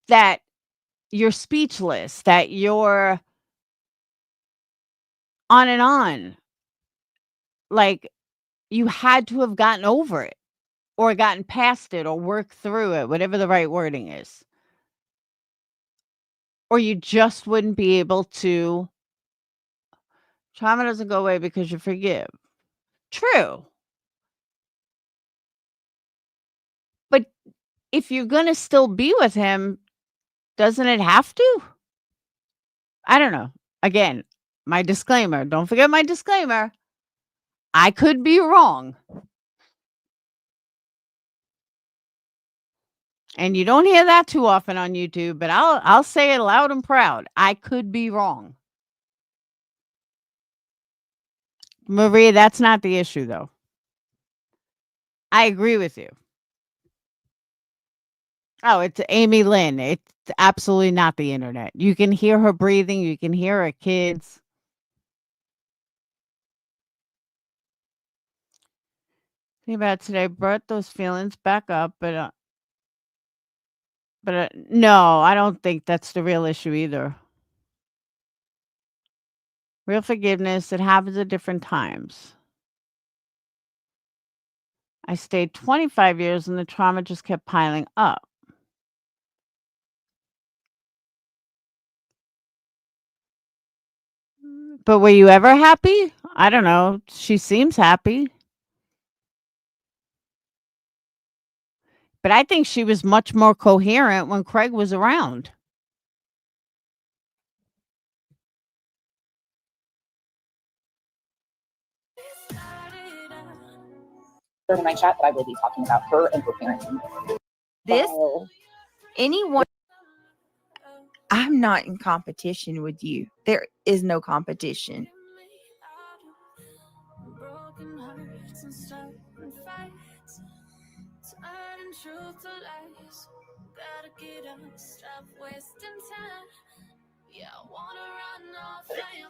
That you're speechless, that you're on and on. Like, you had to have gotten over it, or gotten past it, or worked through it, whatever the right wording is. Or you just wouldn't be able to. Trauma doesn't go away because you forgive. True. But if you're going to still be with him, doesn't it have to? I don't know. Again, my disclaimer. Don't forget my disclaimer. I could be wrong. And you don't hear that too often on YouTube, but I'll say it loud and proud. I could be wrong. Maria, that's not the issue, though. I agree with you. Oh, it's Amy Lynn. It's absolutely not the internet. You can hear her breathing. You can hear her kids. Think about it today. Brought those feelings back up, but no, I don't think that's the real issue either. Real forgiveness, it happens at different times. I stayed 25 years and the trauma just kept piling up. But were you ever happy? I don't know. She seems happy. But I think she was much more coherent when Craig was around. During my chat, that I will be talking about her and her parenting. This, anyone, I'm not in competition with you. There is no competition.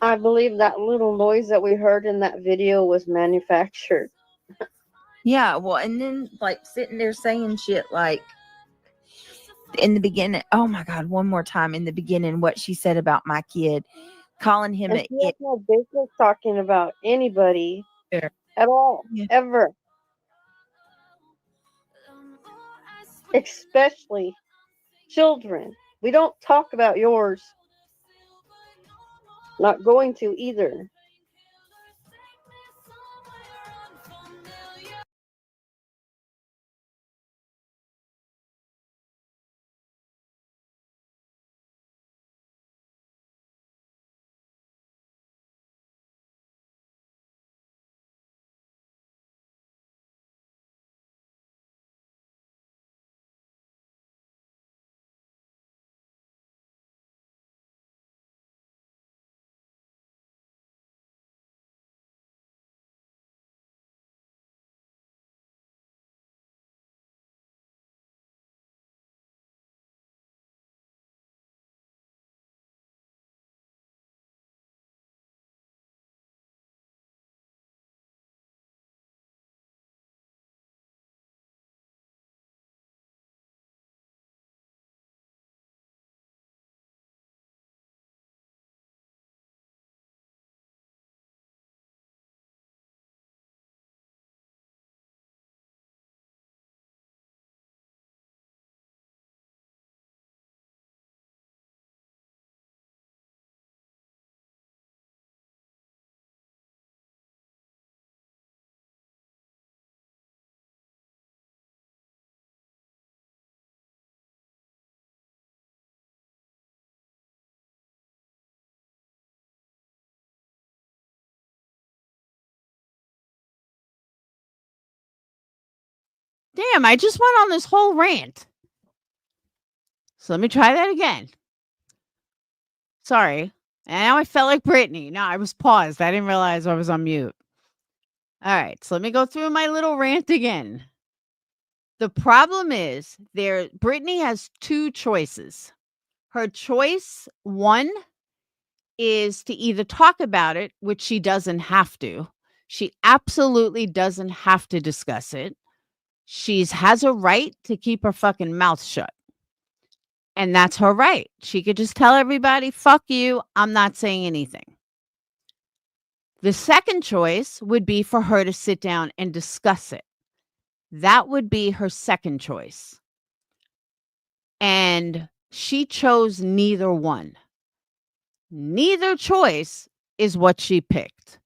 I believe that little noise that we heard in that video was manufactured. Yeah, well, and then like sitting there saying shit like, in the beginning. Oh my God, one more time in the beginning, what she said about my kid, calling him And a she has no business talking about anybody at all, ever. Especially children. We don't talk about yours. Not going to either. Damn, I just went on this whole rant. So let me try that again. Sorry. And now I felt like Britney. No, I was paused. I didn't realize I was on mute. All right. So let me go through my little rant again. The problem is Britney has two choices. Her choice one is to either talk about it, which she doesn't have to. She absolutely doesn't have to discuss it. She has a right to keep her fucking mouth shut. And that's her right. She could just tell everybody, fuck you, I'm not saying anything. The second choice would be for her to sit down and discuss it. That would be her second choice. And she chose neither one. Neither choice is what she picked.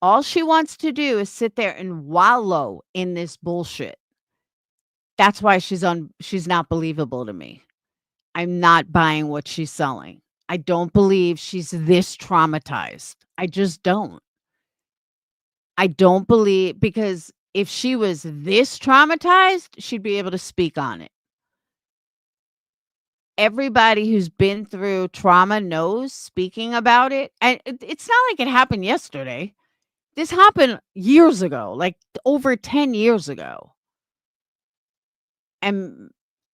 All she wants to do is sit there and wallow in this bullshit. That's why she's not believable to me. I'm not buying what she's selling. I don't believe she's this traumatized. I just don't. I don't believe, because if she was this traumatized, she'd be able to speak on it. Everybody who's been through trauma knows speaking about it. And it's not like it happened yesterday. This happened years ago, like over 10 years ago. And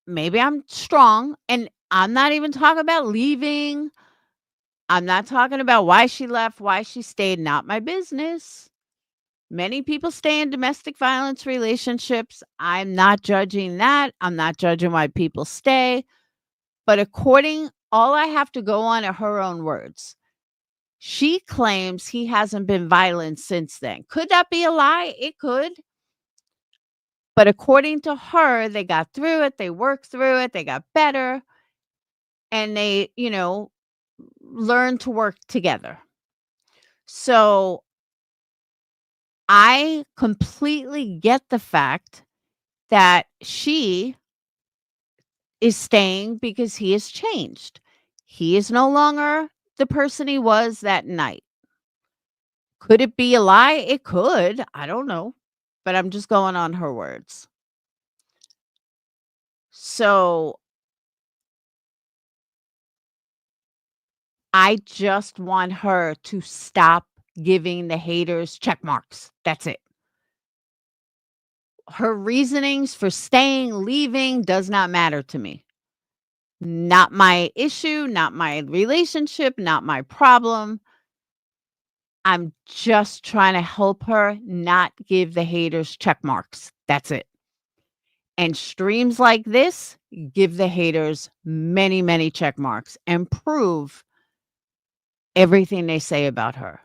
maybe I'm strong, and I'm not even talking about leaving. I'm not talking about why she left, why she stayed, not my business. Many people stay in domestic violence relationships. I'm not judging that. I'm not judging why people stay. But all I have to go on are her own words. She claims he hasn't been violent since then. Could that be a lie? It could. But according to her, they got through it. They worked through it. They got better. And they, learned to work together. So I completely get the fact that she is staying because he has changed. He is no longer the person he was that night. Could it be a lie? It could. I don't know. But I'm just going on her words. So I just want her to stop giving the haters check marks. That's it. Her reasonings for staying, leaving does not matter to me. Not my issue, not my relationship, not my problem. I'm just trying to help her not give the haters check marks. That's it. And streams like this give the haters many, many check marks and prove everything they say about her.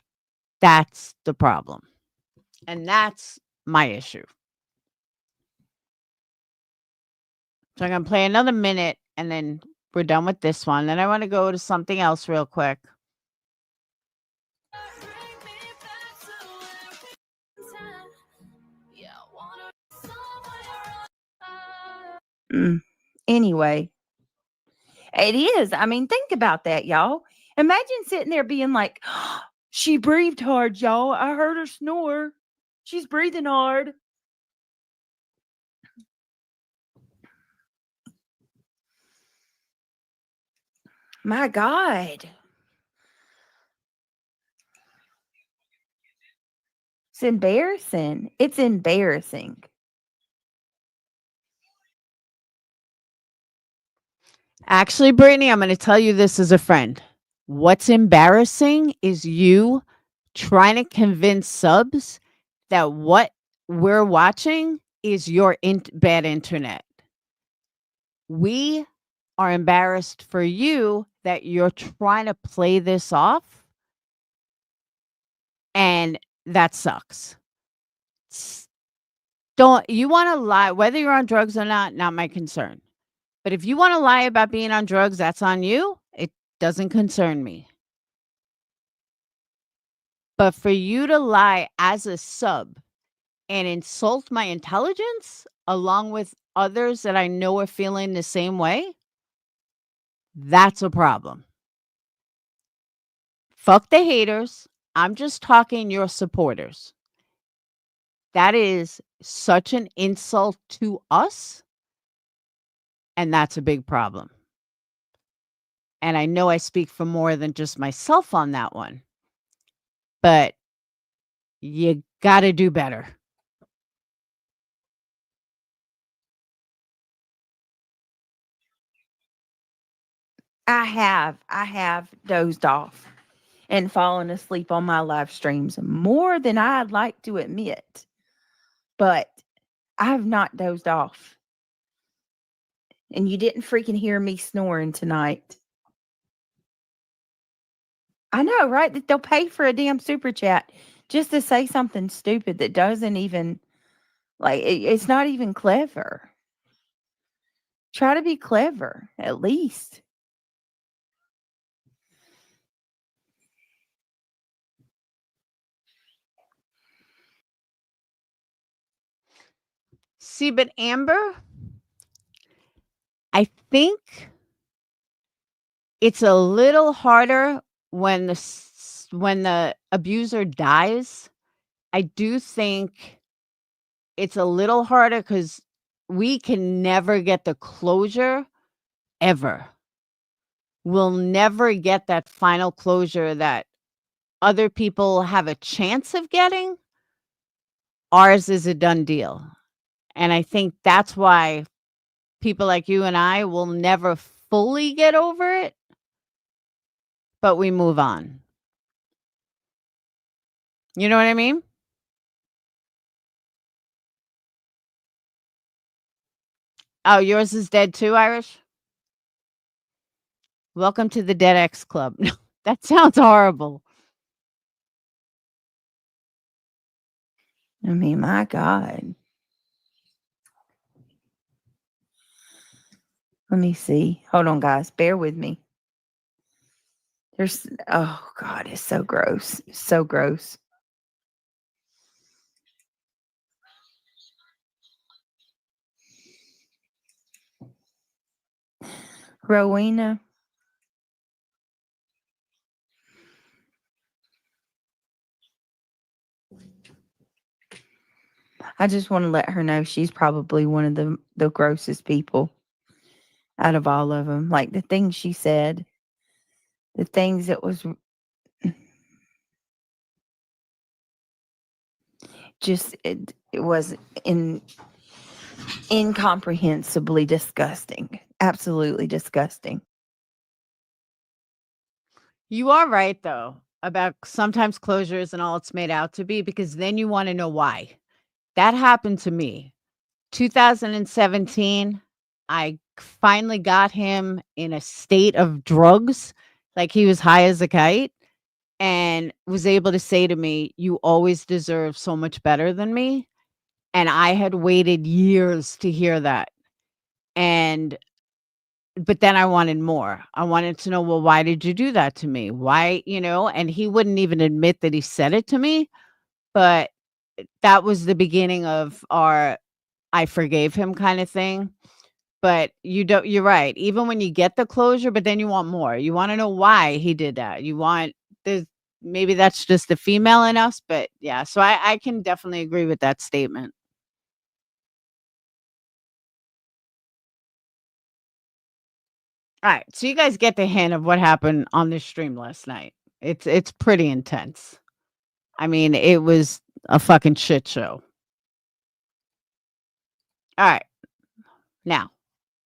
That's the problem. And that's my issue. So I'm going to play another minute and then we're done with this one. Then I want to go to something else real quick. Anyway, it is. I mean, think about that, y'all. Imagine sitting there being like, she breathed hard, y'all. I heard her snore. She's breathing hard. My God. It's embarrassing. It's embarrassing. Actually, Brittany, I'm going to tell you this as a friend. What's embarrassing is you trying to convince subs that what we're watching is your bad internet. We are embarrassed for you that you're trying to play this off, and that sucks. Don't you want to lie, whether you're on drugs or not my concern. But if you want to lie about being on drugs, that's on you. It doesn't concern me. But for you to lie as a sub and insult my intelligence along with others that I know are feeling the same way, that's a problem. Fuck the haters. I'm just talking your supporters. That is such an insult to us. And that's a big problem. And I know I speak for more than just myself on that one. But you got to do better. I have dozed off and fallen asleep on my live streams more than I'd like to admit. But I have not dozed off. And you didn't freaking hear me snoring tonight. I know, right? That they'll pay for a damn super chat just to say something stupid that doesn't even, like, it's not even clever. Try to be clever, at least. See, but Amber, I think it's a little harder when the abuser dies. I do think it's a little harder because we can never get the closure ever. We'll never get that final closure that other people have a chance of getting. Ours is a done deal. And I think that's why people like you and I will never fully get over it, but we move on. You know what I mean? Oh, yours is dead too, Irish? Welcome to the Dead X Club. That sounds horrible. I mean, my God. Let me see. Hold on, guys. Bear with me. Oh, God, it's so gross. It's so gross. Rowena. I just want to let her know she's probably one of the grossest people out of all of them. Like the things she said, the things that was just, it was incomprehensibly disgusting. Absolutely disgusting. You are right, though, about sometimes closure isn't all it's made out to be, because then you want to know why. That happened to me 2017, I finally got him in a state of drugs, like he was high as a kite, and was able to say to me, "You always deserve so much better than me." And I had waited years to hear that. And but then I wanted more. I wanted to know, well, why did you do that to me? Why, and he wouldn't even admit that he said it to me, but that was the beginning of our I forgave him kind of thing. But you're right. Even when you get the closure, but then you want more. You want to know why he did that. There's maybe that's just the female in us, but yeah. So I can definitely agree with that statement. All right. So you guys get the hint of what happened on this stream last night. It's pretty intense. I mean, it was a fucking shit show. All right. Now,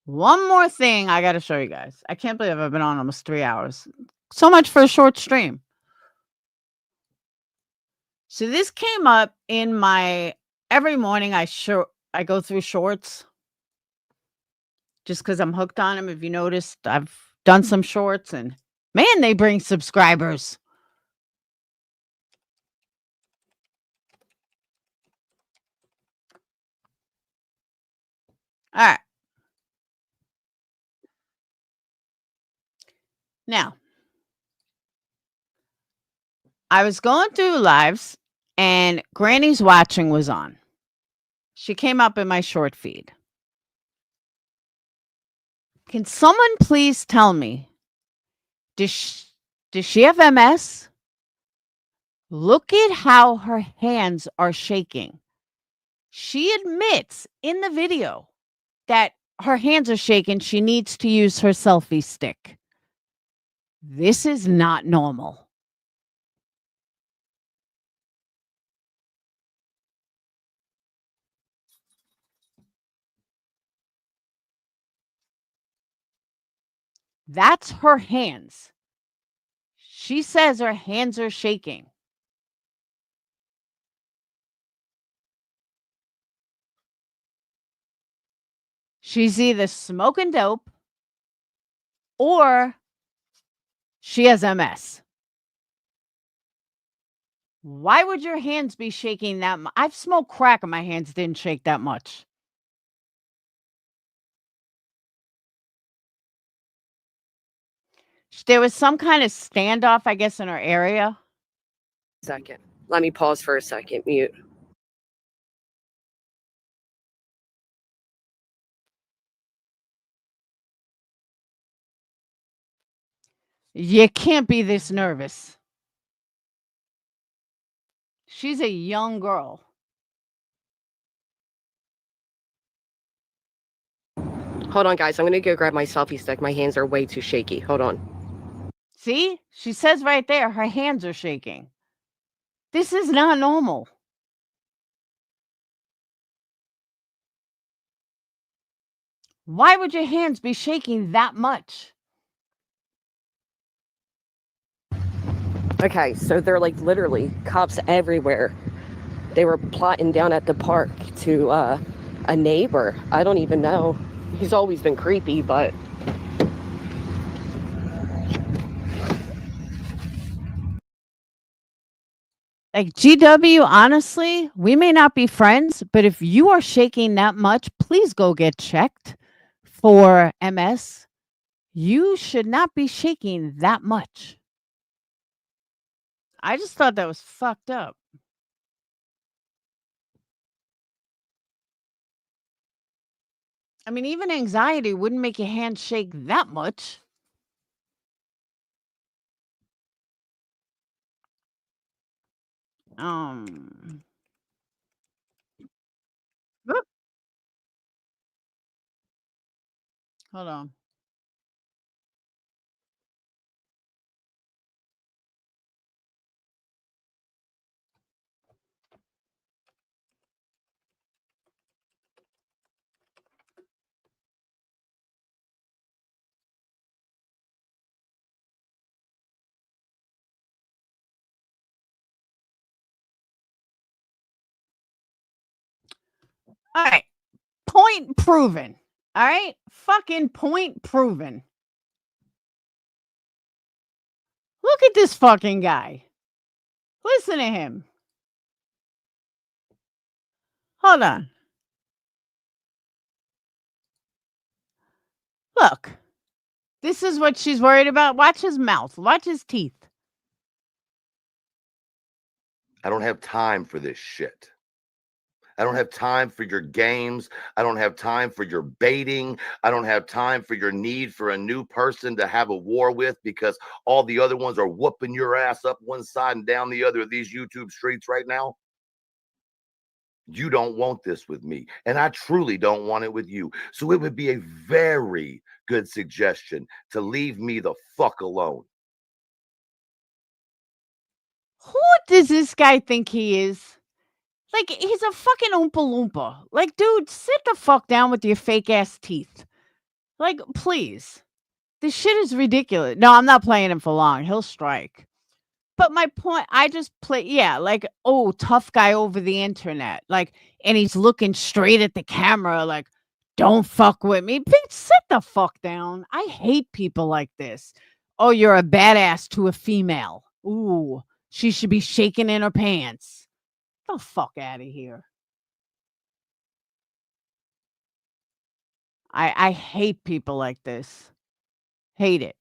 one more thing I got to show you guys. I can't believe I've been on almost 3 hours. So much for a short stream. So this came up in my every morning I go through shorts just cuz I'm hooked on them. If you noticed, I've done some shorts and man, they bring subscribers. All right. Now, I was going through lives and Granny's Watching was on. She came up in my short feed. Can someone please tell me, does she have MS? Look at how her hands are shaking. She admits in the video that her hands are shaking. She needs to use her selfie stick. This is not normal. That's her hands. She says her hands are shaking. She's either smoking dope or she has MS. Why would your hands be shaking that much? I've smoked crack and my hands didn't shake that much. There was some kind of standoff, I guess, in her area. Second. Let me pause for a second. Mute. You can't be this nervous. She's a young girl. Hold on, guys. I'm going to go grab my selfie stick. My hands are way too shaky. Hold on. See? She says right there, her hands are shaking. This is not normal. Why would your hands be shaking that much? Okay, so they're like literally cops everywhere. They were plotting down at the park to a neighbor. I don't even know. He's always been creepy, but... Like, GW, honestly, we may not be friends, but if you are shaking that much, please go get checked for MS. You should not be shaking that much. I just thought that was fucked up. I mean, even anxiety wouldn't make your hands shake that much. Whoop. Hold on. All right. Point proven. All right? Fucking point proven. Look at this fucking guy. Listen to him. Hold on. Look. This is what she's worried about. Watch his mouth. Watch his teeth. I don't have time for this shit. I don't have time for your games. I don't have time for your baiting. I don't have time for your need for a new person to have a war with because all the other ones are whooping your ass up one side and down the other of these YouTube streets right now. You don't want this with me, and I truly don't want it with you. So it would be a very good suggestion to leave me the fuck alone. Who does this guy think he is? Like, he's a fucking Oompa Loompa. Like, dude, sit the fuck down with your fake ass teeth. Like, please. This shit is ridiculous. No, I'm not playing him for long. He'll strike. But my point, I just play, yeah, like, oh, tough guy over the internet. Like, and he's looking straight at the camera, like, don't fuck with me. Bitch, sit the fuck down. I hate people like this. Oh, you're a badass to a female. Ooh, she should be shaking in her pants. Get the fuck out of here. I hate people like this. Hate it.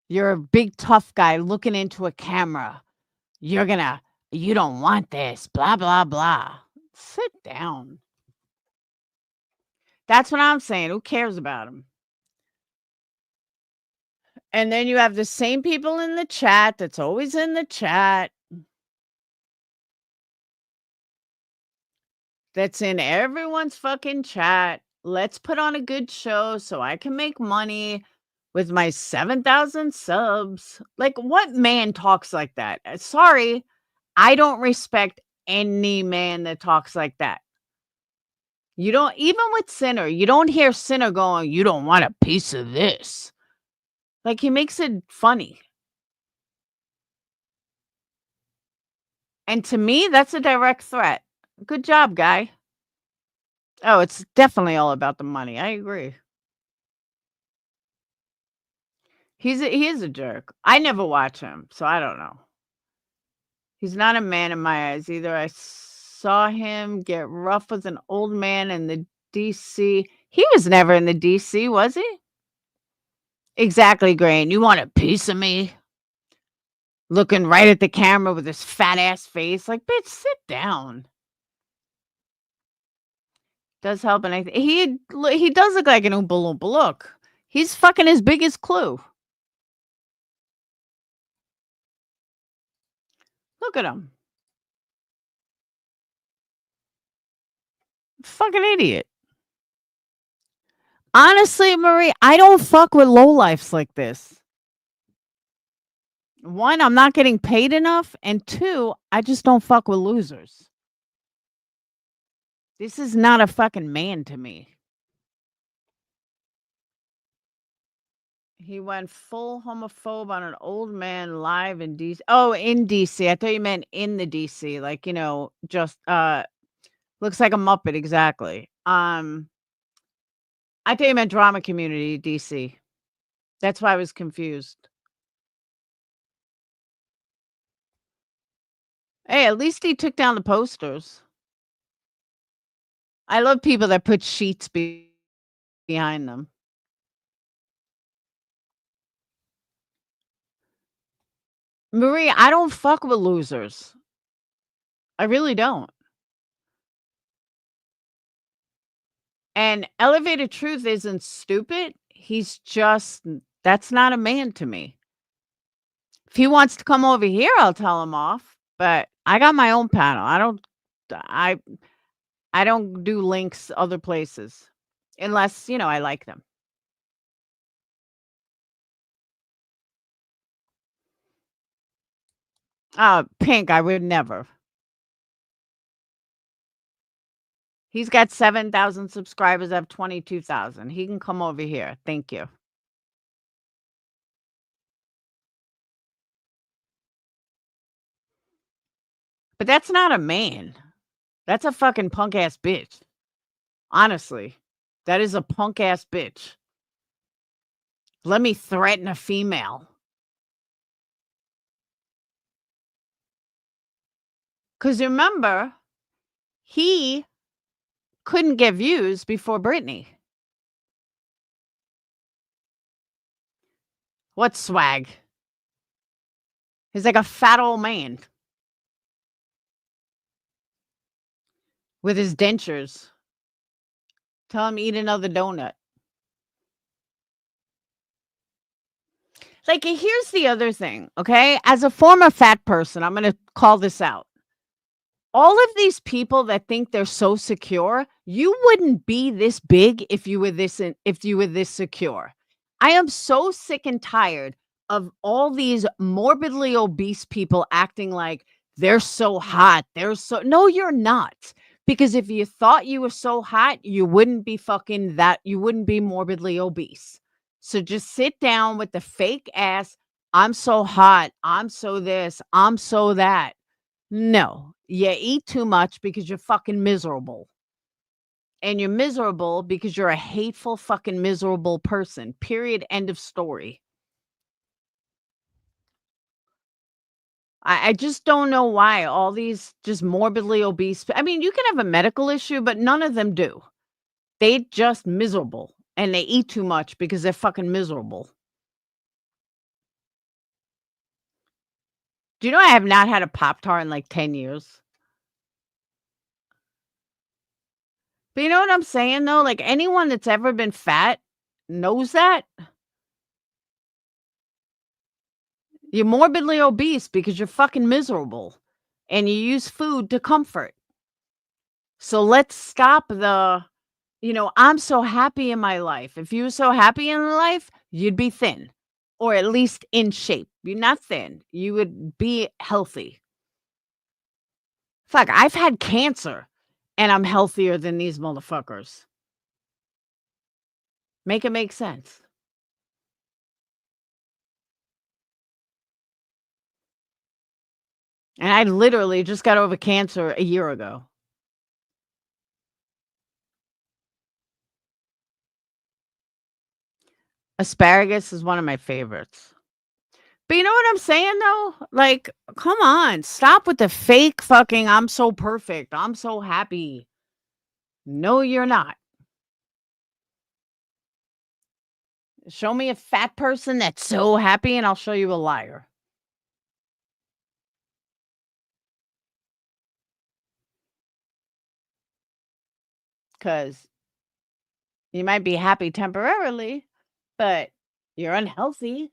You're a big tough guy looking into a camera. You don't want this, blah, blah, blah. Sit down. That's what I'm saying. Who cares about him? And then you have the same people in the chat that's always in the chat. That's in everyone's fucking chat. Let's put on a good show so I can make money with my 7,000 subs. Like, what man talks like that? Sorry, I don't respect any man that talks like that. You don't, even with Sinner, you don't hear Sinner going, you don't want a piece of this. Like, he makes it funny. And to me, that's a direct threat. Good job, guy. Oh, it's definitely all about the money. I agree. He is a jerk. I never watch him, so I don't know. He's not a man in my eyes either. I saw him get rough with an old man in the DC. He was never in the DC, was he? Exactly, Grain. You want a piece of me? Looking right at the camera with his fat ass face. Like, bitch, sit down. Does help, and he does look like an Oompa Loompa. Look, he's fucking his biggest clue. Look at him. Fucking idiot. Honestly, Marie, I don't fuck with lowlifes like this. One, I'm not getting paid enough, and two, I just don't fuck with losers. This is not a fucking man to me. He went full homophobe on an old man live in DC. Oh, in DC. I thought you meant in the DC. Like, just looks like a Muppet, exactly. I thought you meant drama community, DC. That's why I was confused. Hey, at least he took down the posters. I love people that put sheets behind them. Marie, I don't fuck with losers. I really don't. And Elevated Truth isn't stupid. He's just, that's not a man to me. If he wants to come over here, I'll tell him off. But I got my own panel. I don't do links other places unless, I like them. Pink, I would never. He's got 7,000 subscribers. I have 22,000. He can come over here. Thank you. But that's not a man. That's a fucking punk ass bitch. Honestly, that is a punk ass bitch. Let me threaten a female. Because remember, he couldn't get views before Britney. What swag? He's like a fat old man with his dentures. Tell him eat another donut. Like, here's the other thing, okay? As a former fat person, I'm going to call this out. All of these people that think they're so secure, you wouldn't be this big if you were this secure. I am so sick and tired of all these morbidly obese people acting like they're so hot. No, you're not. Because if you thought you were so hot, you wouldn't be you wouldn't be morbidly obese. So just sit down with the fake ass, I'm so hot, I'm so this, I'm so that. No, you eat too much because you're fucking miserable. And you're miserable because you're a hateful fucking miserable person. Period. End of story. I just don't know why all these just morbidly obese. I mean, you can have a medical issue, but none of them do. They just miserable and they eat too much because they're fucking miserable. Do you know I have not had a Pop-Tart in like 10 years? But you know what I'm saying, though? Like, anyone that's ever been fat knows that. You're morbidly obese because you're fucking miserable. And you use food to comfort. So let's stop I'm so happy in my life. If you were so happy in life, you'd be thin. Or at least in shape. You're not thin. You would be healthy. Fuck, I've had cancer. And I'm healthier than these motherfuckers. Make it make sense. And I literally just got over cancer a year ago. Asparagus is one of my favorites. But you know what I'm saying, though? Like, come on. Stop with the fake fucking, I'm so perfect. I'm so happy. No, you're not. Show me a fat person that's so happy and I'll show you a liar. Because you might be happy temporarily, but you're unhealthy.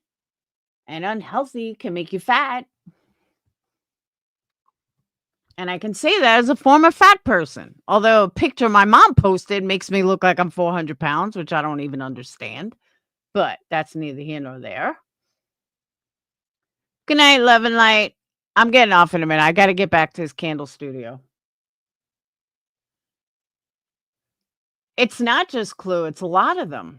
And unhealthy can make you fat. And I can say that as a former fat person. Although a picture my mom posted makes me look like I'm 400 pounds, which I don't even understand. But that's neither here nor there. Good night, Love and Light. I'm getting off in a minute. I got to get back to his candle studio. It's not just Clue. It's a lot of them.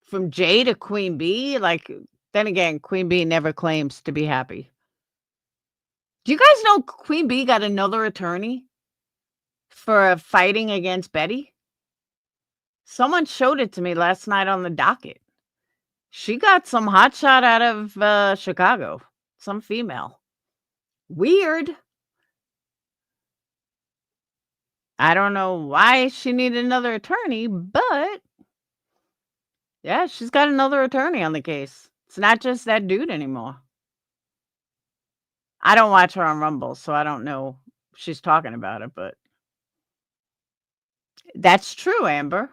From Jay to Queen Bee. Like, then again, Queen Bee never claims to be happy. Do you guys know Queen Bee got another attorney for fighting against Betty? Someone showed it to me last night on the docket. She got some hotshot out of Chicago. Some female. Weird. I don't know why she needed another attorney, but yeah, she's got another attorney on the case. It's not just that dude anymore. I don't watch her on Rumble, so I don't know if she's talking about it, but that's true, Amber.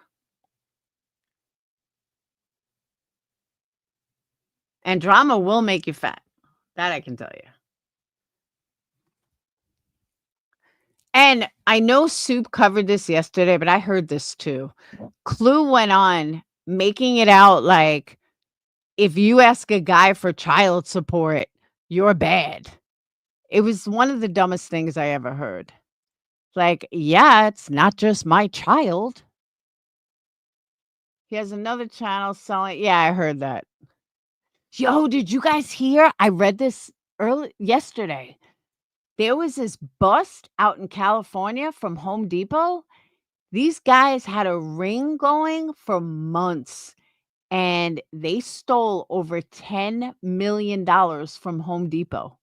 And drama will make you fat. That I can tell you. And I know Soup covered this yesterday, but I heard this too. Clue went on making it out like if you ask a guy for child support, you're bad. It was one of the dumbest things I ever heard. Like, yeah, it's not just my child. He has another channel selling. Yeah, I heard that. Yo, did you guys hear? I read this yesterday. There was this bust out in California from Home Depot. These guys had a ring going for months, and they stole over $10 million from Home Depot.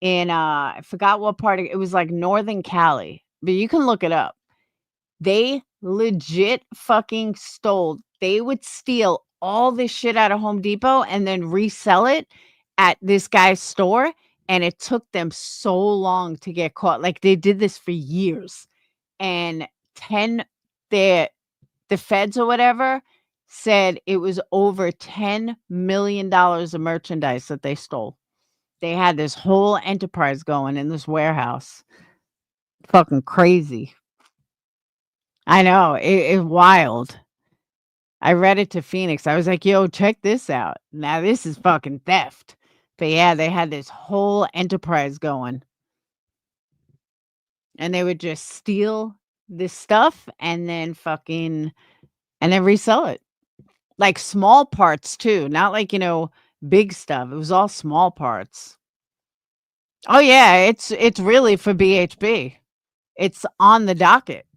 In, I forgot what part it was, like Northern Cali, but you can look it up. They legit fucking stole. They would steal all this shit out of Home Depot and then resell it at this guy's store, and it took them so long to get caught. Like, they did this for years. And the feds or whatever said it was over $10 million of merchandise that they stole. They had this whole enterprise going in this warehouse. Fucking crazy. I know. It's wild. I read it to Phoenix. I was like, yo, check this out. Now this is fucking theft. But yeah, they had this whole enterprise going. And they would just steal this stuff and then resell it. Like small parts too. Not like, big stuff. It was all small parts. Oh yeah, it's really for BHB. It's on the docket.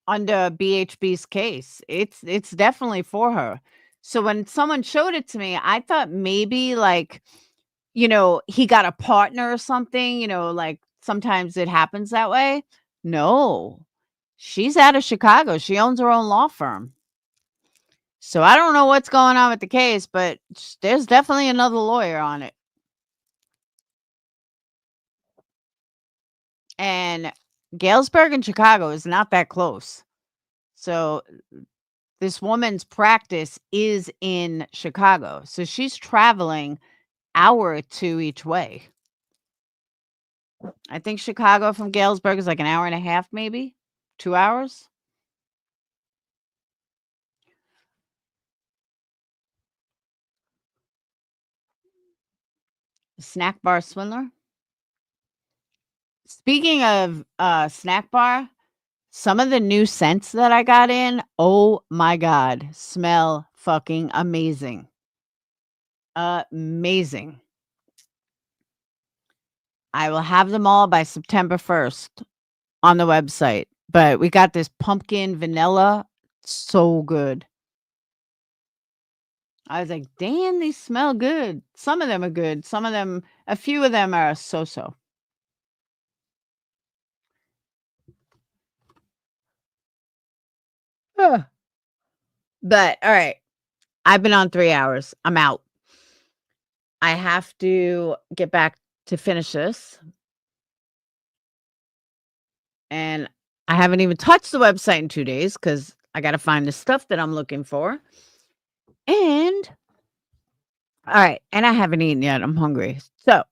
Under BHB's case. It's definitely for her. So when someone showed it to me, I thought maybe like, he got a partner or something, like sometimes it happens that way. No. She's out of Chicago. She owns her own law firm. So I don't know what's going on with the case, but there's definitely another lawyer on it. And Galesburg and Chicago is not that close. So this woman's practice is in Chicago. So she's traveling hour or two each way. I think Chicago from Galesburg is like an hour and a half, maybe 2 hours. Snack bar swindler. Speaking of snack bar, some of the new scents that I got in, oh my God, smell fucking amazing. Amazing. I will have them all by September 1st on the website. But we got this pumpkin vanilla. So good. I was like, damn, these smell good. Some of them are good. A few of them are so-so. But all right. I've been on 3 hours. I'm out. I have to get back to finish this. And I haven't even touched the website in 2 days because I got to find the stuff that I'm looking for. And all right. And I haven't eaten yet. I'm hungry. So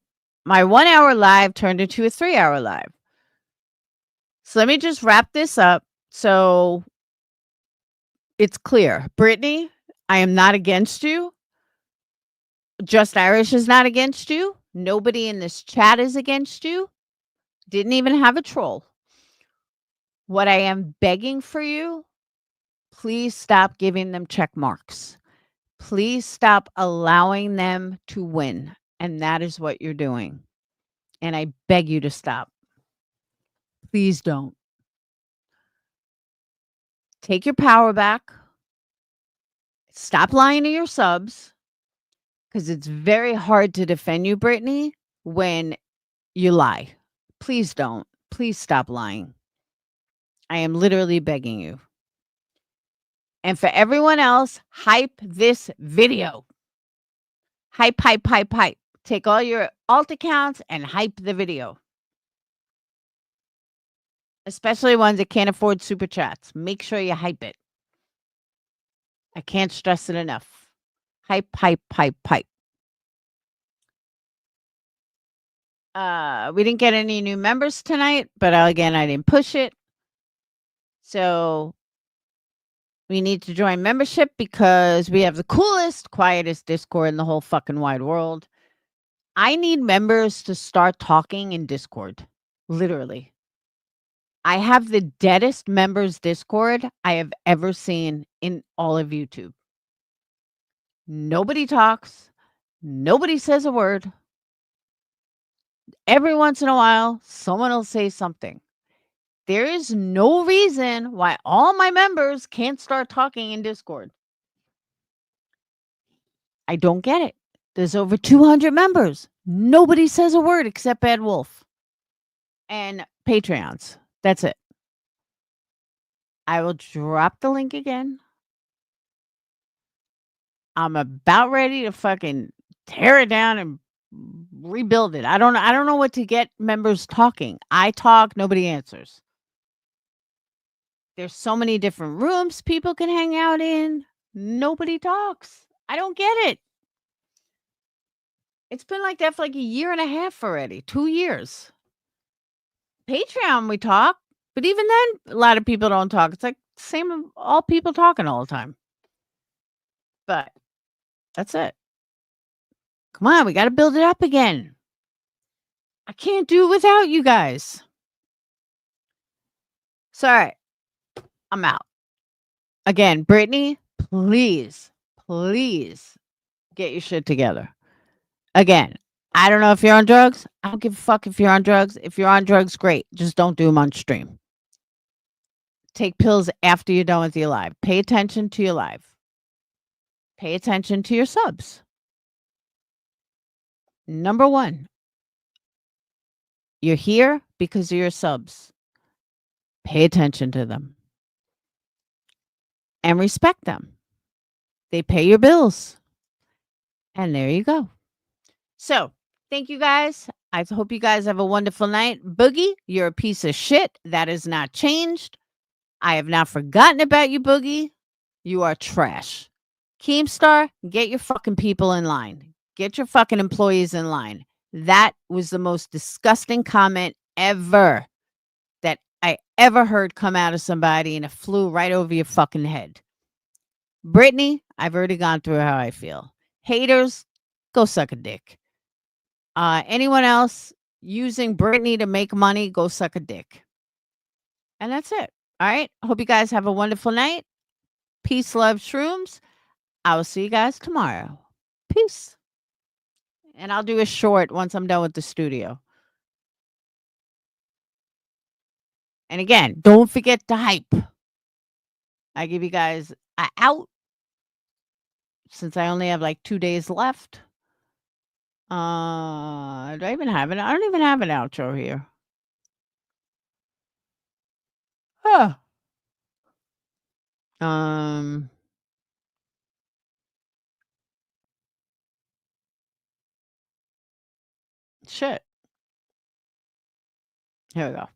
my 1 hour live turned into a 3 hour live. So let me just wrap this up. So it's clear. Britney, I am not against you. Just Irish is not against you. Nobody in this chat is against you. Didn't even have a troll. What I am begging for you, please stop giving them check marks. Please stop allowing them to win. And that is what you're doing. And I beg you to stop. Please don't. Take your power back. Stop lying to your subs. Because it's very hard to defend you, Britney, when you lie. Please don't. Please stop lying. I am literally begging you. And for everyone else, hype this video. Hype, hype, hype, hype. Take all your alt accounts and hype the video. Especially ones that can't afford super chats. Make sure you hype it. I can't stress it enough. Hype, hype, hype, hype. We didn't get any new members tonight, but again, I didn't push it. So we need to join membership because we have the coolest, quietest Discord in the whole fucking wide world. I need members to start talking in Discord. Literally. I have the deadest members Discord I have ever seen in all of YouTube. Nobody talks. Nobody says a word. every once in a while, someone will say something. There is no reason why all my members can't start talking in Discord. I don't get it. There's over 200 members. Nobody says a word except Bad Wolf and Patreons. That's it. I will drop the link again. I'm about ready to fucking tear it down and rebuild it. I don't know what to get members talking. I talk, nobody answers. There's so many different rooms people can hang out in. Nobody talks. I don't get it. It's been like that for like a year and a half already. 2 years. Patreon we talk, but even then a lot of people don't talk. It's like same of all people talking all the time. But that's it. Come on, we got to build it up again. I can't do it without you guys. Sorry. I'm out. Again, Britney, please get your shit together. Again, I don't know if you're on drugs. I don't give a fuck if you're on drugs. If you're on drugs, great. Just don't do them on stream. Take pills after you're done with your live. Pay attention to your live. Pay attention to your subs. Number 1, you're here because of your subs. Pay attention to them. And respect them. They pay your bills. And there you go. So, thank you guys. I hope you guys have a wonderful night. Boogie, you're a piece of shit. That has not changed. I have not forgotten about you, Boogie. You are trash. Keemstar, get your fucking people in line. Get your fucking employees in line. That was the most disgusting comment ever that I ever heard come out of somebody, and it flew right over your fucking head. Brittany, I've already gone through how I feel. Haters, go suck a dick. Anyone else using Brittany to make money, go suck a dick. And that's it. All right. Hope you guys have a wonderful night. Peace, love, shrooms. I will see you guys tomorrow. Peace. And I'll do a short once I'm done with the studio. And again, don't forget to hype. I give you guys an out since I only have like 2 days left. Do I even have it? I don't even have an outro here. Huh. Shit. Here we go.